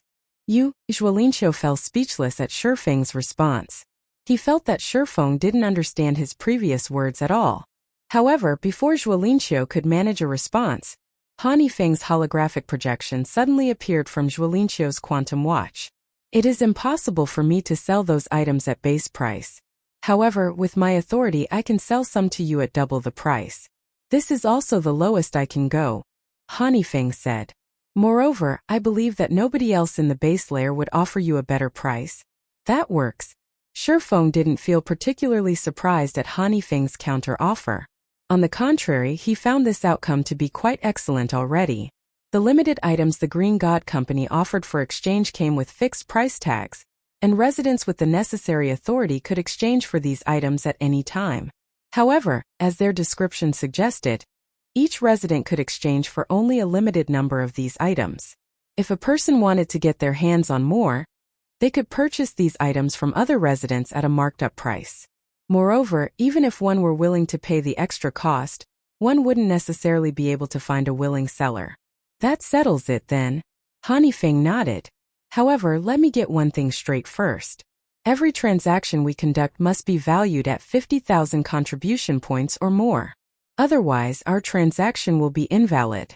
Zhuolinqiu fell speechless at Feng's response. He felt that Feng didn't understand his previous words at all. However, before Zhuolinqiu could manage a response, Feng's holographic projection suddenly appeared from Zhuolinqiu's quantum watch. It is impossible for me to sell those items at base price. However, with my authority I can sell some to you at double the price. This is also the lowest I can go, Feng said. Moreover, I believe that nobody else in the base layer would offer you a better price. That works. Feng didn't feel particularly surprised at Feng's counter-offer. On the contrary, he found this outcome to be quite excellent already. The limited items the Green God Company offered for exchange came with fixed price tags, and residents with the necessary authority could exchange for these items at any time. However, as their description suggested, each resident could exchange for only a limited number of these items. If a person wanted to get their hands on more, they could purchase these items from other residents at a marked-up price. Moreover, even if one were willing to pay the extra cost, one wouldn't necessarily be able to find a willing seller. That settles it then. Feng nodded. However, let me get one thing straight first. Every transaction we conduct must be valued at 50,000 contribution points or more. Otherwise, our transaction will be invalid.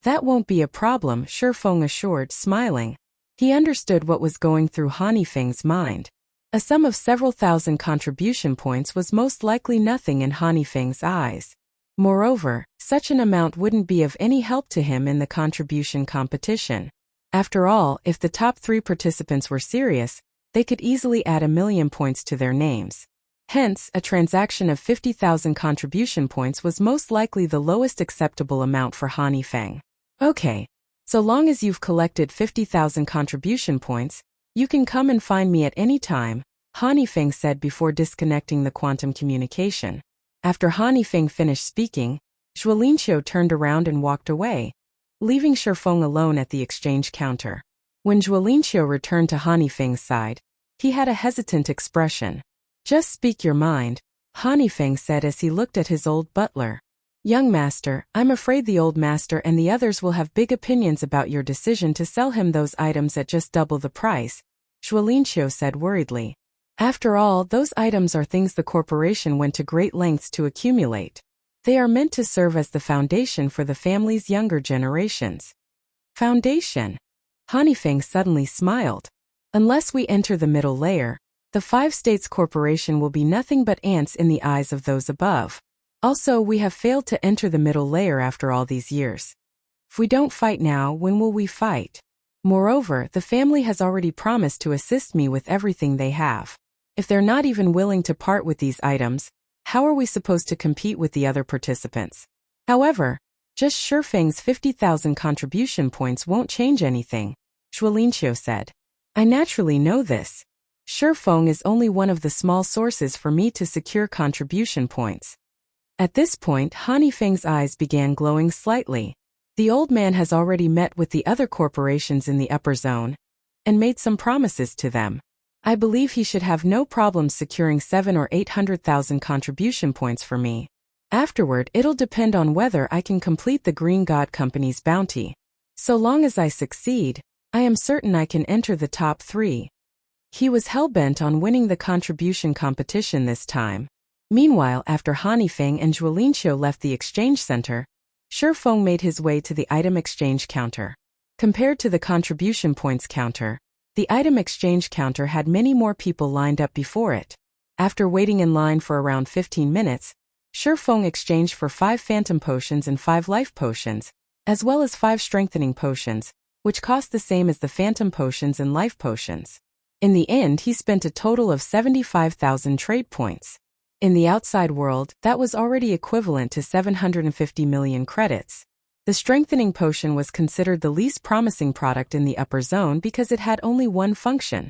That won't be a problem, Feng assured, smiling. He understood what was going through Feng's mind. A sum of several thousand contribution points was most likely nothing in Feng's eyes. Moreover, such an amount wouldn't be of any help to him in the contribution competition. After all, if the top 3 participants were serious, they could easily add 1,000,000 points to their names. Hence, a transaction of 50,000 contribution points was most likely the lowest acceptable amount for Feng. Okay. So long as you've collected 50,000 contribution points, you can come and find me at any time, Feng said before disconnecting the quantum communication. After Feng finished speaking, Zhuolinqiu turned around and walked away, leaving Feng alone at the exchange counter. When Zhuolinqiu returned to Feng's side, he had a hesitant expression. Just speak your mind, Feng said as he looked at his old butler. Young master, I'm afraid the old master and the others will have big opinions about your decision to sell him those items at just double the price, Zhuolinqiu said worriedly. After all, those items are things the corporation went to great lengths to accumulate. They are meant to serve as the foundation for the family's younger generations. Foundation? Feng suddenly smiled. Unless we enter the middle layer, the 5 states corporation will be nothing but ants in the eyes of those above. Also, we have failed to enter the middle layer after all these years. If we don't fight now, when will we fight? Moreover, the family has already promised to assist me with everything they have. If they're not even willing to part with these items, how are we supposed to compete with the other participants? However, just Feng's 50,000 contribution points won't change anything, Zhuolinqiu said. I naturally know this. Feng is only one of the small sources for me to secure contribution points. At this point, Feng's eyes began glowing slightly. The old man has already met with the other corporations in the upper zone and made some promises to them. I believe he should have no problem securing 700,000 or 800,000 contribution points for me. Afterward, it'll depend on whether I can complete the Green God Company's bounty. So long as I succeed, I am certain I can enter the top 3. He was hell-bent on winning the contribution competition this time. Meanwhile, after Feng and Zhuolinqiu left the exchange center, Feng made his way to the item exchange counter. Compared to the contribution points counter, the item exchange counter had many more people lined up before it. After waiting in line for around 15 minutes, Feng exchanged for 5 phantom potions and 5 life potions, as well as 5 strengthening potions, which cost the same as the phantom potions and life potions. In the end, he spent a total of 75,000 trade points. In the outside world, that was already equivalent to 750 million credits. The strengthening potion was considered the least promising product in the upper zone because it had only one function: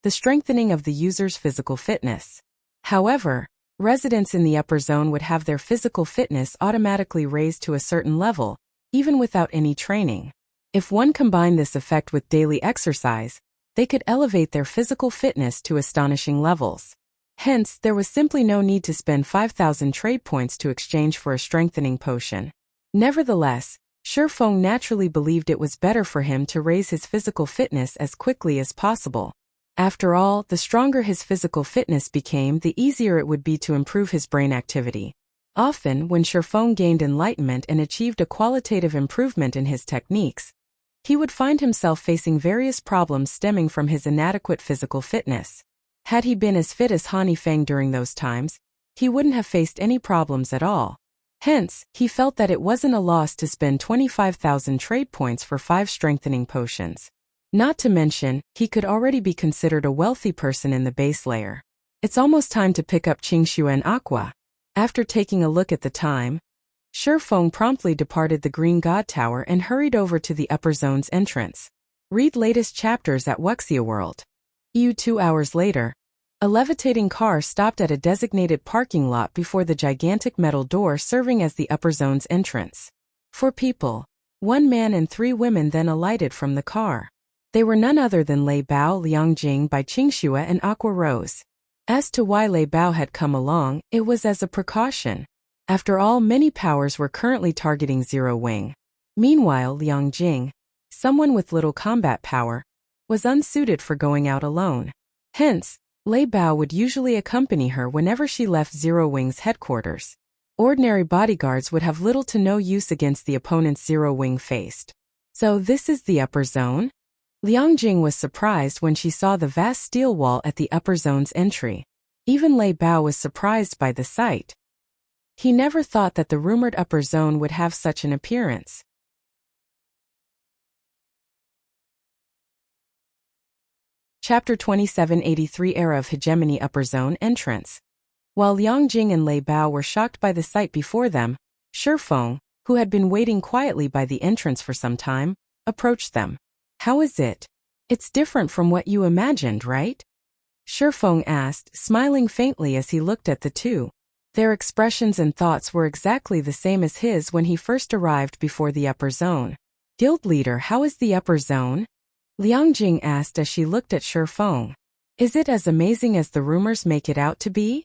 the strengthening of the user's physical fitness. However, residents in the upper zone would have their physical fitness automatically raised to a certain level, even without any training. If one combined this effect with daily exercise, they could elevate their physical fitness to astonishing levels. Hence, there was simply no need to spend 5,000 trade points to exchange for a strengthening potion. Nevertheless, Feng naturally believed it was better for him to raise his physical fitness as quickly as possible. After all, the stronger his physical fitness became, the easier it would be to improve his brain activity. Often, when Feng gained enlightenment and achieved a qualitative improvement in his techniques, he would find himself facing various problems stemming from his inadequate physical fitness. Had he been as fit as Feng during those times, he wouldn't have faced any problems at all. Hence, he felt that it wasn't a loss to spend 25,000 trade points for 5 strengthening potions. Not to mention, he could already be considered a wealthy person in the base layer. It's almost time to pick up Qingxue and Aqua. After taking a look at the time, Feng promptly departed the Green God Tower and hurried over to the upper zone's entrance. Read latest chapters at Wuxia World. 2 hours later, a levitating car stopped at a designated parking lot before the gigantic metal door serving as the upper zone's entrance. 4 people, 1 man and 3 women then alighted from the car. They were none other than Lei Bao, Liang Jing by Qingxue and Aqua Rose. As to why Lei Bao had come along, it was as a precaution. After all, many powers were currently targeting Zero Wing. Meanwhile, Liang Jing, someone with little combat power, was unsuited for going out alone. Hence, Lei Bao would usually accompany her whenever she left Zero Wing's headquarters. Ordinary bodyguards would have little to no use against the opponents Zero Wing faced. So this is the upper zone? Liang Jing was surprised when she saw the vast steel wall at the upper zone's entry. Even Lei Bao was surprised by the sight. He never thought that the rumored upper zone would have such an appearance. Chapter 2783 Era of Hegemony Upper Zone Entrance. While Liang Jing and Lei Bao were shocked by the sight before them, Feng, who had been waiting quietly by the entrance for some time, approached them. How is it? It's different from what you imagined, right? Feng asked, smiling faintly as he looked at the two. Their expressions and thoughts were exactly the same as his when he first arrived before the upper zone. Guild leader, how is the upper zone? Liang Jing asked as she looked at Feng. Is it as amazing as the rumors make it out to be?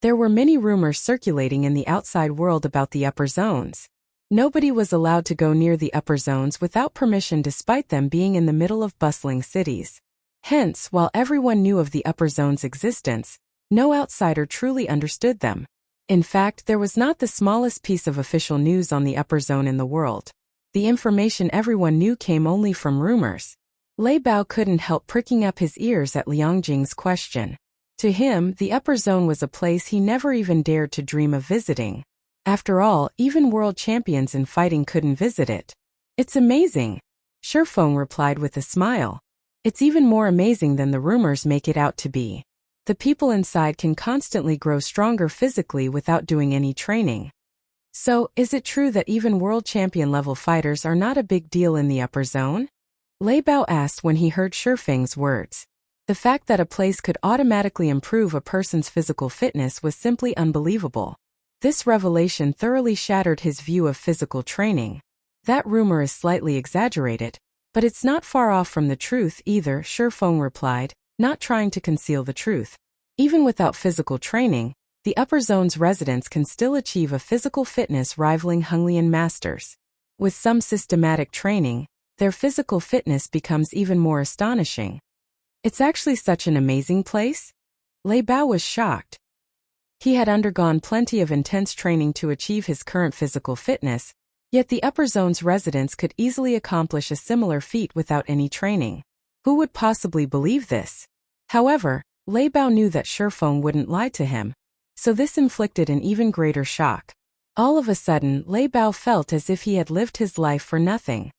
There were many rumors circulating in the outside world about the upper zones. Nobody was allowed to go near the upper zones without permission despite them being in the middle of bustling cities. Hence, while everyone knew of the upper zone's existence, no outsider truly understood them. In fact, there was not the smallest piece of official news on the upper zone in the world. The information everyone knew came only from rumors. Lei Bao couldn't help pricking up his ears at Liang Jing's question. To him, the upper zone was a place he never even dared to dream of visiting. After all, even world champions in fighting couldn't visit it. It's amazing, Feng replied with a smile. It's even more amazing than the rumors make it out to be. The people inside can constantly grow stronger physically without doing any training. So, is it true that even world champion level fighters are not a big deal in the upper zone? Lei Bao asked when he heard Feng's words. The fact that a place could automatically improve a person's physical fitness was simply unbelievable. This revelation thoroughly shattered his view of physical training. That rumor is slightly exaggerated, but it's not far off from the truth either, Feng replied, not trying to conceal the truth. Even without physical training, the upper zone's residents can still achieve a physical fitness rivaling Honglian masters. With some systematic training, their physical fitness becomes even more astonishing. It's actually such an amazing place? Lei Bao was shocked. He had undergone plenty of intense training to achieve his current physical fitness, yet the upper zone's residents could easily accomplish a similar feat without any training. Who would possibly believe this? However, Lei Bao knew that Feng wouldn't lie to him, so this inflicted an even greater shock. All of a sudden, Lei Bao felt as if he had lived his life for nothing.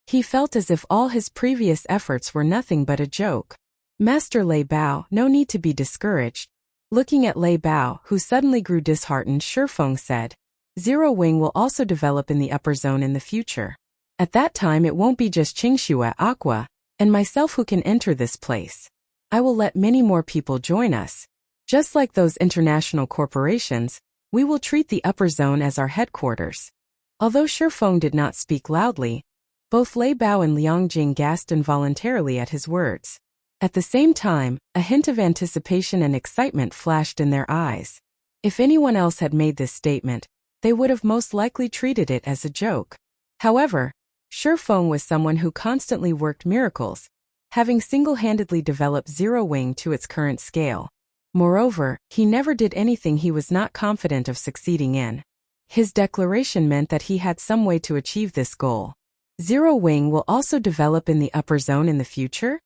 He felt as if all his previous efforts were nothing but a joke. Master Lei Bao, no need to be discouraged. Looking at Lei Bao, who suddenly grew disheartened, Feng said, Zero Wing will also develop in the upper zone in the future. At that time it won't be just Qingxue, Aqua, and myself who can enter this place. I will let many more people join us. Just like those international corporations, we will treat the upper zone as our headquarters. Although Feng did not speak loudly, Both Lei Bao and Liang Jing gasped involuntarily at his words. At the same time, a hint of anticipation and excitement flashed in their eyes. If anyone else had made this statement, they would have most likely treated it as a joke. However, Feng was someone who constantly worked miracles, having single-handedly developed Zero Wing to its current scale. Moreover, he never did anything he was not confident of succeeding in. His declaration meant that he had some way to achieve this goal. Zero Wing will also develop in the upper zone in the future?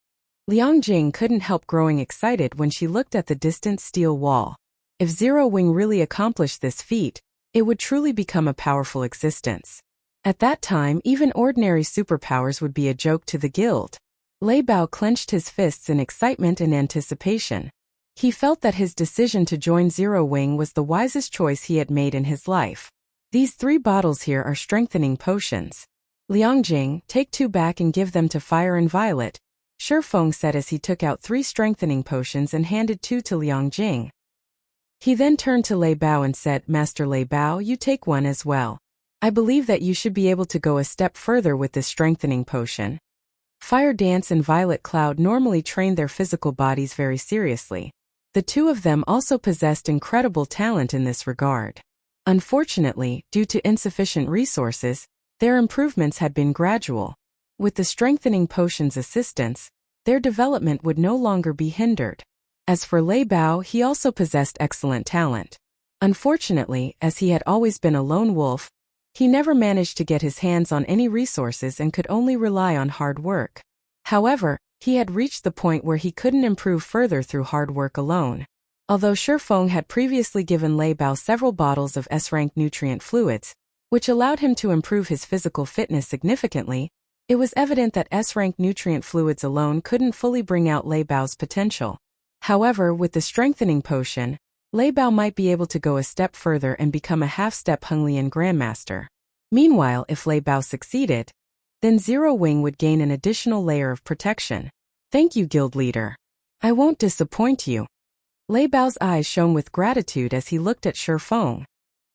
Liang Jing couldn't help growing excited when she looked at the distant steel wall. If Zero Wing really accomplished this feat, it would truly become a powerful existence. At that time, even ordinary superpowers would be a joke to the guild. Lei Bao clenched his fists in excitement and anticipation. He felt that his decision to join Zero Wing was the wisest choice he had made in his life. These 3 bottles here are strengthening potions. Liang Jing, take 2 back and give them to Fire and Violet, Feng said as he took out 3 strengthening potions and handed 2 to Liang Jing. He then turned to Lei Bao and said, Master Lei Bao, you take 1 as well. I believe that you should be able to go a step further with this strengthening potion. Fire Dance and Violet Cloud normally trained their physical bodies very seriously. The 2 of them also possessed incredible talent in this regard. Unfortunately, due to insufficient resources, their improvements had been gradual. With the strengthening potion's assistance, their development would no longer be hindered. As for Lei Bao, he also possessed excellent talent. Unfortunately, as he had always been a lone wolf, he never managed to get his hands on any resources and could only rely on hard work. However, he had reached the point where he couldn't improve further through hard work alone. Although Feng had previously given Lei Bao several bottles of S-rank nutrient fluids, which allowed him to improve his physical fitness significantly, it was evident that S-rank nutrient fluids alone couldn't fully bring out Lei Bao's potential. However, with the strengthening potion, Lei Bao might be able to go a step further and become a half-step Honglian Grandmaster. Meanwhile, if Lei Bao succeeded, then Zero Wing would gain an additional layer of protection. Thank you, guild leader. I won't disappoint you. Lei Bao's eyes shone with gratitude as he looked at Feng.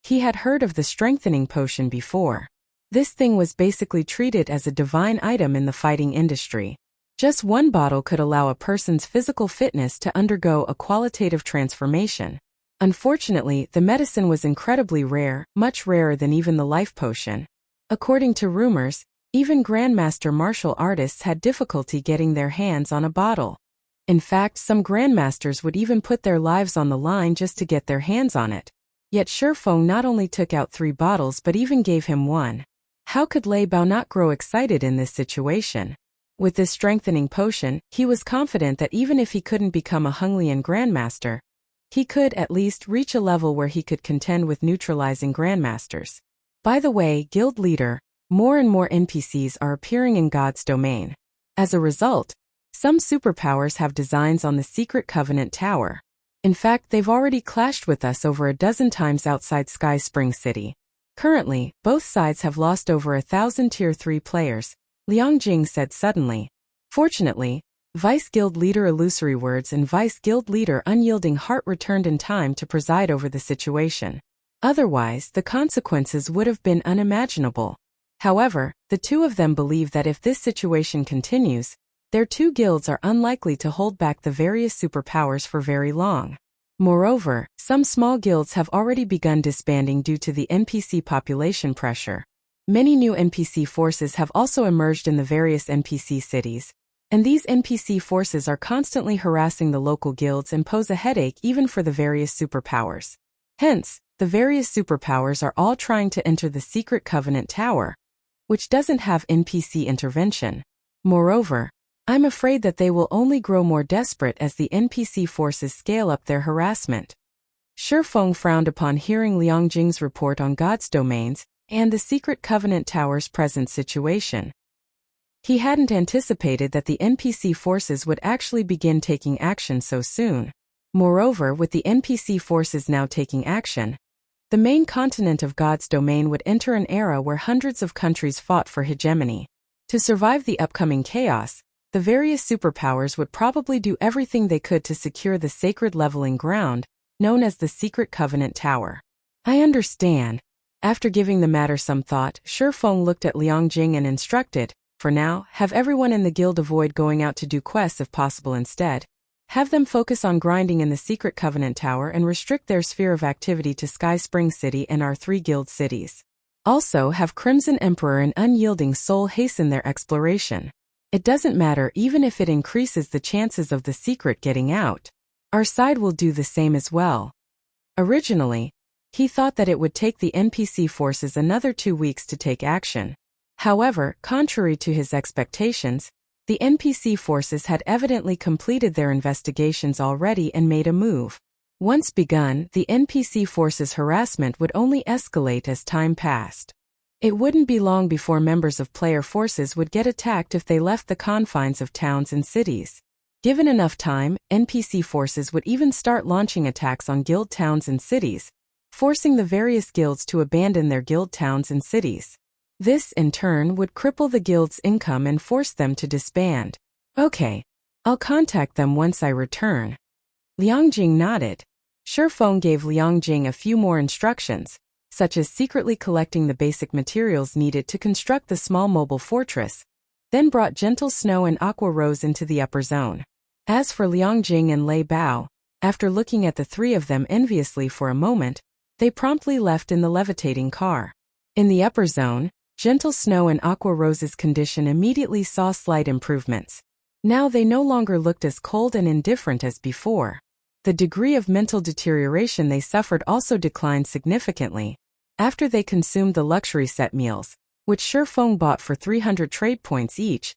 He had heard of the strengthening potion before. This thing was basically treated as a divine item in the fighting industry. Just 1 bottle could allow a person's physical fitness to undergo a qualitative transformation. Unfortunately, the medicine was incredibly rare, much rarer than even the life potion. According to rumors, even Grandmaster martial artists had difficulty getting their hands on a bottle. In fact, some Grandmasters would even put their lives on the line just to get their hands on it. Yet Feng not only took out 3 bottles but even gave him 1. How could Lei Bao not grow excited in this situation? With this strengthening potion, he was confident that even if he couldn't become a Honglian Grandmaster, he could at least reach a level where he could contend with neutralizing Grandmasters. By the way, guild leader, more and more NPCs are appearing in God's domain. As a result, some superpowers have designs on the Secret Covenant Tower. In fact, they've already clashed with us over a dozen times outside Sky Spring City. Currently, both sides have lost over 1,000 Tier 3 players, Liang Jing said suddenly. Fortunately, Vice Guild Leader Illusory Words and Vice Guild Leader Unyielding Heart returned in time to preside over the situation. Otherwise, the consequences would have been unimaginable. However, the 2 of them believe that if this situation continues, their 2 guilds are unlikely to hold back the various superpowers for very long. Moreover, some small guilds have already begun disbanding due to the NPC population pressure. Many new NPC forces have also emerged in the various NPC cities, and these NPC forces are constantly harassing the local guilds and pose a headache even for the various superpowers. Hence, the various superpowers are all trying to enter the Secret Covenant Tower, which doesn't have NPC intervention. Moreover, I'm afraid that they will only grow more desperate as the NPC forces scale up their harassment. Feng frowned upon hearing Liang Jing's report on God's domains and the Secret Covenant Tower's present situation. He hadn't anticipated that the NPC forces would actually begin taking action so soon. Moreover, with the NPC forces now taking action, the main continent of God's domain would enter an era where hundreds of countries fought for hegemony. To survive the upcoming chaos, the various superpowers would probably do everything they could to secure the sacred leveling ground, known as the Secret Covenant Tower. I understand. After giving the matter some thought, Feng looked at Liang Jing and instructed, For now, have everyone in the guild avoid going out to do quests if possible instead. Have them focus on grinding in the Secret Covenant Tower and restrict their sphere of activity to Sky Spring City and our 3 guild cities. Also, have Crimson Emperor and Unyielding Soul hasten their exploration. It doesn't matter even if it increases the chances of the secret getting out. Our side will do the same as well. Originally, he thought that it would take the NPC forces another 2 weeks to take action. However, contrary to his expectations, the NPC forces had evidently completed their investigations already and made a move. Once begun, the NPC forces' harassment would only escalate as time passed. It wouldn't be long before members of player forces would get attacked if they left the confines of towns and cities. Given enough time, NPC forces would even start launching attacks on guild towns and cities, forcing the various guilds to abandon their guild towns and cities. This, in turn, would cripple the guild's income and force them to disband. Okay, I'll contact them once I return. Liangjing nodded. Feng gave Liangjing a few more instructions, such as secretly collecting the basic materials needed to construct the small mobile fortress, then brought Gentle Snow and Aqua Rose into the upper zone. As for Liangjing and Lei Bao, after looking at the 3 of them enviously for a moment, they promptly left in the levitating car. In the upper zone, Gentle Snow and Aqua Rose's condition immediately saw slight improvements. Now they no longer looked as cold and indifferent as before. The degree of mental deterioration they suffered also declined significantly. After they consumed the luxury set meals, which Feng bought for 300 trade points each,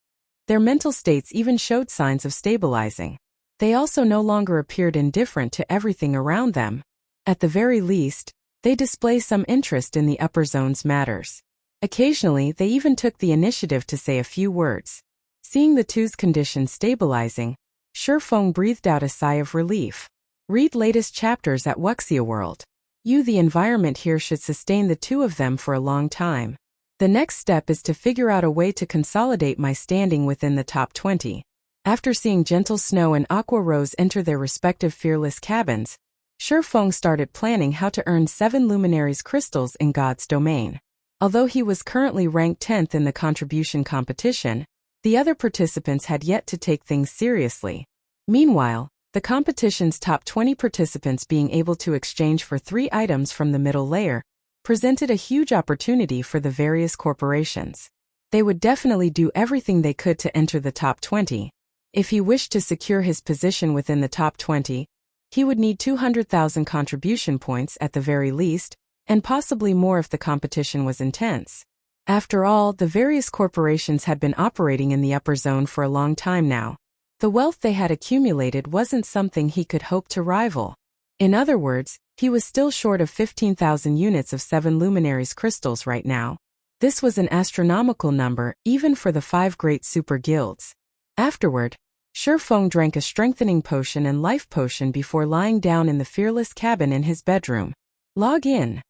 their mental states even showed signs of stabilizing. They also no longer appeared indifferent to everything around them. At the very least, they display some interest in the upper zone's matters. Occasionally, they even took the initiative to say a few words. Seeing the two's condition stabilizing, Feng breathed out a sigh of relief. Read latest chapters at Wuxia World. The environment here should sustain the 2 of them for a long time. The next step is to figure out a way to consolidate my standing within the top 20. After seeing Gentle Snow and Aqua Rose enter their respective fearless cabins, Feng started planning how to earn 7 Luminaries crystals in God's domain. Although he was currently ranked 10th in the contribution competition, the other participants had yet to take things seriously. Meanwhile, the competition's top 20 participants being able to exchange for 3 items from the middle layer presented a huge opportunity for the various corporations. They would definitely do everything they could to enter the top 20. If he wished to secure his position within the top 20, he would need 200,000 contribution points at the very least, and possibly more if the competition was intense. After all, the various corporations had been operating in the upper zone for a long time now. The wealth they had accumulated wasn't something he could hope to rival. In other words, he was still short of 15,000 units of 7 Luminaries crystals right now. This was an astronomical number, even for the 5 great super guilds. Afterward, Feng drank a strengthening potion and life potion before lying down in the fearless cabin in his bedroom. Log in.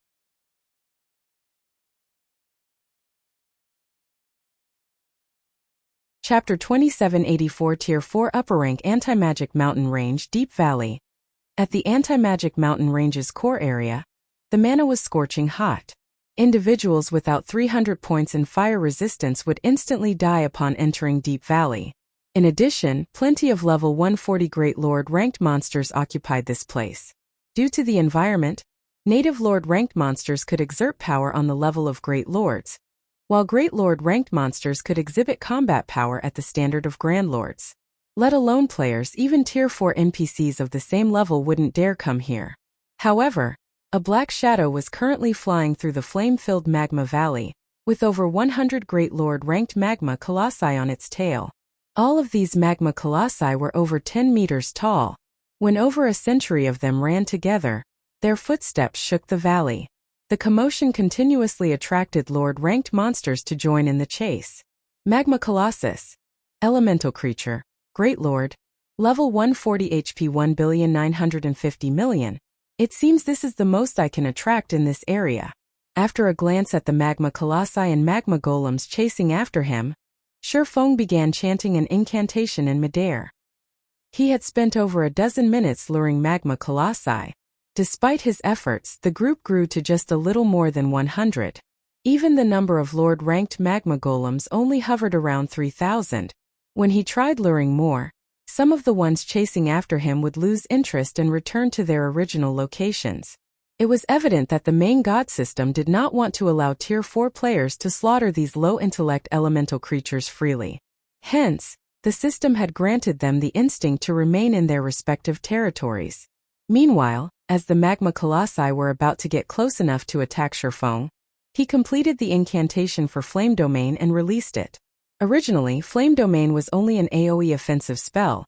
Chapter 2784 Tier 4 Upper Rank Anti-Magic Mountain Range Deep Valley. At the Anti-Magic Mountain Range's core area, the mana was scorching hot. Individuals without 300 points in fire resistance would instantly die upon entering Deep Valley. In addition, plenty of level 140 Great Lord ranked monsters occupied this place. Due to the environment, native Lord ranked monsters could exert power on the level of Great Lords, while Great Lord ranked monsters could exhibit combat power at the standard of Grand Lords. Let alone players, even Tier 4 NPCs of the same level wouldn't dare come here. However, a black shadow was currently flying through the flame-filled magma valley, with over 100 Great Lord ranked magma colossi on its tail. All of these magma colossi were over 10 meters tall. When over a century of them ran together, their footsteps shook the valley. The commotion continuously attracted Lord-ranked monsters to join in the chase. Magma Colossus. Elemental creature. Great Lord. Level 140 HP 1,950,000,000. It seems this is the most I can attract in this area. After a glance at the Magma Colossi and Magma Golems chasing after him, Feng began chanting an incantation in midair. He had spent over a dozen minutes luring Magma Colossi. Despite his efforts, the group grew to just a little more than 100. Even the number of Lord-ranked magma golems only hovered around 3,000. When he tried luring more, some of the ones chasing after him would lose interest and return to their original locations. It was evident that the main god system did not want to allow Tier 4 players to slaughter these low-intellect elemental creatures freely. Hence, the system had granted them the instinct to remain in their respective territories. Meanwhile, as the magma colossi were about to get close enough to attack Feng, he completed the incantation for Flame Domain and released it. Originally, Flame Domain was only an AoE offensive spell.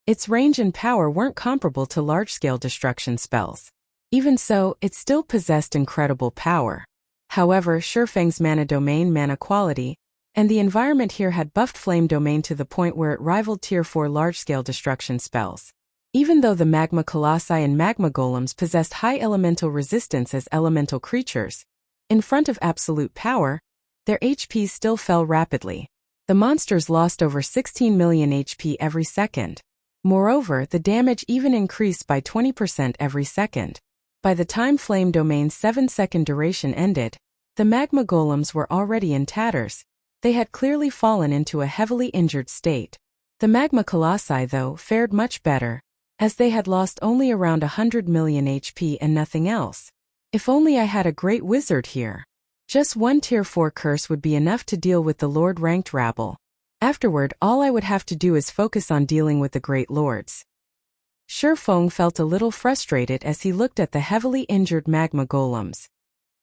Its range and power weren't comparable to large-scale destruction spells. Even so, it still possessed incredible power. However, Feng's mana domain mana quality, and the environment here had buffed Flame Domain to the point where it rivaled Tier 4 large-scale destruction spells. Even though the magma colossi and magma golems possessed high elemental resistance as elemental creatures, in front of absolute power, their HP still fell rapidly. The monsters lost over 16 million HP every second. Moreover, the damage even increased by 20% every second. By the time Flame Domain's 7-second duration ended, the magma golems were already in tatters. They had clearly fallen into a heavily injured state. The magma colossi, though, fared much better, as they had lost only around 100 million HP and nothing else. If only I had a great wizard here. Just one Tier 4 curse would be enough to deal with the Lord-ranked rabble. Afterward, all I would have to do is focus on dealing with the Great Lords. Feng felt a little frustrated as he looked at the heavily injured magma golems.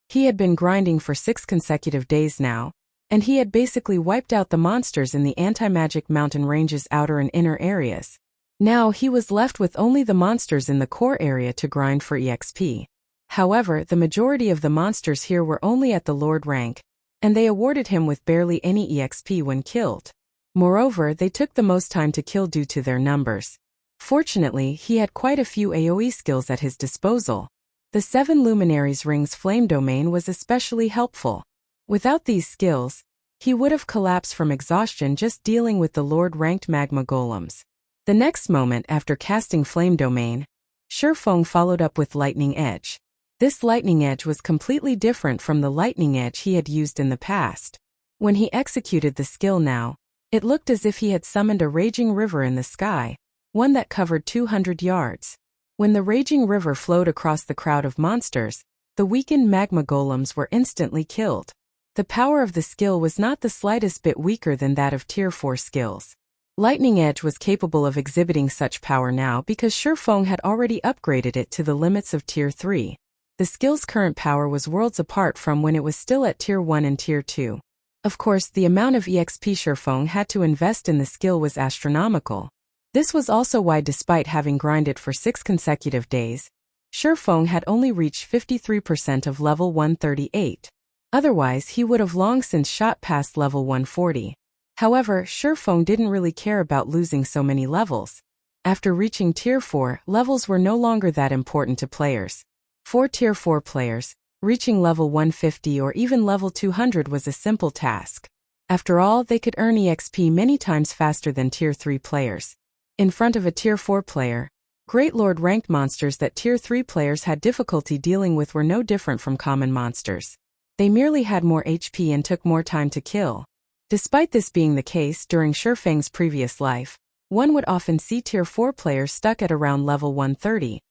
He had been grinding for 6 consecutive days now, and he had basically wiped out the monsters in the anti-magic mountain range's outer and inner areas. Now he was left with only the monsters in the core area to grind for EXP. However, the majority of the monsters here were only at the Lord rank, and they awarded him with barely any EXP when killed. Moreover, they took the most time to kill due to their numbers. Fortunately, he had quite a few AoE skills at his disposal. The 7 Luminaries Ring's Flame Domain was especially helpful. Without these skills, he would have collapsed from exhaustion just dealing with the Lord-ranked magma golems. The next moment after casting Flame Domain, Feng followed up with Lightning Edge. This Lightning Edge was completely different from the Lightning Edge he had used in the past. When he executed the skill now, it looked as if he had summoned a raging river in the sky, one that covered 200 yards. When the raging river flowed across the crowd of monsters, the weakened magma golems were instantly killed. The power of the skill was not the slightest bit weaker than that of Tier 4 skills. Lightning Edge was capable of exhibiting such power now because Feng had already upgraded it to the limits of Tier 3. The skill's current power was worlds apart from when it was still at Tier 1 and Tier 2. Of course, the amount of EXP Feng had to invest in the skill was astronomical. This was also why, despite having grinded for 6 consecutive days, Feng had only reached 53% of level 138. Otherwise, he would have long since shot past level 140. However, Feng didn't really care about losing so many levels. After reaching Tier 4, levels were no longer that important to players. For Tier 4 players, reaching level 150 or even level 200 was a simple task. After all, they could earn EXP many times faster than Tier 3 players. In front of a Tier 4 player, Great Lord ranked monsters that Tier 3 players had difficulty dealing with were no different from common monsters. They merely had more HP and took more time to kill. Despite this being the case during Feng's previous life, one would often see Tier 4 players stuck at around level 130.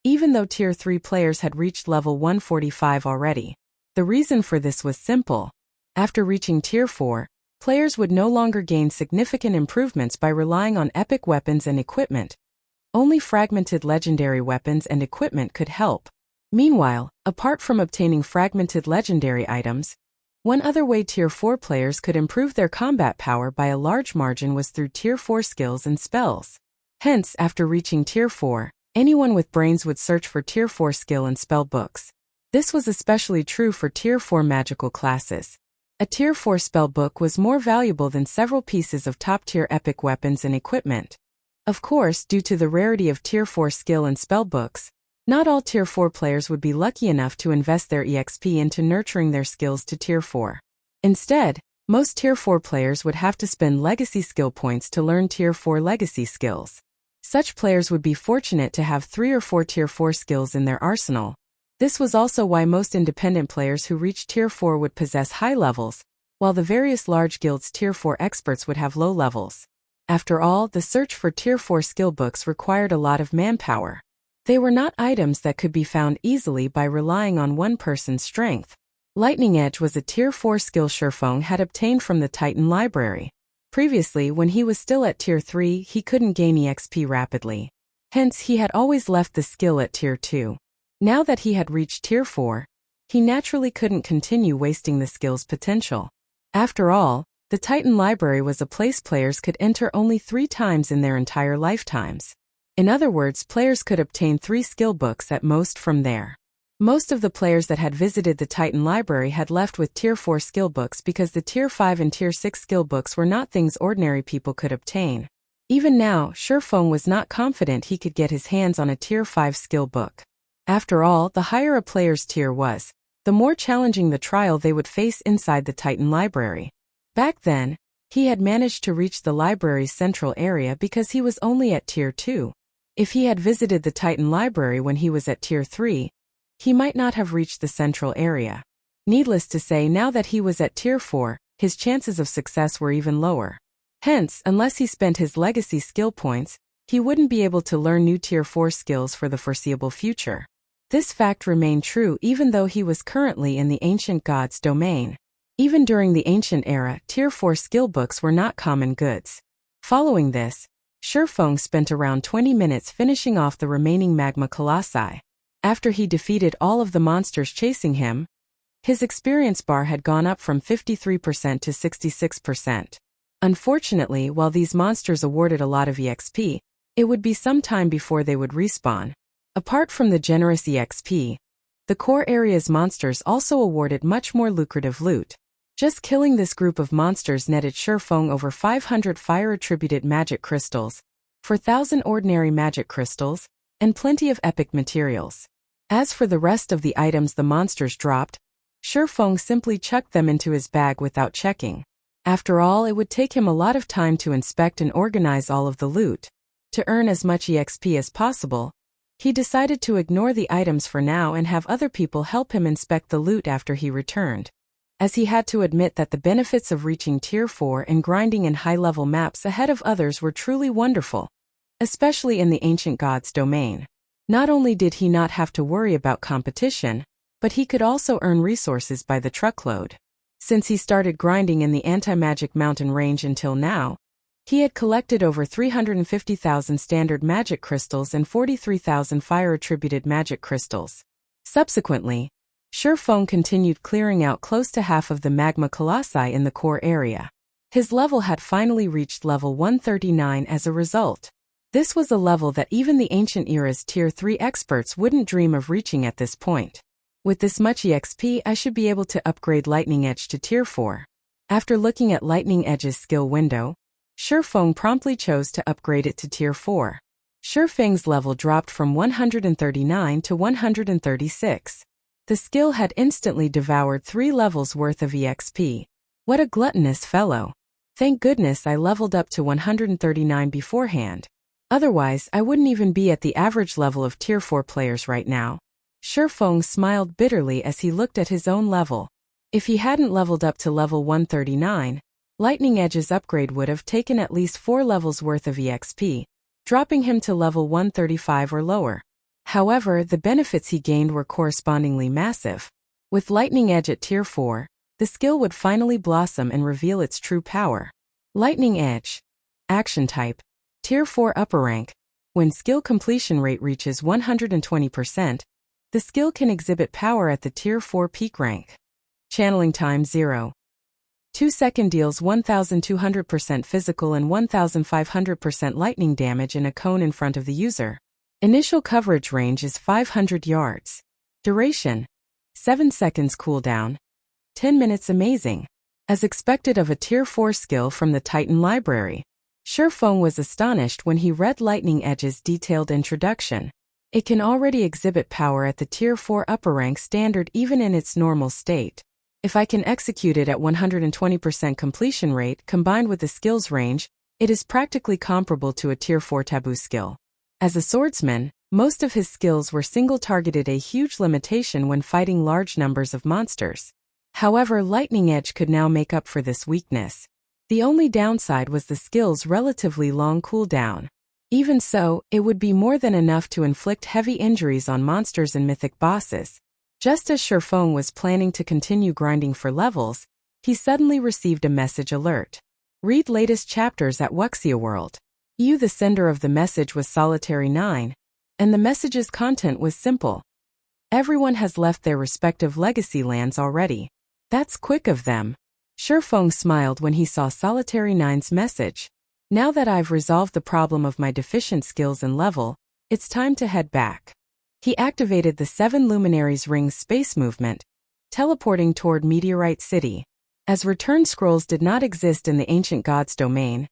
Even though Tier 3 players had reached level 145 already. The reason for this was simple. After reaching Tier 4, players would no longer gain significant improvements by relying on epic weapons and equipment. Only fragmented legendary weapons and equipment could help. Meanwhile, apart from obtaining fragmented legendary items, one other way Tier 4 players could improve their combat power by a large margin was through Tier 4 skills and spells. Hence, after reaching Tier 4, anyone with brains would search for Tier 4 skill and spell books. This was especially true for Tier 4 magical classes. A Tier 4 spell book was more valuable than several pieces of top-tier epic weapons and equipment. Of course, due to the rarity of Tier 4 skill and spell books, not all Tier 4 players would be lucky enough to invest their EXP into nurturing their skills to Tier 4. Instead, most Tier 4 players would have to spend legacy skill points to learn Tier 4 legacy skills. Such players would be fortunate to have 3 or 4 Tier 4 skills in their arsenal. This was also why most independent players who reached Tier 4 would possess high levels, while the various large guilds' Tier 4 experts would have low levels. After all, the search for Tier 4 skill books required a lot of manpower. They were not items that could be found easily by relying on one person's strength. Lightning Edge was a Tier 4 skill Feng had obtained from the Titan library. Previously, when he was still at Tier 3, he couldn't gain EXP rapidly. Hence, he had always left the skill at Tier 2. Now that he had reached Tier 4, he naturally couldn't continue wasting the skill's potential. After all, the Titan library was a place players could enter only 3 times in their entire lifetimes. In other words, players could obtain 3 skill books at most from there. Most of the players that had visited the Titan library had left with Tier 4 skill books because the Tier 5 and Tier 6 skill books were not things ordinary people could obtain. Even now, Feng was not confident he could get his hands on a Tier 5 skill book. After all, the higher a player's tier was, the more challenging the trial they would face inside the Titan library. Back then, he had managed to reach the library's central area because he was only at Tier 2. If he had visited the Titan library when he was at Tier 3, he might not have reached the central area. Needless to say, now that he was at Tier 4, his chances of success were even lower. Hence, unless he spent his legacy skill points, he wouldn't be able to learn new Tier 4 skills for the foreseeable future. This fact remained true even though he was currently in the ancient god's domain. Even during the ancient era, Tier 4 skill books were not common goods. Following this, Feng spent around 20 minutes finishing off the remaining magma colossi. After he defeated all of the monsters chasing him, his experience bar had gone up from 53% to 66%. Unfortunately, while these monsters awarded a lot of EXP, it would be some time before they would respawn. Apart from the generous EXP, the core area's monsters also awarded much more lucrative loot. Just killing this group of monsters netted Feng over 500 fire-attributed magic crystals, 4,000 ordinary magic crystals, and plenty of epic materials. As for the rest of the items the monsters dropped, Feng simply chucked them into his bag without checking. After all, it would take him a lot of time to inspect and organize all of the loot. To earn as much EXP as possible, he decided to ignore the items for now and have other people help him inspect the loot after he returned. As he had to admit that the benefits of reaching Tier 4 and grinding in high-level maps ahead of others were truly wonderful, especially in the ancient god's domain. Not only did he not have to worry about competition, but he could also earn resources by the truckload. Since he started grinding in the anti-magic mountain range until now, he had collected over 350,000 standard magic crystals and 43,000 fire-attributed magic crystals. Subsequently, Feng continued clearing out close to half of the magma colossi in the core area. His level had finally reached level 139 as a result. This was a level that even the ancient era's Tier 3 experts wouldn't dream of reaching at this point. With this much EXP, I should be able to upgrade Lightning Edge to Tier 4. After looking at Lightning Edge's skill window, Feng promptly chose to upgrade it to Tier 4. Feng's level dropped from 139 to 136. The skill had instantly devoured 3 levels worth of EXP. What a gluttonous fellow. Thank goodness I leveled up to 139 beforehand. Otherwise, I wouldn't even be at the average level of Tier 4 players right now. Feng smiled bitterly as he looked at his own level. If he hadn't leveled up to level 139, Lightning Edge's upgrade would have taken at least 4 levels worth of EXP, dropping him to level 135 or lower. However, the benefits he gained were correspondingly massive. With Lightning Edge at Tier 4, the skill would finally blossom and reveal its true power. Lightning Edge. Action type. Tier 4 upper rank. When skill completion rate reaches 120%, the skill can exhibit power at the Tier 4 peak rank. Channeling time 0. 2 seconds deals 1,200% physical and 1,500% lightning damage in a cone in front of the user. Initial coverage range is 500 yards. Duration. 7 seconds cooldown. 10 minutes amazing. As expected of a Tier 4 skill from the Titan library, Feng was astonished when he read Lightning Edge's detailed introduction. It can already exhibit power at the Tier 4 upper rank standard even in its normal state. If I can execute it at 120% completion rate combined with the skill's range, it is practically comparable to a Tier 4 taboo skill. As a swordsman, Most of his skills were single-targeted, a huge limitation when fighting large numbers of monsters. However, Lightning Edge could now make up for this weakness. The only downside was the skill's relatively long cooldown. Even so, it would be more than enough to inflict heavy injuries on monsters and mythic bosses. Just as Feng was planning to continue grinding for levels, he suddenly received a message alert. Read latest chapters at Wuxia World. The sender of the message was Solitary 9, and the message's content was simple. Everyone has left their respective legacy lands already. That's quick of them. Feng smiled when he saw Solitary 9's message. Now that I've resolved the problem of my deficient skills and level, it's time to head back. He activated the 7 Luminaries Ring's space movement, teleporting toward Meteorite City. As return scrolls did not exist in the ancient god's domain,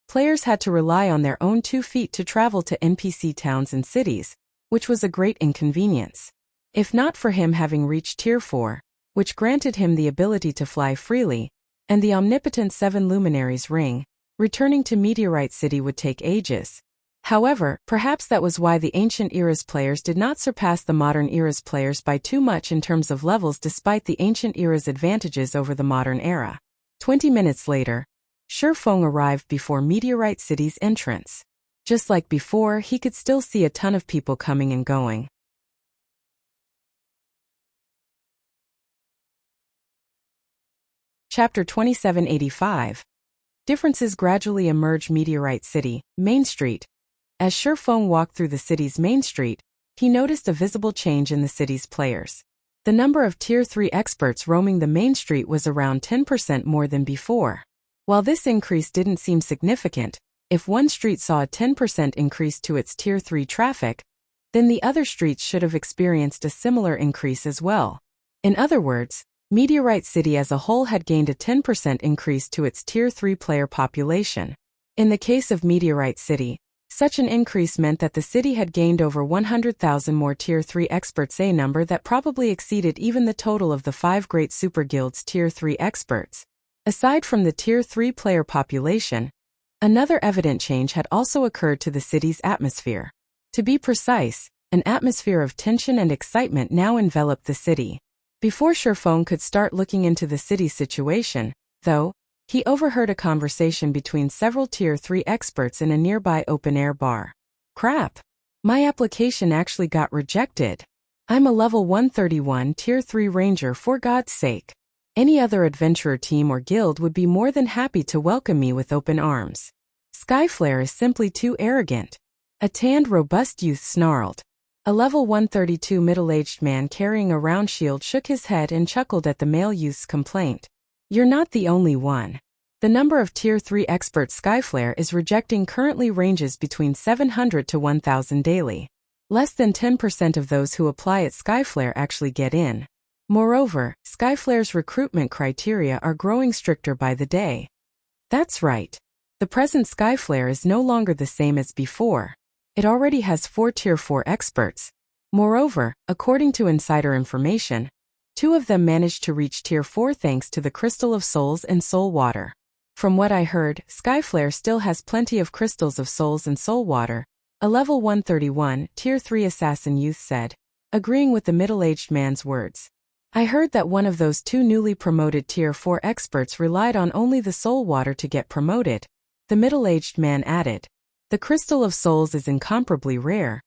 players had to rely on their own 2 feet to travel to NPC towns and cities, which was a great inconvenience. If not for him having reached Tier 4, which granted him the ability to fly freely, and the omnipotent 7 Luminaries Ring, returning to Meteorite City would take ages. However, perhaps that was why the ancient era's players did not surpass the modern era's players by too much in terms of levels, despite the ancient era's advantages over the modern era. 20 minutes later, Feng arrived before Meteorite City's entrance. Just like before, he could still see a ton of people coming and going. Chapter 2785. Differences gradually emerge. Meteorite City, Main Street. As Feng walked through the city's main street, he noticed a visible change in the city's players. The number of Tier 3 experts roaming the main street was around 10% more than before. While this increase didn't seem significant, if one street saw a 10% increase to its Tier 3 traffic, then the other streets should have experienced a similar increase as well. In other words, Meteorite City as a whole had gained a 10% increase to its Tier 3 player population. In the case of Meteorite City, such an increase meant that the city had gained over 100,000 more Tier 3 experts, a number that probably exceeded even the total of the 5 great super guilds' Tier 3 experts. Aside from the Tier 3 player population, another evident change had also occurred to the city's atmosphere. To be precise, an atmosphere of tension and excitement now enveloped the city. Before Feng could start looking into the city's situation, though, he overheard a conversation between several Tier 3 experts in a nearby open-air bar. Crap! My application actually got rejected. I'm a level 131 Tier 3 ranger, for God's sake. Any other adventurer team or guild would be more than happy to welcome me with open arms. Skyflare is simply too arrogant. A tanned, robust youth snarled. A level 132 middle-aged man carrying a round shield shook his head and chuckled at the male youth's complaint. You're not the only one. The number of Tier 3 expert Skyflare is rejecting currently ranges between 700 to 1,000 daily. Less than 10% of those who apply at Skyflare actually get in. Moreover, Skyflare's recruitment criteria are growing stricter by the day. That's right. The present Skyflare is no longer the same as before. It already has 4 Tier 4 experts. Moreover, according to insider information, 2 of them managed to reach Tier 4 thanks to the Crystal of Souls and Soul Water. From what I heard, Skyflare still has plenty of Crystals of Souls and Soul Water, a level 131 Tier 3 assassin youth said, agreeing with the middle-aged man's words. I heard that one of those 2 newly promoted Tier 4 experts relied on only the Soul Water to get promoted, the middle-aged man added. The Crystal of Souls is incomparably rare,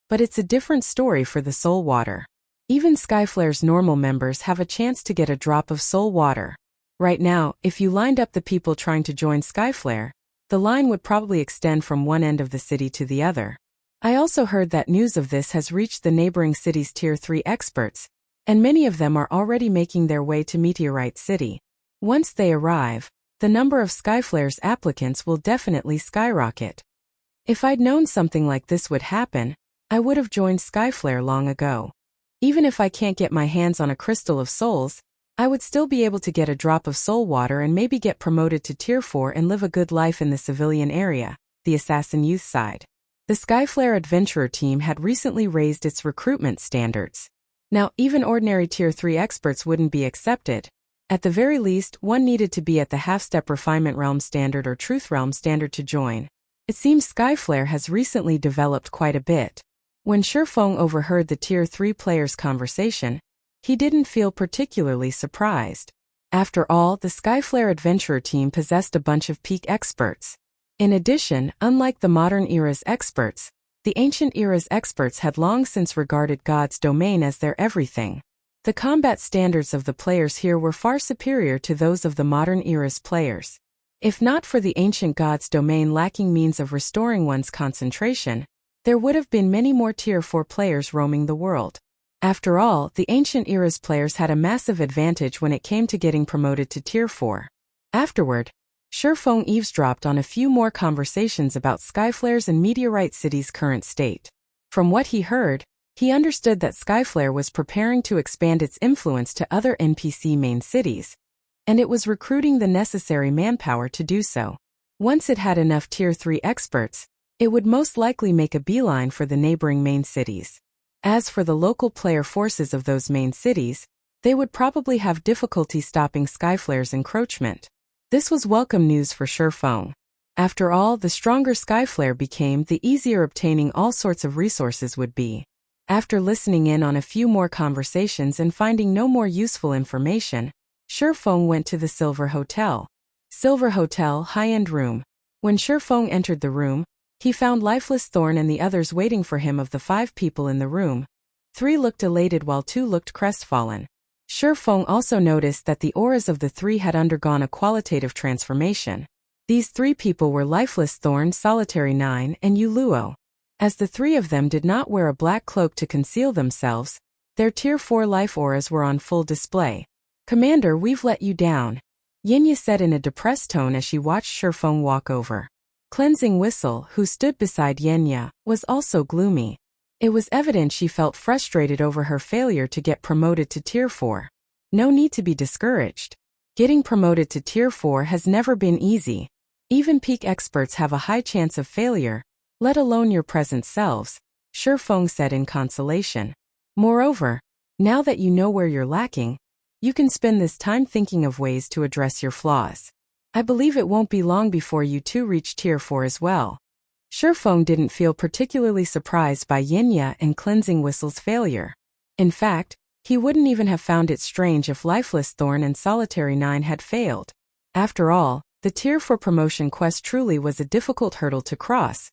but it's a different story for the Soul Water. Even Skyflare's normal members have a chance to get a drop of Soul Water. Right now, if you lined up the people trying to join Skyflare, the line would probably extend from one end of the city to the other. I also heard that news of this has reached the neighboring city's Tier 3 experts, and many of them are already making their way to Meteorite City. Once they arrive, the number of Skyflare's applicants will definitely skyrocket. If I'd known something like this would happen, I would have joined Skyflare long ago. Even if I can't get my hands on a Crystal of Souls, I would still be able to get a drop of Soul Water and maybe get promoted to Tier 4 and live a good life in the civilian area, the assassin youth sighed. The Skyflare Adventurer team had recently raised its recruitment standards. Now, even ordinary Tier 3 experts wouldn't be accepted. At the very least, one needed to be at the Half-Step Refinement Realm Standard or Truth Realm Standard to join. It seems Skyflare has recently developed quite a bit. When Feng overheard the Tier 3 players' conversation, he didn't feel particularly surprised. After all, the Skyflare adventurer team possessed a bunch of peak experts. In addition, unlike the modern era's experts, the ancient era's experts had long since regarded God's domain as their everything. The combat standards of the players here were far superior to those of the modern era's players. If not for the ancient God's domain lacking means of restoring one's concentration, there would have been many more Tier 4 players roaming the world. After all, the ancient era's players had a massive advantage when it came to getting promoted to Tier 4. Afterward, Feng eavesdropped on a few more conversations about Skyflare's and Meteorite City's current state. From what he heard, he understood that Skyflare was preparing to expand its influence to other NPC main cities, and it was recruiting the necessary manpower to do so. Once it had enough Tier 3 experts, it would most likely make a beeline for the neighboring main cities. As for the local player forces of those main cities, they would probably have difficulty stopping Skyflare's encroachment. This was welcome news for Feng. After all, the stronger Skyflare became, the easier obtaining all sorts of resources would be. After listening in on a few more conversations and finding no more useful information, Feng went to the Silver Hotel. Silver Hotel, high-end room. When Feng entered the room, he found Lifeless Thorn and the others waiting for him. Of the 5 people in the room, 3 looked elated while 2 looked crestfallen. Feng also noticed that the auras of the 3 had undergone a qualitative transformation. These 3 people were Lifeless Thorn, Solitary 9, and Yuluo. As the 3 of them did not wear a black cloak to conceal themselves, their Tier 4 life auras were on full display. "Commander, we've let you down," Yinya said in a depressed tone as she watched Feng walk over. Cleansing Whistle, who stood beside Yinya, was also gloomy. It was evident she felt frustrated over her failure to get promoted to Tier 4. No need to be discouraged. Getting promoted to Tier 4 has never been easy. Even peak experts have a high chance of failure, let alone your present selves, Feng said in consolation. Moreover, now that you know where you're lacking, you can spend this time thinking of ways to address your flaws. I believe it won't be long before you too reach Tier 4 as well. Feng didn't feel particularly surprised by Yinya and Cleansing Whistle's failure. In fact, he wouldn't even have found it strange if Lifeless Thorn and Solitary 9 had failed. After all, the Tier 4 promotion quest truly was a difficult hurdle to cross,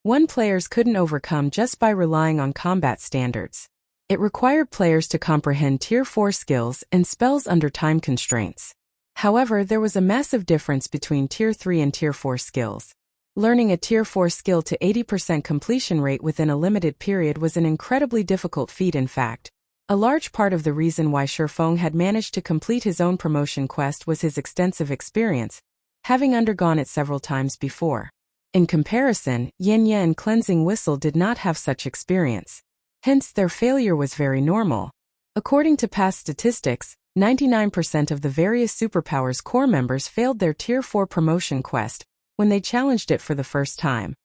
one players couldn't overcome just by relying on combat standards. It required players to comprehend Tier 4 skills and spells under time constraints. However, there was a massive difference between Tier 3 and Tier 4 skills. Learning a Tier 4 skill to 80% completion rate within a limited period was an incredibly difficult feat. In fact, a large part of the reason why Feng had managed to complete his own promotion quest was his extensive experience, having undergone it several times before. In comparison, Yinya and Cleansing Whistle did not have such experience. Hence, their failure was very normal. According to past statistics, 99% of the various superpowers core members failed their Tier 4 promotion quest when they challenged it for the first time.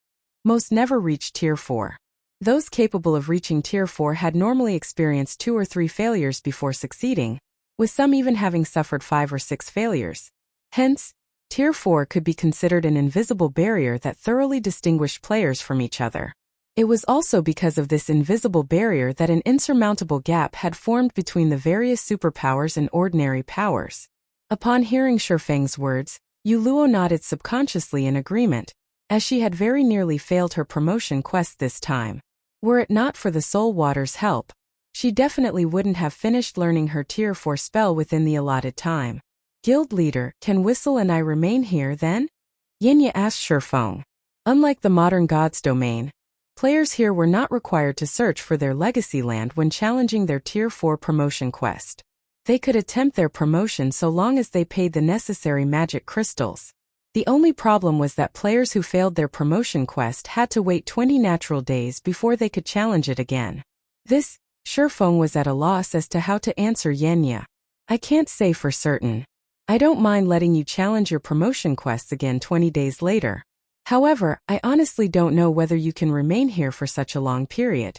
Most never reached Tier 4. Those capable of reaching Tier 4 had normally experienced 2 or 3 failures before succeeding, with some even having suffered 5 or 6 failures. Hence, Tier 4 could be considered an invisible barrier that thoroughly distinguished players from each other. It was also because of this invisible barrier that an insurmountable gap had formed between the various superpowers and ordinary powers. Upon hearing Feng's words, Yuluo nodded subconsciously in agreement, as she had very nearly failed her promotion quest this time. Were it not for the Soul Water's help, she definitely wouldn't have finished learning her Tier 4 spell within the allotted time. "Guild leader, can Whistle and I remain here then?" Yinya asked Feng. Unlike the modern God's domain, players here were not required to search for their legacy land when challenging their Tier 4 promotion quest. They could attempt their promotion so long as they paid the necessary magic crystals. The only problem was that players who failed their promotion quest had to wait 20 natural days before they could challenge it again. This, Feng was at a loss as to how to answer Yinya. "I can't say for certain. I don't mind letting you challenge your promotion quests again 20 days later. However, I honestly don't know whether you can remain here for such a long period."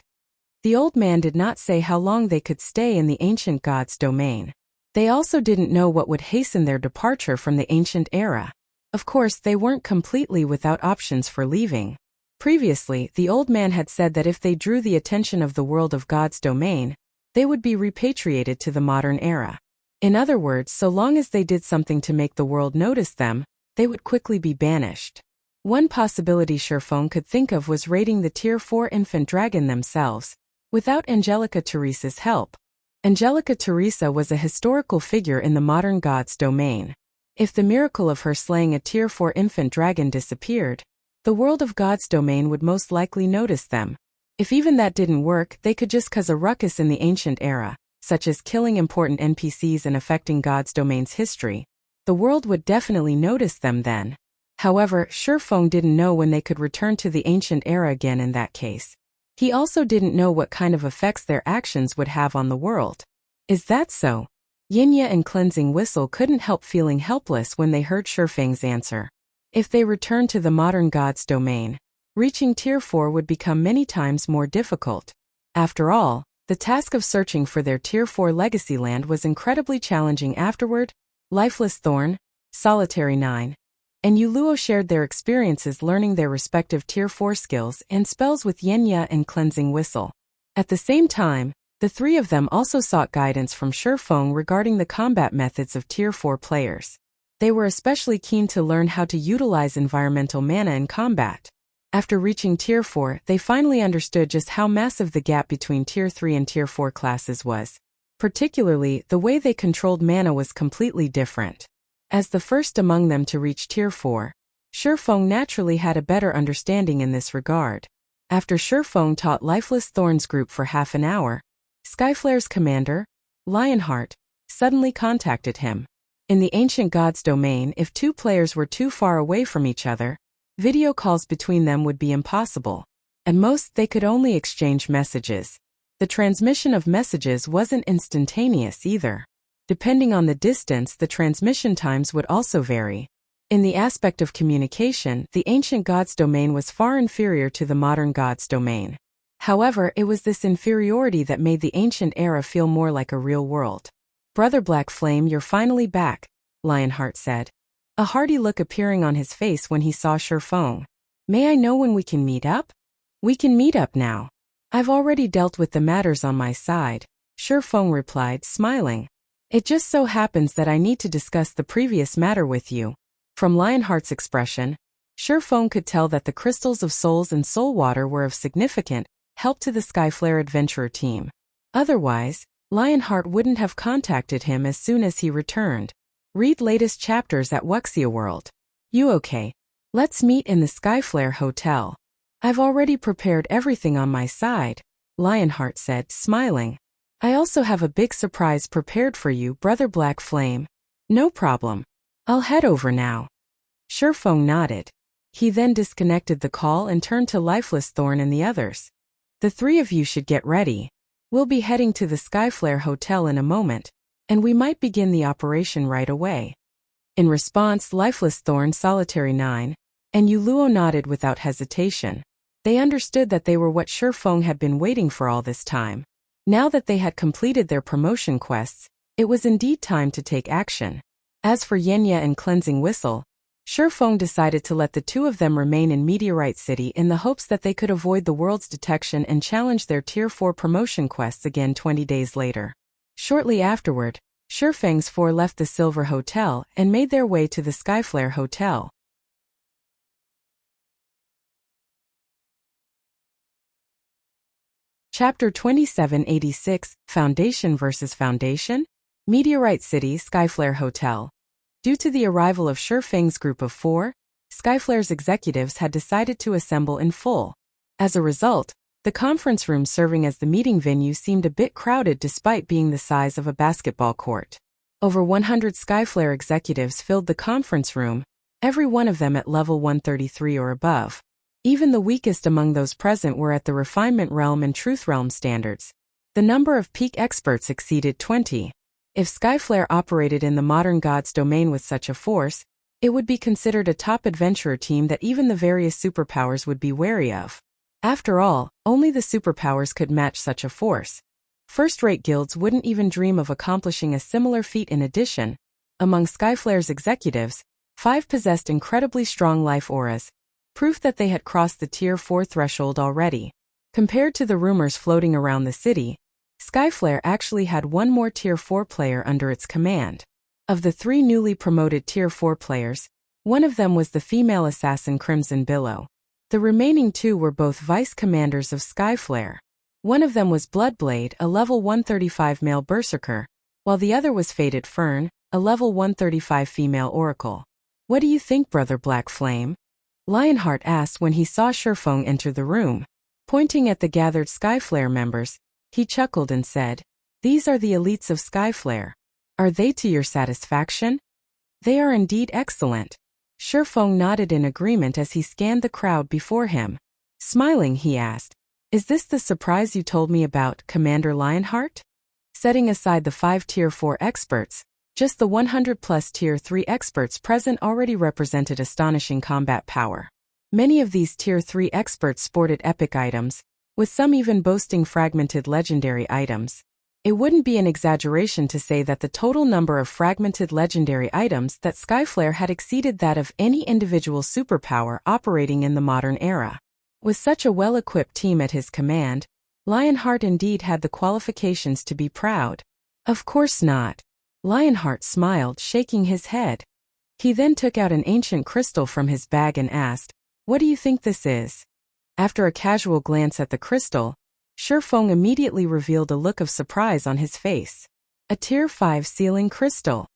The old man did not say how long they could stay in the ancient god's domain. They also didn't know what would hasten their departure from the ancient era. Of course, they weren't completely without options for leaving. Previously, the old man had said that if they drew the attention of the world of God's domain, they would be repatriated to the modern era. In other words, so long as they did something to make the world notice them, they would quickly be banished. One possibility Feng could think of was raiding the Tier 4 infant dragon themselves, without Angelica Teresa's help. Angelica Teresa was a historical figure in the modern God's domain. If the miracle of her slaying a Tier 4 infant dragon disappeared, the world of God's domain would most likely notice them. If even that didn't work, they could just cause a ruckus in the ancient era, such as killing important NPCs and affecting God's domain's history. The world would definitely notice them then. However, Feng didn't know when they could return to the ancient era again in that case. He also didn't know what kind of effects their actions would have on the world. Is that so? Yinya and Cleansing Whistle couldn't help feeling helpless when they heard Feng's answer. If they returned to the modern God's domain, reaching Tier 4 would become many times more difficult. After all, the task of searching for their Tier 4 legacy land was incredibly challenging afterward. Lifeless Thorn, Solitary 9, and Yuluo shared their experiences learning their respective Tier 4 skills and spells with Yinya and Cleansing Whistle. At the same time, the three of them also sought guidance from Feng regarding the combat methods of Tier 4 players. They were especially keen to learn how to utilize environmental mana in combat. After reaching Tier 4, they finally understood just how massive the gap between Tier 3 and Tier 4 classes was. Particularly, the way they controlled mana was completely different. As the first among them to reach Tier 4, Feng naturally had a better understanding in this regard. After Feng taught Lifeless Thorn's group for half an hour, Skyflare's commander, Lionheart, suddenly contacted him. In the ancient God's domain, if two players were too far away from each other, video calls between them would be impossible. At most, they could only exchange messages. The transmission of messages wasn't instantaneous either. Depending on the distance, the transmission times would also vary. In the aspect of communication, the ancient God's domain was far inferior to the modern God's domain. However, it was this inferiority that made the ancient era feel more like a real world. "Brother Black Flame, you're finally back," Lionheart said, a hearty look appearing on his face when he saw Feng. "May I know when we can meet up?" "We can meet up now. I've already dealt with the matters on my side," Feng replied, smiling. "It just so happens that I need to discuss the previous matter with you." From Lionheart's expression, Feng could tell that the crystals of souls and soul water were of significant help to the Skyflare adventurer team. Otherwise, Lionheart wouldn't have contacted him as soon as he returned. Read latest chapters at Wuxia World. "You okay? Let's meet in the Skyflare Hotel. I've already prepared everything on my side," Lionheart said, smiling. "I also have a big surprise prepared for you, Brother Black Flame." "No problem. I'll head over now." Feng nodded. He then disconnected the call and turned to Lifeless Thorn and the others. "The three of you should get ready. We'll be heading to the Skyflare Hotel in a moment, and we might begin the operation right away." In response, Lifeless Thorn, Solitary 9, and Yuluo nodded without hesitation. They understood that they were what Feng had been waiting for all this time. Now that they had completed their promotion quests, it was indeed time to take action. As for Yinya and Cleansing Whistle, Feng decided to let the two of them remain in Meteorite City in the hopes that they could avoid the world's detection and challenge their Tier 4 promotion quests again 20 days later. Shortly afterward, Feng's four left the Silver Hotel and made their way to the Skyflare Hotel. Chapter 2786, Foundation vs. Foundation? Meteorite City, Skyflare Hotel. Due to the arrival of Feng's group of four, Skyflare's executives had decided to assemble in full. As a result, the conference room serving as the meeting venue seemed a bit crowded despite being the size of a basketball court. Over 100 Skyflare executives filled the conference room, every one of them at level 133 or above. Even the weakest among those present were at the Refinement Realm and Truth Realm standards. The number of peak experts exceeded 20. If Skyflare operated in the modern God's domain with such a force, it would be considered a top adventurer team that even the various superpowers would be wary of. After all, only the superpowers could match such a force. First-rate guilds wouldn't even dream of accomplishing a similar feat. In addition, among Skyflare's executives, 5 possessed incredibly strong life auras, proof that they had crossed the Tier 4 threshold already. Compared to the rumors floating around the city, Skyflare actually had one more Tier 4 player under its command. Of the 3 newly promoted Tier 4 players, one of them was the female assassin Crimson Billow. The remaining 2 were both vice commanders of Skyflare. One of them was Bloodblade, a level 135 male berserker, while the other was Fated Fern, a level 135 female oracle. "What do you think, Brother Black Flame?" Lionheart asked when he saw Feng enter the room. Pointing at the gathered Skyflare members, he chuckled and said, "These are the elites of Skyflare. Are they to your satisfaction?" "They are indeed excellent." Feng nodded in agreement as he scanned the crowd before him. Smiling, he asked, "Is this the surprise you told me about, Commander Lionheart?" Setting aside the 5 Tier 4 experts, just the 100+ Tier 3 experts present already represented astonishing combat power. Many of these Tier 3 experts sported epic items, with some even boasting fragmented legendary items. It wouldn't be an exaggeration to say that the total number of fragmented legendary items that Skyflare had exceeded that of any individual superpower operating in the modern era. With such a well-equipped team at his command, Lionheart indeed had the qualifications to be proud. Of course not. Lionheart smiled, shaking his head. He then took out an ancient crystal from his bag and asked, "What do you think this is?" After a casual glance at the crystal, Feng immediately revealed a look of surprise on his face. A Tier 5 sealing crystal.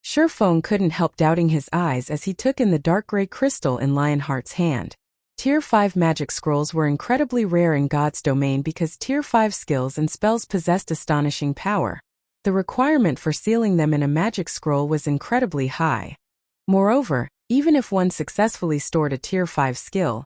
Feng couldn't help doubting his eyes as he took in the dark gray crystal in Lionheart's hand. Tier 5 magic scrolls were incredibly rare in God's domain because Tier 5 skills and spells possessed astonishing power. The requirement for sealing them in a magic scroll was incredibly high. Moreover, even if one successfully stored a Tier 5 skill,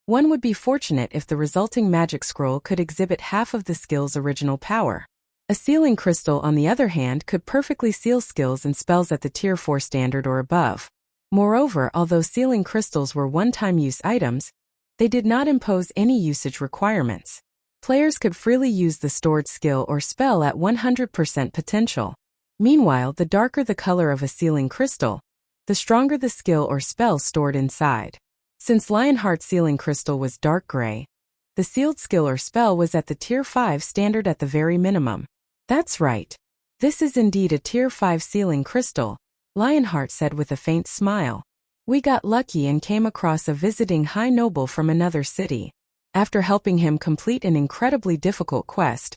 one would be fortunate if the resulting magic scroll could exhibit half of the skill's original power. A sealing crystal, on the other hand, could perfectly seal skills and spells at the Tier 4 standard or above. Moreover, although sealing crystals were one-time use items, they did not impose any usage requirements. Players could freely use the stored skill or spell at 100% potential. Meanwhile, the darker the color of a sealing crystal, the stronger the skill or spell stored inside. Since Lionheart's sealing crystal was dark gray, the sealed skill or spell was at the Tier 5 standard at the very minimum. "That's right. This is indeed a Tier 5 sealing crystal," Lionheart said with a faint smile. "We got lucky and came across a visiting high noble from another city. After helping him complete an incredibly difficult quest,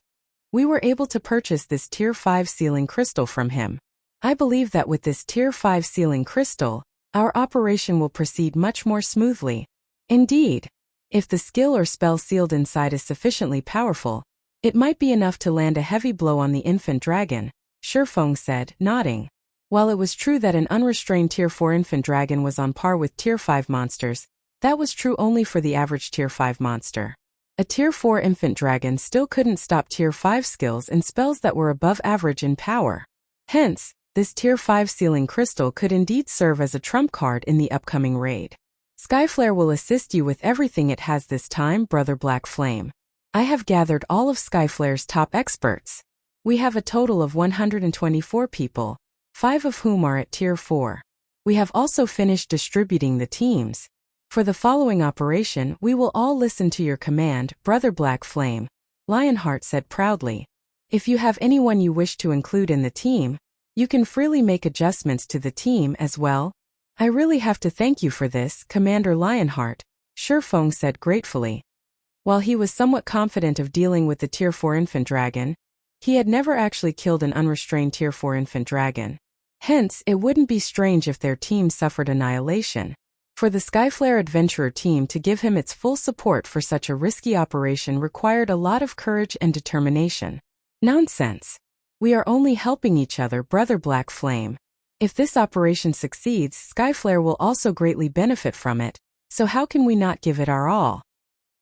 we were able to purchase this Tier 5 sealing crystal from him. I believe that with this Tier 5 sealing crystal, our operation will proceed much more smoothly. Indeed, if the skill or spell sealed inside is sufficiently powerful, it might be enough to land a heavy blow on the infant dragon," Feng said, nodding. While it was true that an unrestrained Tier 4 infant dragon was on par with Tier 5 monsters, that was true only for the average Tier 5 monster. A Tier 4 infant dragon still couldn't stop Tier 5 skills and spells that were above average in power. Hence, this Tier 5 sealing crystal could indeed serve as a trump card in the upcoming raid. "Skyflare will assist you with everything it has this time, Brother Black Flame. I have gathered all of Skyflare's top experts. We have a total of 124 people, 5 of whom are at Tier 4. We have also finished distributing the teams. For the following operation, we will all listen to your command, Brother Black Flame," Lionheart said proudly. "If you have anyone you wish to include in the team, you can freely make adjustments to the team as well." "I really have to thank you for this, Commander Lionheart," Feng said gratefully. While he was somewhat confident of dealing with the Tier 4 infant dragon, he had never actually killed an unrestrained Tier 4 infant dragon. Hence, it wouldn't be strange if their team suffered annihilation. For the Skyflare adventurer team to give him its full support for such a risky operation required a lot of courage and determination. "Nonsense. We are only helping each other, Brother Black Flame. If this operation succeeds, Skyflare will also greatly benefit from it, so how can we not give it our all?"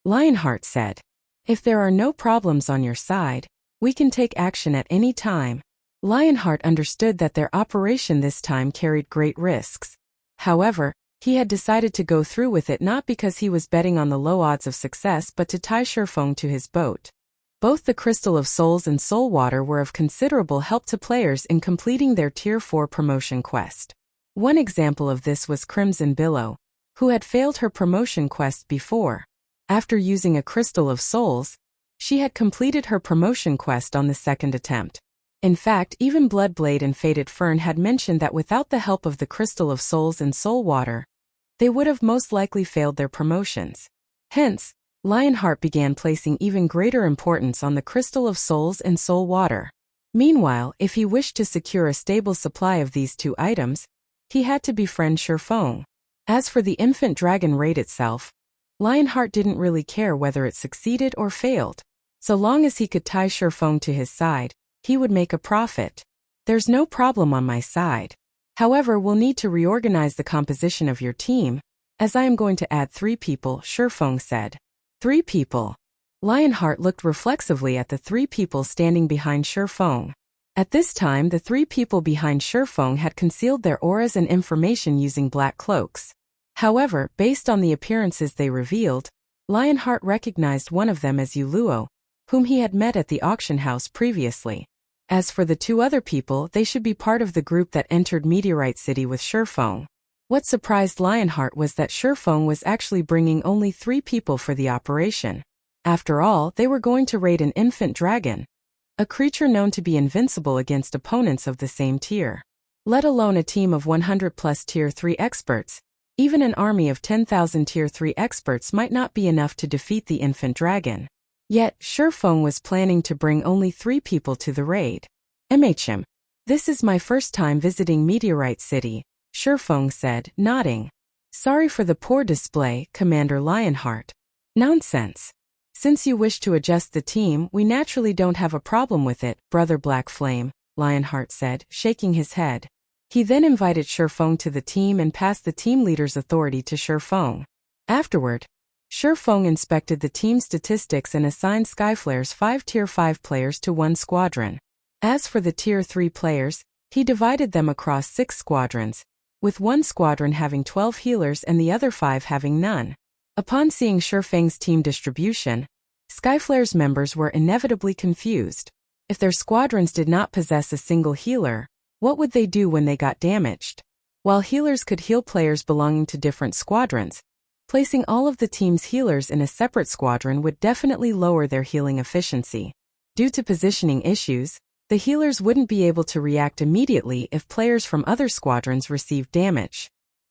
Lionheart said. "If there are no problems on your side, we can take action at any time." Lionheart understood that their operation this time carried great risks. However, he had decided to go through with it not because he was betting on the low odds of success but to tie Feng to his boat. Both the Crystal of Souls and Soul Water were of considerable help to players in completing their Tier 4 promotion quest. One example of this was Crimson Billow, who had failed her promotion quest before. After using a Crystal of Souls, she had completed her promotion quest on the second attempt. In fact, even Bloodblade and Fated Fern had mentioned that without the help of the Crystal of Souls and Soul Water, they would have most likely failed their promotions. Hence, Lionheart began placing even greater importance on the Crystal of Souls and Soul Water. Meanwhile, if he wished to secure a stable supply of these two items, he had to befriend Feng. As for the infant dragon raid itself, Lionheart didn't really care whether it succeeded or failed. So long as he could tie Feng to his side, he would make a profit. There's no problem on my side. However, we'll need to reorganize the composition of your team, as I am going to add 3 people, Feng said. 3 people. Lionheart looked reflexively at the 3 people standing behind Feng. At this time, the 3 people behind Feng had concealed their auras and information using black cloaks. However, based on the appearances they revealed, Lionheart recognized one of them as Yuluo, whom he had met at the auction house previously. As for the 2 other people, they should be part of the group that entered Meteorite City with Feng. What surprised Lionheart was that Feng was actually bringing only 3 people for the operation. After all, they were going to raid an infant dragon, a creature known to be invincible against opponents of the same tier. Let alone a team of 100+ Tier 3 experts, even an army of 10,000 Tier 3 experts might not be enough to defeat the infant dragon. Yet, Feng was planning to bring only 3 people to the raid. This is my first time visiting Meteorite City, Feng said, nodding. Sorry for the poor display, Commander Lionheart. Nonsense. Since you wish to adjust the team, we naturally don't have a problem with it, Brother Black Flame, Lionheart said, shaking his head. He then invited Feng to the team and passed the team leader's authority to Feng. Afterward, Feng inspected the team statistics and assigned Skyflare's 5 Tier 5 players to 1 squadron. As for the Tier 3 players, he divided them across 6 squadrons, with 1 squadron having 12 healers and the other 5 having none. Upon seeing Feng's team distribution, Skyflare's members were inevitably confused. If their squadrons did not possess a single healer, what would they do when they got damaged? While healers could heal players belonging to different squadrons, placing all of the team's healers in a separate squadron would definitely lower their healing efficiency. Due to positioning issues, the healers wouldn't be able to react immediately if players from other squadrons received damage.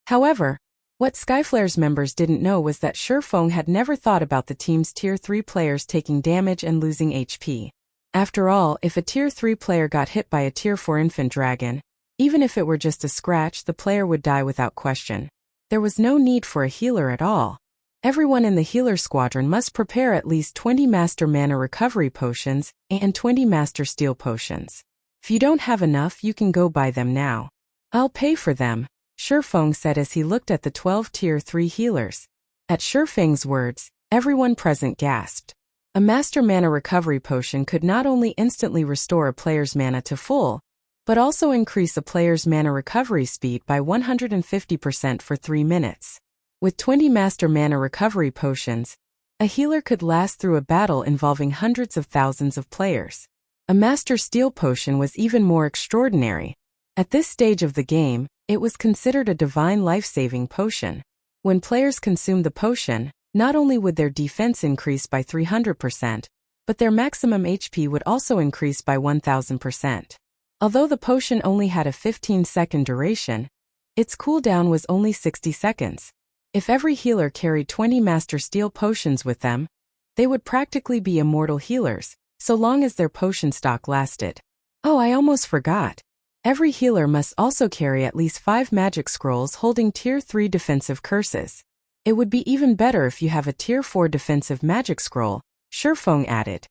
However, what Skyflare's members didn't know was that Feng had never thought about the team's Tier 3 players taking damage and losing HP. After all, if a Tier 3 player got hit by a Tier 4 infant dragon, even if it were just a scratch, the player would die without question. There was no need for a healer at all. Everyone in the healer squadron must prepare at least 20 Master Mana Recovery Potions and 20 Master Steel Potions. If you don't have enough, you can go buy them now. I'll pay for them, Feng said as he looked at the 12 Tier 3 healers. At Feng's words, everyone present gasped. A Master Mana Recovery Potion could not only instantly restore a player's mana to full, but also increase a player's mana recovery speed by 150% for 3 minutes. With 20 Master Mana Recovery Potions, a healer could last through a battle involving hundreds of thousands of players. A Master Steel Potion was even more extraordinary. At this stage of the game, it was considered a divine life-saving potion. When players consumed the potion, not only would their defense increase by 300%, but their maximum HP would also increase by 1000%. Although the potion only had a 15-second duration, its cooldown was only 60 seconds. If every healer carried 20 Master Steel Potions with them, they would practically be immortal healers, so long as their potion stock lasted. Oh, I almost forgot. Every healer must also carry at least 5 magic scrolls holding Tier 3 defensive curses. It would be even better if you have a Tier 4 defensive magic scroll, Feng added.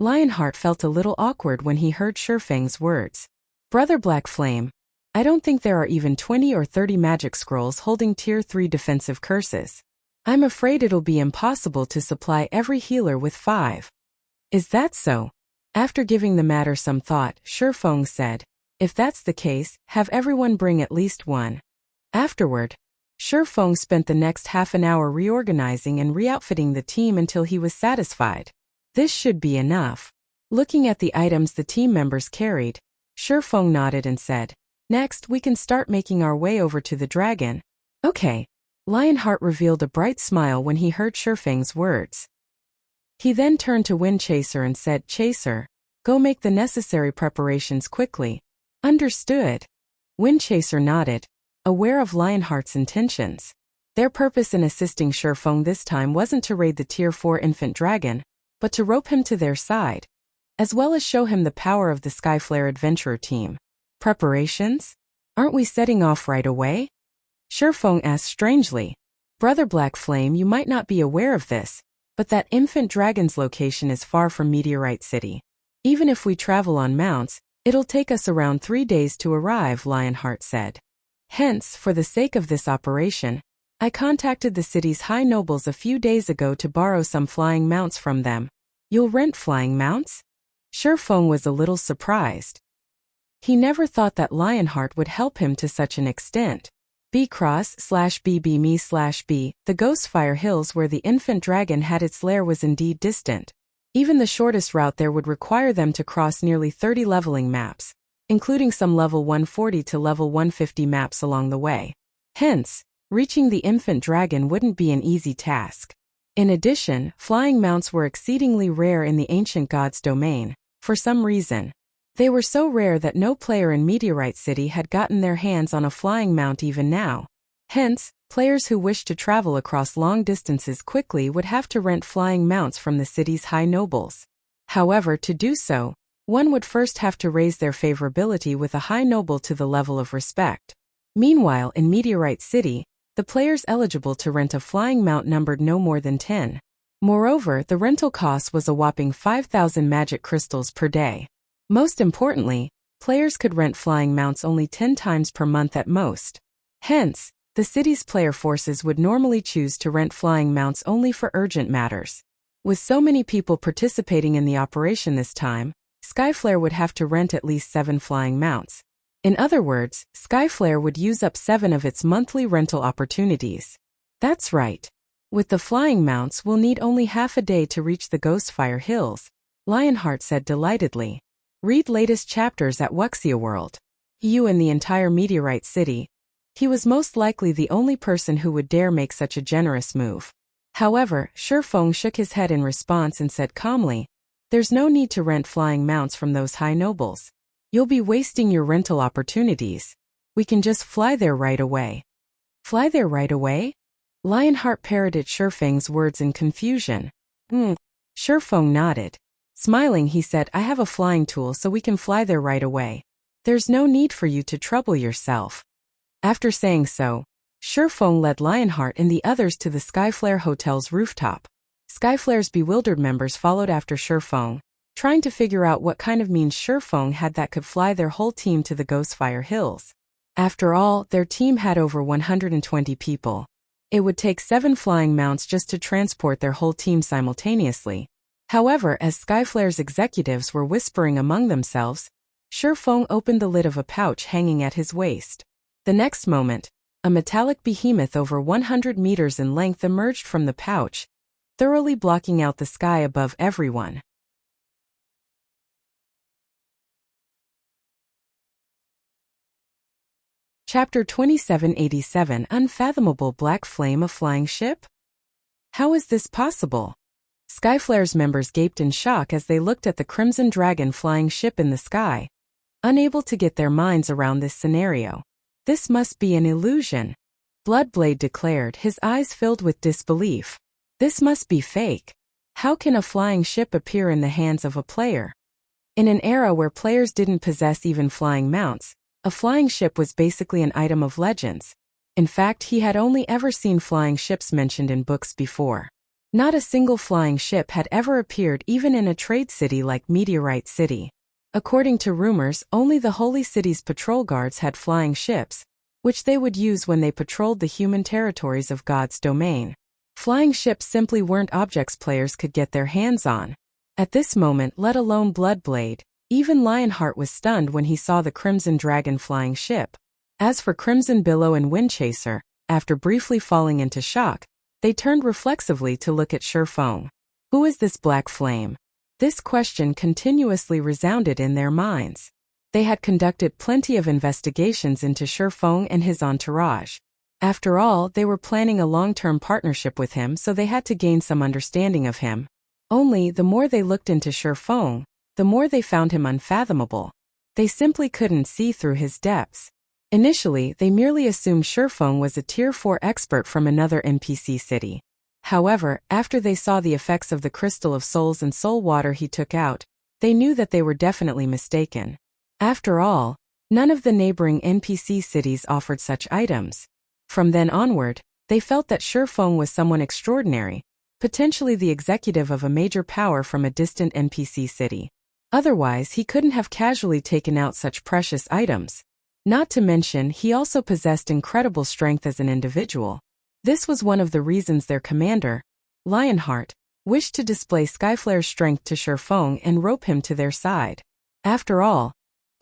Lionheart felt a little awkward when he heard Feng's words. Brother Black Flame, I don't think there are even 20 or 30 magic scrolls holding Tier 3 defensive curses. I'm afraid it'll be impossible to supply every healer with 5. Is that so? After giving the matter some thought, Feng said, if that's the case, have everyone bring at least 1. Afterward, Feng spent the next half an hour reorganizing and re-outfitting the team until he was satisfied. This should be enough. Looking at the items the team members carried, Feng nodded and said, next we can start making our way over to the dragon. Okay, Lionheart revealed a bright smile when he heard Feng's words. He then turned to Wind Chaser and said, Chaser, go make the necessary preparations quickly. Understood. Wind Chaser nodded, aware of Lionheart's intentions. Their purpose in assisting Feng this time wasn't to raid the Tier 4 infant dragon, but to rope him to their side, as well as show him the power of the Skyflare adventurer team. Preparations? Aren't we setting off right away? Feng asked strangely. Brother Black Flame, you might not be aware of this, but that infant dragon's location is far from Meteorite City. Even if we travel on mounts, it'll take us around 3 days to arrive, Lionheart said. Hence, for the sake of this operation, I contacted the city's high nobles a few days ago to borrow some flying mounts from them. You'll rent flying mounts? Feng was a little surprised. He never thought that Lionheart would help him to such an extent. B/BB/me/B, the Ghostfire Hills where the infant dragon had its lair was indeed distant. Even the shortest route there would require them to cross nearly 30 leveling maps, including some level 140 to level 150 maps along the way. Hence, reaching the infant dragon wouldn't be an easy task. In addition, flying mounts were exceedingly rare in the ancient god's domain, for some reason. They were so rare that no player in Meteorite City had gotten their hands on a flying mount even now. Hence, players who wished to travel across long distances quickly would have to rent flying mounts from the city's high nobles. However, to do so, one would first have to raise their favorability with a high noble to the level of respect. Meanwhile, in Meteorite City, the players eligible to rent a flying mount numbered no more than 10. Moreover, the rental cost was a whopping 5,000 magic crystals per day. Most importantly, players could rent flying mounts only 10 times per month at most. Hence, the city's player forces would normally choose to rent flying mounts only for urgent matters. With so many people participating in the operation this time, Skyflare would have to rent at least 7 flying mounts. In other words, Skyflare would use up 7 of its monthly rental opportunities. That's right. With the flying mounts, we'll need only half a day to reach the Ghostfire Hills, Lionheart said delightedly. Read latest chapters at Wuxia World. You and the entire Meteorite City. He was most likely the only person who would dare make such a generous move. However, Feng shook his head in response and said calmly, there's no need to rent flying mounts from those high nobles. You'll be wasting your rental opportunities. We can just fly there right away. Fly there right away? Lionheart parroted Feng's words in confusion. Feng nodded. Smiling, he said, I have a flying tool so we can fly there right away. There's no need for you to trouble yourself. After saying so, Feng led Lionheart and the others to the Skyflare Hotel's rooftop. Skyflare's bewildered members followed after Feng, trying to figure out what kind of means Feng had that could fly their whole team to the Ghostfire Hills. After all, their team had over 120 people. It would take 7 flying mounts just to transport their whole team simultaneously. However, as Skyflare's executives were whispering among themselves, Feng opened the lid of a pouch hanging at his waist. The next moment, a metallic behemoth over 100 meters in length emerged from the pouch, thoroughly blocking out the sky above everyone. Chapter 2787 Unfathomable Black Flame, a flying ship? How is this possible? Skyflare's members gaped in shock as they looked at the Crimson Dragon flying ship in the sky, unable to get their minds around this scenario. This must be an illusion, Bloodblade declared, his eyes filled with disbelief. This must be fake. How can a flying ship appear in the hands of a player? In an era where players didn't possess even flying mounts, a flying ship was basically an item of legends. In fact, he had only ever seen flying ships mentioned in books before. Not a single flying ship had ever appeared even in a trade city like Meteorite City. According to rumors, only the Holy City's patrol guards had flying ships, which they would use when they patrolled the human territories of God's domain. Flying ships simply weren't objects players could get their hands on. At this moment, let alone Bloodblade, even Lionheart was stunned when he saw the Crimson Dragon flying ship. As for Crimson Billow and Windchaser, after briefly falling into shock, they turned reflexively to look at Feng. Who is this black flame? This question continuously resounded in their minds. They had conducted plenty of investigations into Feng and his entourage. After all, they were planning a long-term partnership with him, so they had to gain some understanding of him. Only, the more they looked into Feng, the more they found him unfathomable. They simply couldn't see through his depths. Initially, they merely assumed Feng was a Tier 4 expert from another NPC city. However, after they saw the effects of the Crystal of Souls and soul water he took out, they knew that they were definitely mistaken. After all, none of the neighboring NPC cities offered such items. From then onward, they felt that Feng was someone extraordinary, potentially the executive of a major power from a distant NPC city. Otherwise, he couldn't have casually taken out such precious items. Not to mention, he also possessed incredible strength as an individual. This was one of the reasons their commander, Lionheart, wished to display Skyflare's strength to Feng and rope him to their side. After all,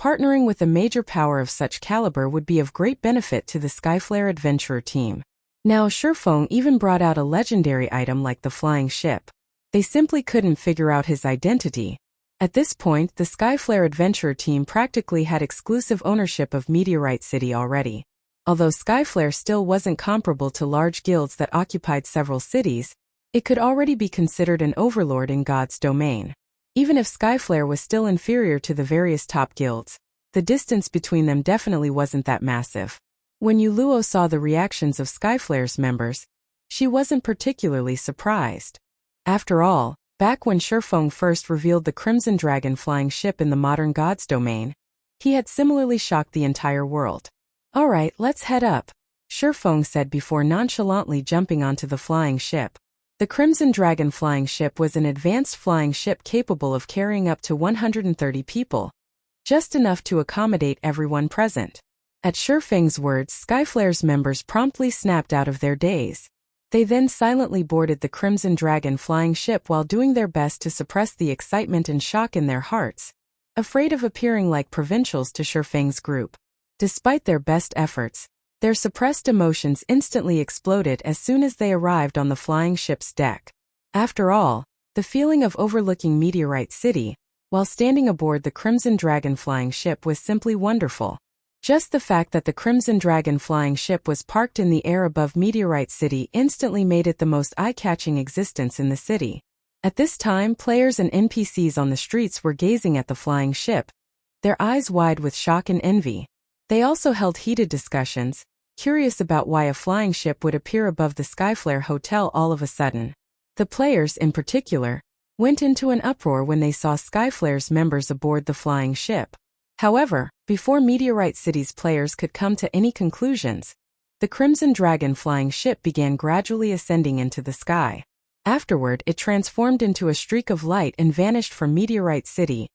partnering with a major power of such caliber would be of great benefit to the Skyflare adventurer team. Now Feng even brought out a legendary item like the flying ship. They simply couldn't figure out his identity. At this point, the Skyflare adventurer team practically had exclusive ownership of Meteorite City already. Although Skyflare still wasn't comparable to large guilds that occupied several cities, it could already be considered an overlord in God's domain. Even if Skyflare was still inferior to the various top guilds, the distance between them definitely wasn't that massive. When Yuluo saw the reactions of Skyflare's members, she wasn't particularly surprised. After all, back when Feng first revealed the Crimson Dragon flying ship in the modern God's domain, he had similarly shocked the entire world. "Alright, let's head up," Feng said before nonchalantly jumping onto the flying ship. The Crimson Dragon flying ship was an advanced flying ship capable of carrying up to 130 people, just enough to accommodate everyone present. At Feng's words, Skyflare's members promptly snapped out of their daze. They then silently boarded the Crimson Dragon flying ship while doing their best to suppress the excitement and shock in their hearts, afraid of appearing like provincials to Feng's group. Despite their best efforts, their suppressed emotions instantly exploded as soon as they arrived on the flying ship's deck. After all, the feeling of overlooking Meteorite City, while standing aboard the Crimson Dragon flying ship was simply wonderful. Just the fact that the Crimson Dragon flying ship was parked in the air above Meteorite City instantly made it the most eye-catching existence in the city. At this time, players and NPCs on the streets were gazing at the flying ship, their eyes wide with shock and envy. They also held heated discussions, curious about why a flying ship would appear above the Skyflare Hotel all of a sudden. The players, in particular, went into an uproar when they saw Skyflare's members aboard the flying ship. However, before Meteorite City's players could come to any conclusions, the Crimson Dragon flying ship began gradually ascending into the sky. Afterward, it transformed into a streak of light and vanished from Meteorite City,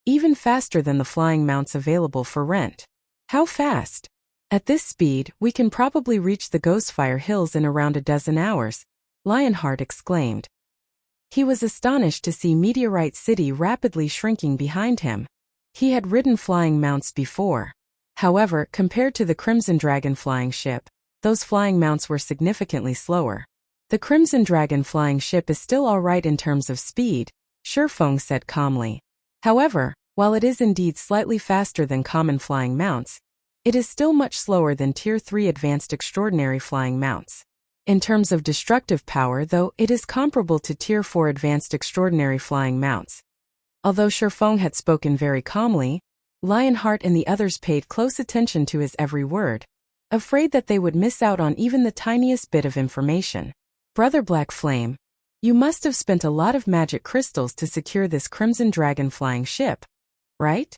even faster than the flying mounts available for rent. How fast? At this speed, we can probably reach the Ghostfire Hills in around a dozen hours, Lionheart exclaimed. He was astonished to see Meteorite City rapidly shrinking behind him. He had ridden flying mounts before. However, compared to the Crimson Dragon flying ship, those flying mounts were significantly slower. The Crimson Dragon flying ship is still alright in terms of speed, Feng said calmly. However, while it is indeed slightly faster than common flying mounts, it is still much slower than Tier 3 advanced extraordinary flying mounts. In terms of destructive power, though, it is comparable to Tier 4 advanced extraordinary flying mounts. Although Feng had spoken very calmly, Lionheart and the others paid close attention to his every word, afraid that they would miss out on even the tiniest bit of information. Brother Black Flame, you must have spent a lot of magic crystals to secure this Crimson Dragon flying ship, right?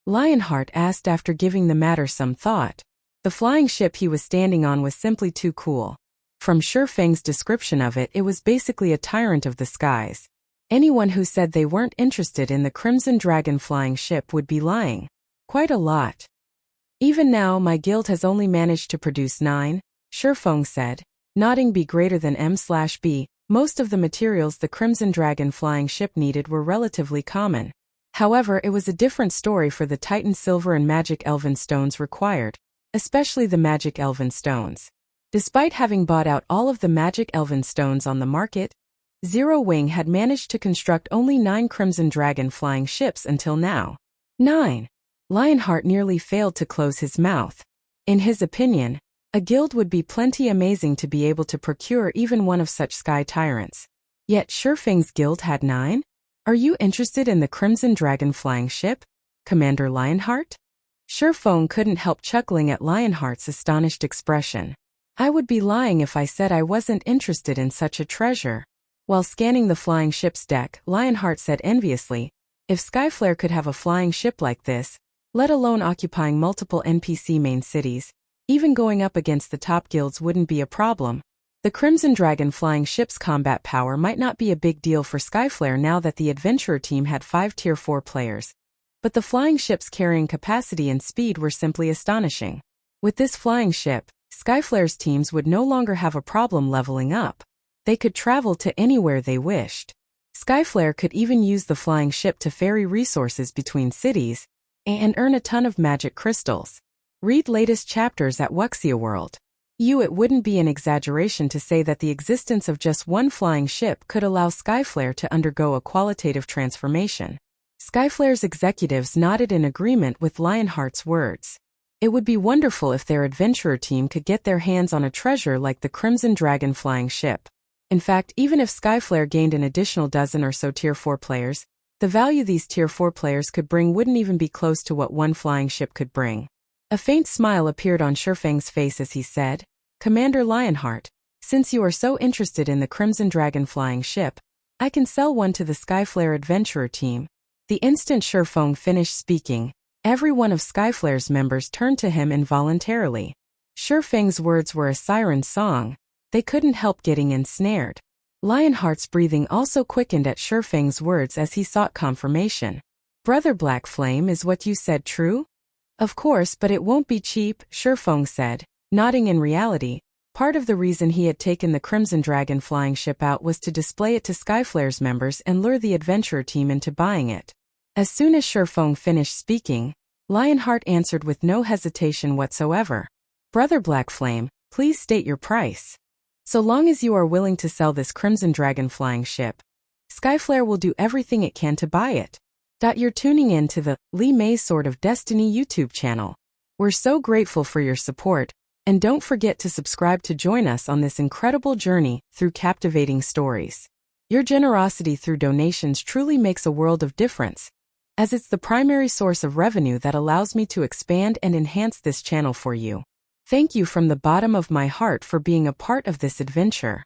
Lionheart asked after giving the matter some thought. The flying ship he was standing on was simply too cool. From Feng's description of it, it was basically a tyrant of the skies. Anyone who said they weren't interested in the Crimson Dragon flying ship would be lying. Quite a lot. Even now, my guild has only managed to produce 9, Feng said, nodding B greater than M/B. Most of the materials the Crimson Dragon flying ship needed were relatively common. However, it was a different story for the Titan Silver and Magic Elven stones required, especially the Magic Elven stones. Despite having bought out all of the Magic Elven stones on the market, Zero Wing had managed to construct only 9 Crimson Dragon flying ships until now. 9. Lionheart nearly failed to close his mouth. In his opinion, A guild would be plenty amazing to be able to procure even one of such sky tyrants. Yet Feng's guild had 9? Are you interested in the Crimson Dragon flying ship, Commander Lionheart? Feng couldn't help chuckling at Lionheart's astonished expression. I would be lying if I said I wasn't interested in such a treasure. While scanning the flying ship's deck, Lionheart said enviously, if Skyflare could have a flying ship like this, let alone occupying multiple NPC main cities, even going up against the top guilds wouldn't be a problem. The Crimson Dragon flying ship's combat power might not be a big deal for Skyflare now that the adventurer team had 5 Tier 4 players. But the flying ship's carrying capacity and speed were simply astonishing. With this flying ship, Skyflare's teams would no longer have a problem leveling up. They could travel to anywhere they wished. Skyflare could even use the flying ship to ferry resources between cities and earn a ton of magic crystals. Read latest chapters at Wuxia World. It wouldn't be an exaggeration to say that the existence of just one flying ship could allow Skyflare to undergo a qualitative transformation. Skyflare's executives nodded in agreement with Lionheart's words. It would be wonderful if their adventurer team could get their hands on a treasure like the Crimson Dragon flying ship. In fact, even if Skyflare gained an additional dozen or so Tier 4 players, the value these Tier 4 players could bring wouldn't even be close to what one flying ship could bring. A faint smile appeared on Feng's face as he said, Commander Lionheart, since you are so interested in the Crimson Dragon flying ship, I can sell one to the Skyflare adventurer team. The instant Feng finished speaking, every one of Skyflare's members turned to him involuntarily. Feng's words were a siren song. They couldn't help getting ensnared. Lionheart's breathing also quickened at Feng's words as he sought confirmation. Brother Black Flame, is what you said true? Of course, but it won't be cheap, Feng said, nodding. In reality, part of the reason he had taken the Crimson Dragon flying ship out was to display it to Skyflare's members and lure the adventurer team into buying it. As soon as Feng finished speaking, Lionheart answered with no hesitation whatsoever. Brother Black Flame, please state your price. So long as you are willing to sell this Crimson Dragon flying ship, Skyflare will do everything it can to buy it. You're tuning in to the Li Mei's Sword of Destiny YouTube channel. We're so grateful for your support, and don't forget to subscribe to join us on this incredible journey through captivating stories. Your generosity through donations truly makes a world of difference, as it's the primary source of revenue that allows me to expand and enhance this channel for you. Thank you from the bottom of my heart for being a part of this adventure.